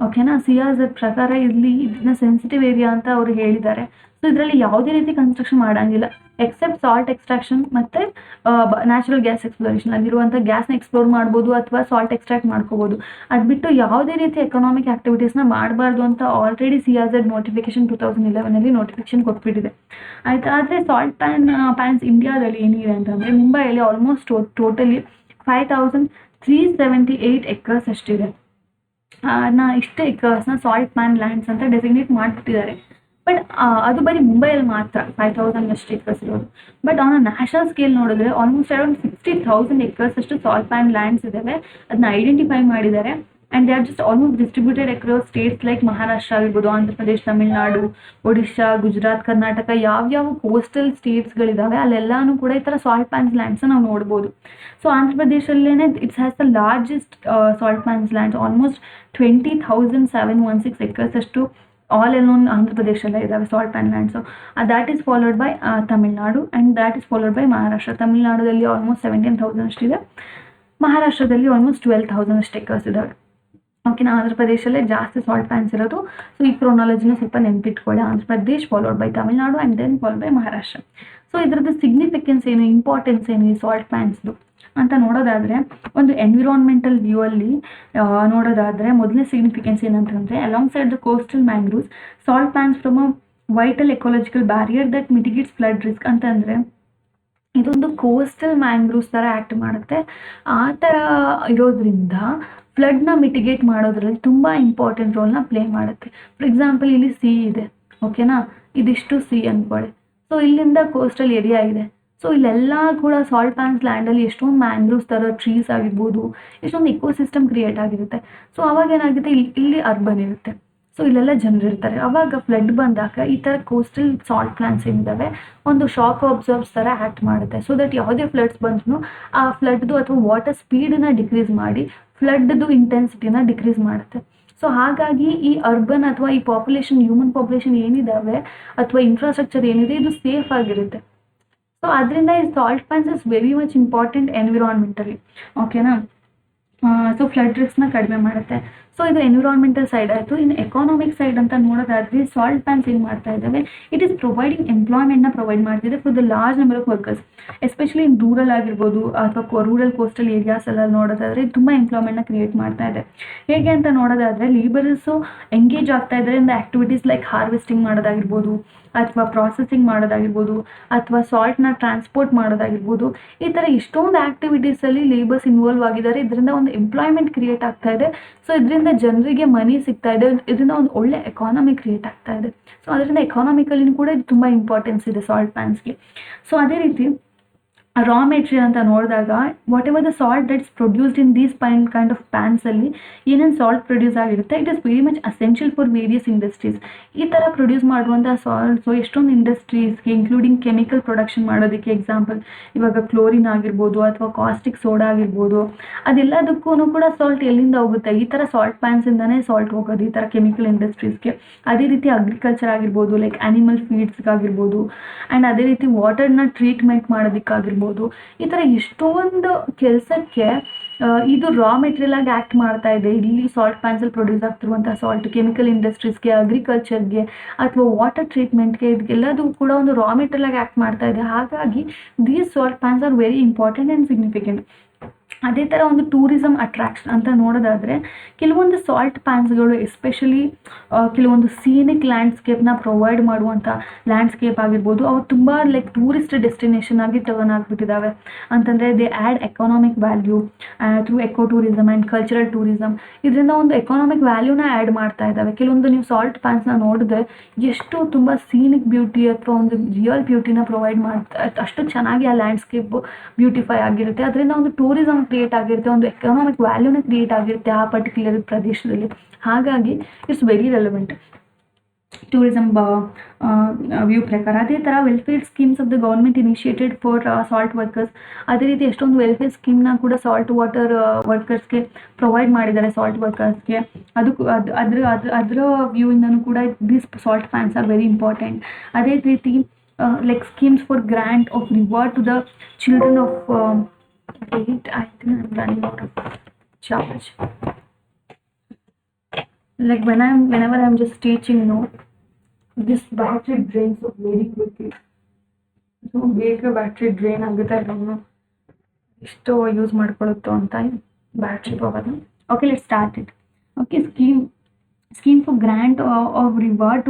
ಓಕೆನಾ, CRZ ಪ್ರಕಾರ ಇಲ್ಲಿ ಇದನ್ನ ಸೆನ್ಸಿಟಿವ್ ಏರಿಯಾ ಅಂತ ಅವರು ಹೇಳಿದ್ದಾರೆ. ಸೊ ಇದರಲ್ಲಿ ಯಾವುದೇ ರೀತಿ ಕನ್ಸ್ಟ್ರಕ್ಷನ್ ಮಾಡೋಂಗಿಲ್ಲ ಎಕ್ಸೆಪ್ಟ್ ಸಾಲ್ಟ್ ಎಕ್ಸ್ಟ್ರಾಕ್ಷನ್ ಮತ್ತು ನ್ಯಾಚುರಲ್ ಗ್ಯಾಸ್ ಎಕ್ಸ್ಪ್ಲೋರೇಷನ್. ಅಲ್ಲಿರುವಂಥ ಗ್ಯಾಸ್ನ ಎಕ್ಸ್ಪ್ಲೋರ್ ಮಾಡ್ಬೋದು ಅಥವಾ ಸಾಲ್ಟ್ ಎಕ್ಸ್ಟ್ರಾಕ್ಟ್ ಮಾಡ್ಕೋಬೋದು. ಅದು ಬಿಟ್ಟು ಯಾವುದೇ ರೀತಿ ಎಕನಾಮಿಕ್ ಆ್ಯಕ್ಟಿವಿಟೀಸ್ನ ಮಾಡಬಾರ್ದು ಅಂತ ಆಲ್ರೆಡಿ CRZ ನೋಟಿಫಿಕೇಶನ್ 2011 ನೋಟಿಫಿಕೇಶನ್ ಕೊಟ್ಬಿಟ್ಟಿದೆ ಆಯಿತಾ. ಆದರೆ ಸಾಲ್ಟ್ ಪ್ಯಾನ್ಸ್ ಇಂಡಿಯಾದಲ್ಲಿ ಏನಿದೆ ಅಂತಂದರೆ ಮುಂಬೈಯಲ್ಲಿ ಆಲ್ಮೋಸ್ಟ್ ಟೋಟಲಿ 5378 ಎಕರ್ಸ್ ಅಷ್ಟಿದೆ. ಇಷ್ಟು ಎಕರ್ಸ್ನ ಸಾಲ್ಟ್ ಪ್ಯಾನ್ ಲ್ಯಾಂಡ್ಸ್ ಅಂತ ಡೆಸಿಗ್ನೇಟ್ ಮಾಡಿಬಿಟ್ಟಿದ್ದಾರೆ. ಬಟ್ ಅದು ಬರೀ ಮುಂಬೈಯಲ್ಲಿ ಮಾತ್ರ 5000 ಅಷ್ಟು ಎಕರ್ಸ್ ಇರೋದು. But on a national scale ನೋಡಿದ್ರೆ ಆಲ್ಮೋಸ್ಟ್ ಅರೌಂಡ್ 60,000 ಎಕರ್ಸ್ ಅಷ್ಟು ಸಾಲ್ಟ್ ಪ್ಯಾನ್ ಲ್ಯಾಂಡ್ಸ್ ಇದ್ದಾವೆ. ಅದನ್ನ ಐಡೆಂಟಿಫೈ ಮಾಡಿದ್ದಾರೆ and they are just almost distributed across States like Maharashtra ಆಗಿರ್ಬೋದು, ಆಂಧ್ರ ಪ್ರದೇಶ್, ತಮಿಳ್ನಾಡು, ಒಡಿಶಾ, ಗುಜರಾತ್, ಕರ್ನಾಟಕ, ಯಾವ್ಯಾವ ಕೋಸ್ಟಲ್ ಸ್ಟೇಟ್ಸ್ಗಳಿದ್ದಾವೆ ಅಲ್ಲೆಲ್ಲಾನು ಕೂಡ ಈ ಥರ ಸಾಲ್ಟ್ ಪ್ಯಾನ್ಸ್ ಲ್ಯಾಂಡ್ಸ್ನ ನಾವು ನೋಡ್ಬೋದು. ಸೊ ಆಂಧ್ರ ಪ್ರದೇಶಲ್ಲೇ it's has the largest salt pans lands almost 20,716 acres ಅಷ್ಟು ಆಲ್ ಎಲೋನ್ ಆಂಧ್ರ ಪ್ರದೇಶಲ್ಲೇ ಇದ್ದಾವೆ salt pan lands. That is followed by Tamil Nadu and that is followed by Maharashtra. ತಮಿಳ್ನಾಡಲ್ಲಿ ಆಲ್ಮೋಸ್ಟ್ 17,000 ಅಷ್ಟಿದೆ, ಮಹಾರಾಷ್ಟ್ರದಲ್ಲಿ ಆಲ್ಮೋಸ್ಟ್ 12,000 ಅಷ್ಟು ಎಕರ್ಸ್ ಇದ್ದಾವೆ. ಓಕೆನಾ, ಆಂಧ್ರ ಪ್ರದೇಶಲ್ಲೇ ಜಾಸ್ತಿ ಸಾಲ್ಟ್ ಪ್ಯಾನ್ಸ್ ಇರೋದು. ಸೊ ಈ ಕ್ರೋನಾಲಜಿನ ಸ್ವಲ್ಪ ನೆನ್ಪಿಟ್ಕೊಳ್ಳಿ. Andhra Pradesh followed by Tamil Nadu and then followed by Maharashtra. So ಇದರದ್ದು ಸಿಗ್ನಿಫಿಕೆನ್ಸ್ ಏನು, ಇಂಪಾರ್ಟೆನ್ಸ್ ಏನು ಈ ಸಾಲ್ಟ್ ಪ್ಯಾನ್ಸ್ದು ಅಂತ ನೋಡೋದಾದರೆ ಒಂದು ಎನ್ವಿರಾನ್ಮೆಂಟಲ್ ವ್ಯೂ ಅಲ್ಲಿ ನೋಡೋದಾದರೆ ಮೊದಲನೇ ಸಿಗ್ನಿಫಿಕೆನ್ಸ್ ಏನಂತಂದರೆ along side the coastal mangroves salt pans from a vital ecological barrier that mitigates flood risk. ಅಂತಂದರೆ ಇದೊಂದು ಕೋಸ್ಟಲ್ ಮ್ಯಾಂಗ್ರೂವ್ಸ್ ಥರ ಆ್ಯಕ್ಟ್ ಮಾಡುತ್ತೆ. ಆ ಥರ ಇರೋದ್ರಿಂದ ಫ್ಲಡ್ನ ಮಿಟಿಗೇಟ್ ಮಾಡೋದ್ರಲ್ಲಿ ತುಂಬ ಇಂಪಾರ್ಟೆಂಟ್ ರೋಲ್ನ ಪ್ಲೇ ಮಾಡುತ್ತೆ. ಫಾರ್ ಎಕ್ಸಾಂಪಲ್ ಇಲ್ಲಿ ಸಿ ಇದೆ, ಓಕೆನಾ, ಇದಿಷ್ಟು ಸಿ ಅಂದ್ಕೊಳ್ಳಿ. ಸೊ ಇಲ್ಲಿಂದ ಕೋಸ್ಟಲ್ ಏರಿಯಾ ಇದೆ. ಸೊ ಇಲ್ಲೆಲ್ಲ ಕೂಡ ಸಾಲ್ಟ್ ಪ್ಯಾನ್ಸ್ ಲ್ಯಾಂಡಲ್ಲಿ ಎಷ್ಟೊಂದು ಮ್ಯಾಂಗ್ರೂವ್ಸ್ ಥರ ಟ್ರೀಸ್ ಆಗಿರ್ಬೋದು, ಎಷ್ಟೊಂದು ಇಕೋಸಿಸ್ಟಮ್ ಕ್ರಿಯೇಟ್ ಆಗಿರುತ್ತೆ. ಸೊ ಅವಾಗ ಏನಾಗುತ್ತೆ, ಇಲ್ಲಿ ಅರ್ಬನ್ ಇರುತ್ತೆ. ಸೊ ಇಲ್ಲೆಲ್ಲ ಜನರಿರ್ತಾರೆ. ಅವಾಗ ಫ್ಲಡ್ ಬಂದಾಗ ಈ ಥರ ಕೋಸ್ಟಲ್ ಸಾಲ್ಟ್ ಪ್ಲಾನ್ಸ್ ಏನಿದ್ದಾವೆ ಒಂದು ಶಾಕ್ ಅಬ್ಸರ್ವ್ಸ್ ಥರ ಆ್ಯಕ್ಟ್ ಮಾಡುತ್ತೆ. ಸೊ ದಟ್ ಯಾವುದೇ ಫ್ಲಡ್ಸ್ ಬಂದ್ರೂ ಆ ಫ್ಲಡ್ದು ಅಥವಾ ವಾಟರ್ ಸ್ಪೀಡನ್ನ ಡಿಕ್ರೀಸ್ ಮಾಡಿ ಫ್ಲಡ್ದು ಇಂಟೆನ್ಸಿಟಿನ ಡಿಕ್ರೀಸ್ ಮಾಡುತ್ತೆ. ಸೊ ಹಾಗಾಗಿ ಈ ಅರ್ಬನ್ ಅಥವಾ ಈ ಪಾಪ್ಯುಲೇಷನ್, ಹ್ಯೂಮನ್ ಪಾಪ್ಯುಲೇಷನ್ ಏನಿದ್ದಾವೆ ಅಥವಾ ಇನ್ಫ್ರಾಸ್ಟ್ರಕ್ಚರ್ ಏನಿದೆ ಇದು ಸೇಫ್ ಆಗಿರುತ್ತೆ. ಸೊ ಅದರಿಂದ ಈ salt pans is very much important environmentally. ಓಕೆನಾ, ಸೊ ಫ್ಲಡ್ ರಿಸ್ಕ್ನ ಕಡಿಮೆ ಮಾಡುತ್ತೆ. ಸೊ ಇದು ಎನ್ವಿರಾನ್ಮೆಂಟಲ್ ಸೈಡ್ ಆಯಿತು. ಇನ್ನು ಎಕಾನಾಮಿಕ್ ಸೈಡ್ ಅಂತ ನೋಡೋದಾದರೆ ಸಾಲ್ಟ್ ಪ್ಯಾನ್ಸ್ ಏನು ಮಾಡ್ತಾ ಇದ್ದಾವೆ, ಇಟ್ ಈಸ್ ಪ್ರೊವೈಡಿಂಗ್ ಎಂಪ್ಲಾಯ್ಮೆಂಟ್ನ ಪ್ರೊವೈಡ್ ಮಾಡ್ತಿದೆ for the large number of workers, especially in rural ಆಗಿರ್ಬೋದು ಅಥವಾ ರೂರಲ್ ಕೋಸ್ಟಲ್ ಏರಿಯಾಸ್ ಎಲ್ಲ ನೋಡೋದಾದರೆ ತುಂಬ ಎಂಪ್ಲಾಯ್ಮೆಂಟ್ನ ಕ್ರಿಯೇಟ್ ಮಾಡ್ತಾ ಇದೆ. ಹೇಗೆ ಅಂತ ನೋಡೋದಾದರೆ ಲೇಬರ್ಸು ಎಂಗೇಜ್ ಆಗ್ತಾ ಇದ್ದಾರೆ in the activities like harvesting ಮಾಡೋದಾಗಿರ್ಬೋದು ಅಥವಾ ಪ್ರಾಸೆಸಿಂಗ್ ಮಾಡೋದಾಗಿರ್ಬೋದು ಅಥವಾ ಸಾಲ್ಟ್ನ ಟ್ರಾನ್ಸ್ಪೋರ್ಟ್ ಮಾಡೋದಾಗಿರ್ಬೋದು. ಈ ಥರ ಎಷ್ಟೊಂದು ಆ್ಯಕ್ಟಿವಿಟೀಸಲ್ಲಿ ಲೇಬರ್ಸ್ ಇನ್ವಾಲ್ವ್ ಆಗಿದ್ದಾರೆ. ಇದರಿಂದ ಒಂದು ಎಂಪ್ಲಾಯ್ಮೆಂಟ್ ಕ್ರಿಯೇಟ್ ಆಗ್ತಾ ಇದೆ. ಸೊ ಇದರಿಂದ ಜನರಿಗೆ ಮನಿ ಸಿಗ್ತಾ ಇದೆ. ಇದರಿಂದ ಒಂದು ಒಳ್ಳೆ ಎಕಾನಮಿ ಕ್ರಿಯೇಟ್ ಆಗ್ತಾ ಇದೆ. ಸೊ ಅದರಿಂದ ಎಕಾನಮಿಕಲಿ ಕೂಡ ಇದು ತುಂಬ ಇಂಪಾರ್ಟೆನ್ಸ್ ಇದೆ ಸಾಲ್ಟ್ ಪ್ಯಾನ್ಸ್ಗೆ. ಸೊ ಅದೇ ರೀತಿ ರಾ ಮೆಟೀರಿಯಲ್ ಅಂತ ನೋಡಿದಾಗ whatever the salt that's produced in these kind of ಪ್ಯಾನ್ಸಲ್ಲಿ ಏನೇನು ಸಾಲ್ಟ್ ಪ್ರೊಡ್ಯೂಸ್ ಆಗಿರುತ್ತೆ it is very much essential for various industries. ಈ ಥರ ಪ್ರೊಡ್ಯೂಸ್ ಮಾಡುವಂಥ ಸಾಲ್ಟ್ಸು ಎಷ್ಟೊಂದು ಇಂಡಸ್ಟ್ರೀಸ್ಗೆ ಇನ್ಕ್ಲೂಡಿಂಗ್ ಕೆಮಿಕಲ್ ಪ್ರೊಡಕ್ಷನ್ ಮಾಡೋದಕ್ಕೆ, ಎಕ್ಸಾಂಪಲ್ ಇವಾಗ ಕ್ಲೋರಿನ್ ಆಗಿರ್ಬೋದು ಅಥವಾ ಕಾಸ್ಟಿಕ್ ಸೋಡಾ ಆಗಿರ್ಬೋದು, ಅದೆಲ್ಲದಕ್ಕೂ ಕೂಡ ಸಾಲ್ಟ್ ಎಲ್ಲಿಂದ ಹೋಗುತ್ತೆ? ಈ ಥರ ಸಾಲ್ಟ್ ಪ್ಯಾನ್ಸಿಂದನೇ ಸಾಲ್ಟ್ ಹೋಗೋದು ಈ ಥರ ಕೆಮಿಕಲ್ ಇಂಡಸ್ಟ್ರೀಸ್ಗೆ. ಅದೇ ರೀತಿ ಅಗ್ರಿಕಲ್ಚರ್ ಆಗಿರ್ಬೋದು, ಲೈಕ್ ಆ್ಯನಿಮಲ್ ಫೀಡ್ಸ್ಗಾಗಿರ್ಬೋದು, ಆ್ಯಂಡ್ ಅದೇ ರೀತಿ ವಾಟರ್ನ ಟ್ರೀಟ್ಮೆಂಟ್ ಮಾಡೋದಕ್ಕಾಗಿರ್ಬೋದು. ಈ ಥರ ಎಷ್ಟೊಂದು ಕೆಲಸಕ್ಕೆ ಇದು ರಾ ಮೆಟೀರಿಯಲ್ ಆಗಿ ಆ್ಯಕ್ಟ್ ಮಾಡ್ತಾ ಇದೆ. ಇಲ್ಲಿ ಸಾಲ್ಟ್ ಪ್ಯಾನ್ಸಲ್ಲಿ ಪ್ರೊಡ್ಯೂಸ್ ಆಗ್ತಿರುವಂಥ ಸಾಲ್ಟ್ ಕೆಮಿಕಲ್ ಇಂಡಸ್ಟ್ರೀಸ್ಗೆ, ಅಗ್ರಿಕಲ್ಚರ್ಗೆ ಅಥವಾ ವಾಟರ್ ಟ್ರೀಟ್ಮೆಂಟ್ಗೆ, ಇದೆಲ್ಲದೂ ಕೂಡ ಒಂದು ರಾ ಮೆಟೀರಿಯಲ್ ಆಗಿ ಆ್ಯಕ್ಟ್ ಮಾಡ್ತಾ ಇದೆ. ಹಾಗಾಗಿ these salt pans are very important and significant. ಅದೇ ಥರ ಒಂದು ಟೂರಿಸಮ್ ಅಟ್ರಾಕ್ಷನ್ ಅಂತ ನೋಡೋದಾದರೆ ಕೆಲವೊಂದು ಸಾಲ್ಟ್ ಪ್ಯಾನ್ಸ್ಗಳು ಎಸ್ಪೆಷಲಿ ಕೆಲವೊಂದು ಸೀನಿಕ್ ಲ್ಯಾಂಡ್ಸ್ಕೇಪ್ನ ಪ್ರೊವೈಡ್ ಮಾಡುವಂಥ ಲ್ಯಾಂಡ್ಸ್ಕೇಪ್ ಆಗಿರ್ಬೋದು, ಅವು ತುಂಬ ಲೈಕ್ ಟೂರಿಸ್ಟ್ ಡೆಸ್ಟಿನೇಷನ್ ಆಗಿ ಟರ್ನ್ ಆಗಿಬಿಟ್ಟಿದ್ದಾವೆ. ಅಂತಂದರೆ they add economic value through eco tourism and cultural tourism. ಇದರಿಂದ ಒಂದು ಎಕನಾಮಿಕ್ ವ್ಯಾಲ್ಯೂನ ಆ್ಯಡ್ ಮಾಡ್ತಾ ಇದ್ದಾವೆ. ಕೆಲವೊಂದು ನೀವು ಸಾಲ್ಟ್ ಪ್ಯಾನ್ಸ್ನ ನೋಡಿದ್ರೆ ಎಷ್ಟು ತುಂಬ ಸೀನಿಕ್ ಬ್ಯೂಟಿ ಅಥವಾ ಒಂದು ರಿಯಲ್ ಬ್ಯೂಟಿನ ಪ್ರೊವೈಡ್ ಮಾಡ್ತಾ, ಅಷ್ಟು ಚೆನ್ನಾಗಿ ಆ ಲ್ಯಾಂಡ್ಸ್ಕೇಪ್ ಬ್ಯೂಟಿಫೈ ಆಗಿರುತ್ತೆ. ಅದರಿಂದ ಒಂದು ಟೂರಿಸಮ್ ಕ್ರಿಯೇಟ್ ಆಗಿರುತ್ತೆ, ಒಂದು ಎಕನಾಮಿಕ್ ವ್ಯಾಲ್ಯೂನ ಕ್ರಿಯೇಟ್ ಆಗಿರುತ್ತೆ ಆ ಪರ್ಟಿಕ್ಯುಲರ್ ಪ್ರದೇಶದಲ್ಲಿ. ಹಾಗಾಗಿ it's very relevant tourism view ಪ್ರಕಾರ. ಅದೇ ಥರ welfare schemes of the government initiated for salt workers. ಅದೇ ರೀತಿ ಎಷ್ಟೊಂದು ವೆಲ್ಫೇರ್ ಸ್ಕೀಮ್ನ ಕೂಡ ಸಾಲ್ಟ್ ವಾಟರ್ ವರ್ಕರ್ಸ್ಗೆ ಪ್ರೊವೈಡ್ ಮಾಡಿದ್ದಾರೆ, ಸಾಲ್ಟ್ ವರ್ಕರ್ಸ್ಗೆ. ಅದರ ವ್ಯೂಯಿಂದನೂ ಕೂಡ these salt pans are very important. ಅದೇ ರೀತಿ like schemes for grant of reward to the children of wait, I think I'm running out of charge. Like whenever I'm just teaching, this battery drains so very quickly. So ಬೇಗ battery drain ಆಗುತ್ತೆ. ಅದನ್ನು ಎಷ್ಟು use ಮಾಡ್ಕೊಳ್ಳುತ್ತೋ ಅಂತ battery ಪವರ್ನ. Okay, let start it. Okay, scheme for grant of reward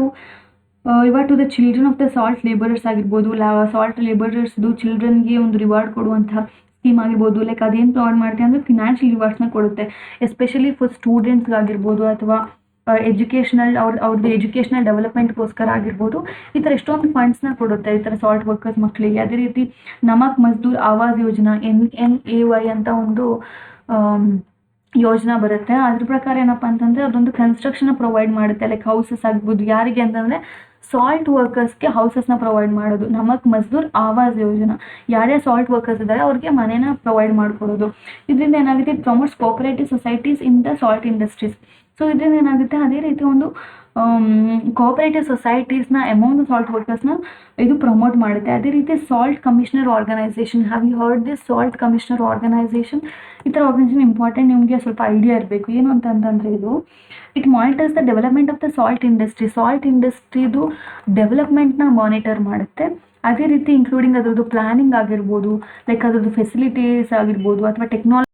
to the children of the salt labourers ಆಗಿರ್ಬೋದು. Salt ಲೇಬರರ್ಸ್ದು ಚಿಲ್ಡ್ರನ್ಗೆ ಒಂದು ರಿವಾರ್ಡ್ ಕೊಡುವಂಥ ಸ್ಕೀಮ್ ಆಗಿರ್ಬೋದು. ಲೈಕ್ ಅದೇನು ಪ್ರೊವೈಡ್ ಮಾಡುತ್ತೆ ಅಂದರೆ ಫಿನಾನ್ಷಿಯಲ್ ರಿವಾರ್ಡ್ಸ್ನ ಕೊಡುತ್ತೆ, ಎಸ್ಪೆಷಲಿ ಫಾರ್ ಸ್ಟೂಡೆಂಟ್ಸ್ಗಾಗಿರ್ಬೋದು ಅಥವಾ ಅವ್ರದ್ದು ಎಜುಕೇಷನಲ್ ಡೆವಲಪ್ಮೆಂಟ್ಗೋಸ್ಕರ ಆಗಿರ್ಬೋದು. ಈ ಥರ ಎಷ್ಟೊಂದು ಫಂಡ್ಸ್ನ ಕೊಡುತ್ತೆ ಈ ಥರ ಸಾಲ್ಟ್ ವರ್ಕರ್ಸ್ ಮಕ್ಕಳಿಗೆ. ಅದೇ ರೀತಿ ನಮಕ್ ಮಜ್ದೂರ್ ಆವಾಸ್ ಯೋಜನಾ NMAY ಅಂತ ಒಂದು ಯೋಜನಾ ಬರುತ್ತೆ. ಅದ್ರ ಪ್ರಕಾರ ಏನಪ್ಪ ಅಂತಂದರೆ ಅದೊಂದು ಕನ್ಸ್ಟ್ರಕ್ಷನ್ ಪ್ರೊವೈಡ್ ಮಾಡುತ್ತೆ, ಲೈಕ್ ಹೌಸಸ್ ಆಗ್ಬೋದು. ಯಾರಿಗೆ ಅಂತಂದರೆ ಸಾಲ್ಟ್ ವರ್ಕರ್ಸ್ಗೆ ಹೌಸಸ್ನ ಪ್ರೊವೈಡ್ ಮಾಡೋದು. ನಮಕ್ ಮಜ್ದೂರ್ ಆವಾಸ್ ಯೋಜನಾ, ಯಾರ್ಯಾರು ಸಾಲ್ಟ್ ವರ್ಕರ್ಸ್ ಇದ್ದಾರೆ ಅವ್ರಿಗೆ ಮನೇನ ಪ್ರೊವೈಡ್ ಮಾಡಿಕೊಡೋದು. ಇದರಿಂದ ಏನಾಗುತ್ತೆ, it promotes cooperative societies in the salt industries. So ಇದರಿಂದ ಏನಾಗುತ್ತೆ, ಅದೇ ರೀತಿ ಒಂದು ಕೋಆಪರೇಟಿವ್ ಸೊಸೈಟೀಸ್ನ ಅಮೌಂಗ್ ದ ಸಾಲ್ಟ್ ವರ್ಕರ್ಸ್ನ ಇದು ಪ್ರಮೋಟ್ ಮಾಡುತ್ತೆ. ಅದೇ ರೀತಿ salt commissioner organisation, have you heard this salt commissioner organisation? ಈ ಥರ ಆರ್ಗನೈಸೇಷನ್ ಇಂಪಾರ್ಟೆಂಟ್, ನಿಮಗೆ ಸ್ವಲ್ಪ ಐಡಿಯಾ ಇರಬೇಕು. ಏನು ಅಂತಂದರೆ ಇದು it monitors the development of the salt industry. Salt ಇಂಡಸ್ಟ್ರಿದು ಡೆವಲಪ್ಮೆಂಟ್ನ ಮಾನಿಟರ್ ಮಾಡುತ್ತೆ. ಅದೇ ರೀತಿ ಇನ್ಕ್ಲೂಡಿಂಗ್ ಅದರದ್ದು ಪ್ಲಾನಿಂಗ್ ಆಗಿರ್ಬೋದು, ಲೈಕ್ ಅದರದ್ದು ಫೆಸಿಲಿಟೀಸ್ ಆಗಿರ್ಬೋದು ಅಥವಾ ಟೆಕ್ನಾಲಜಿ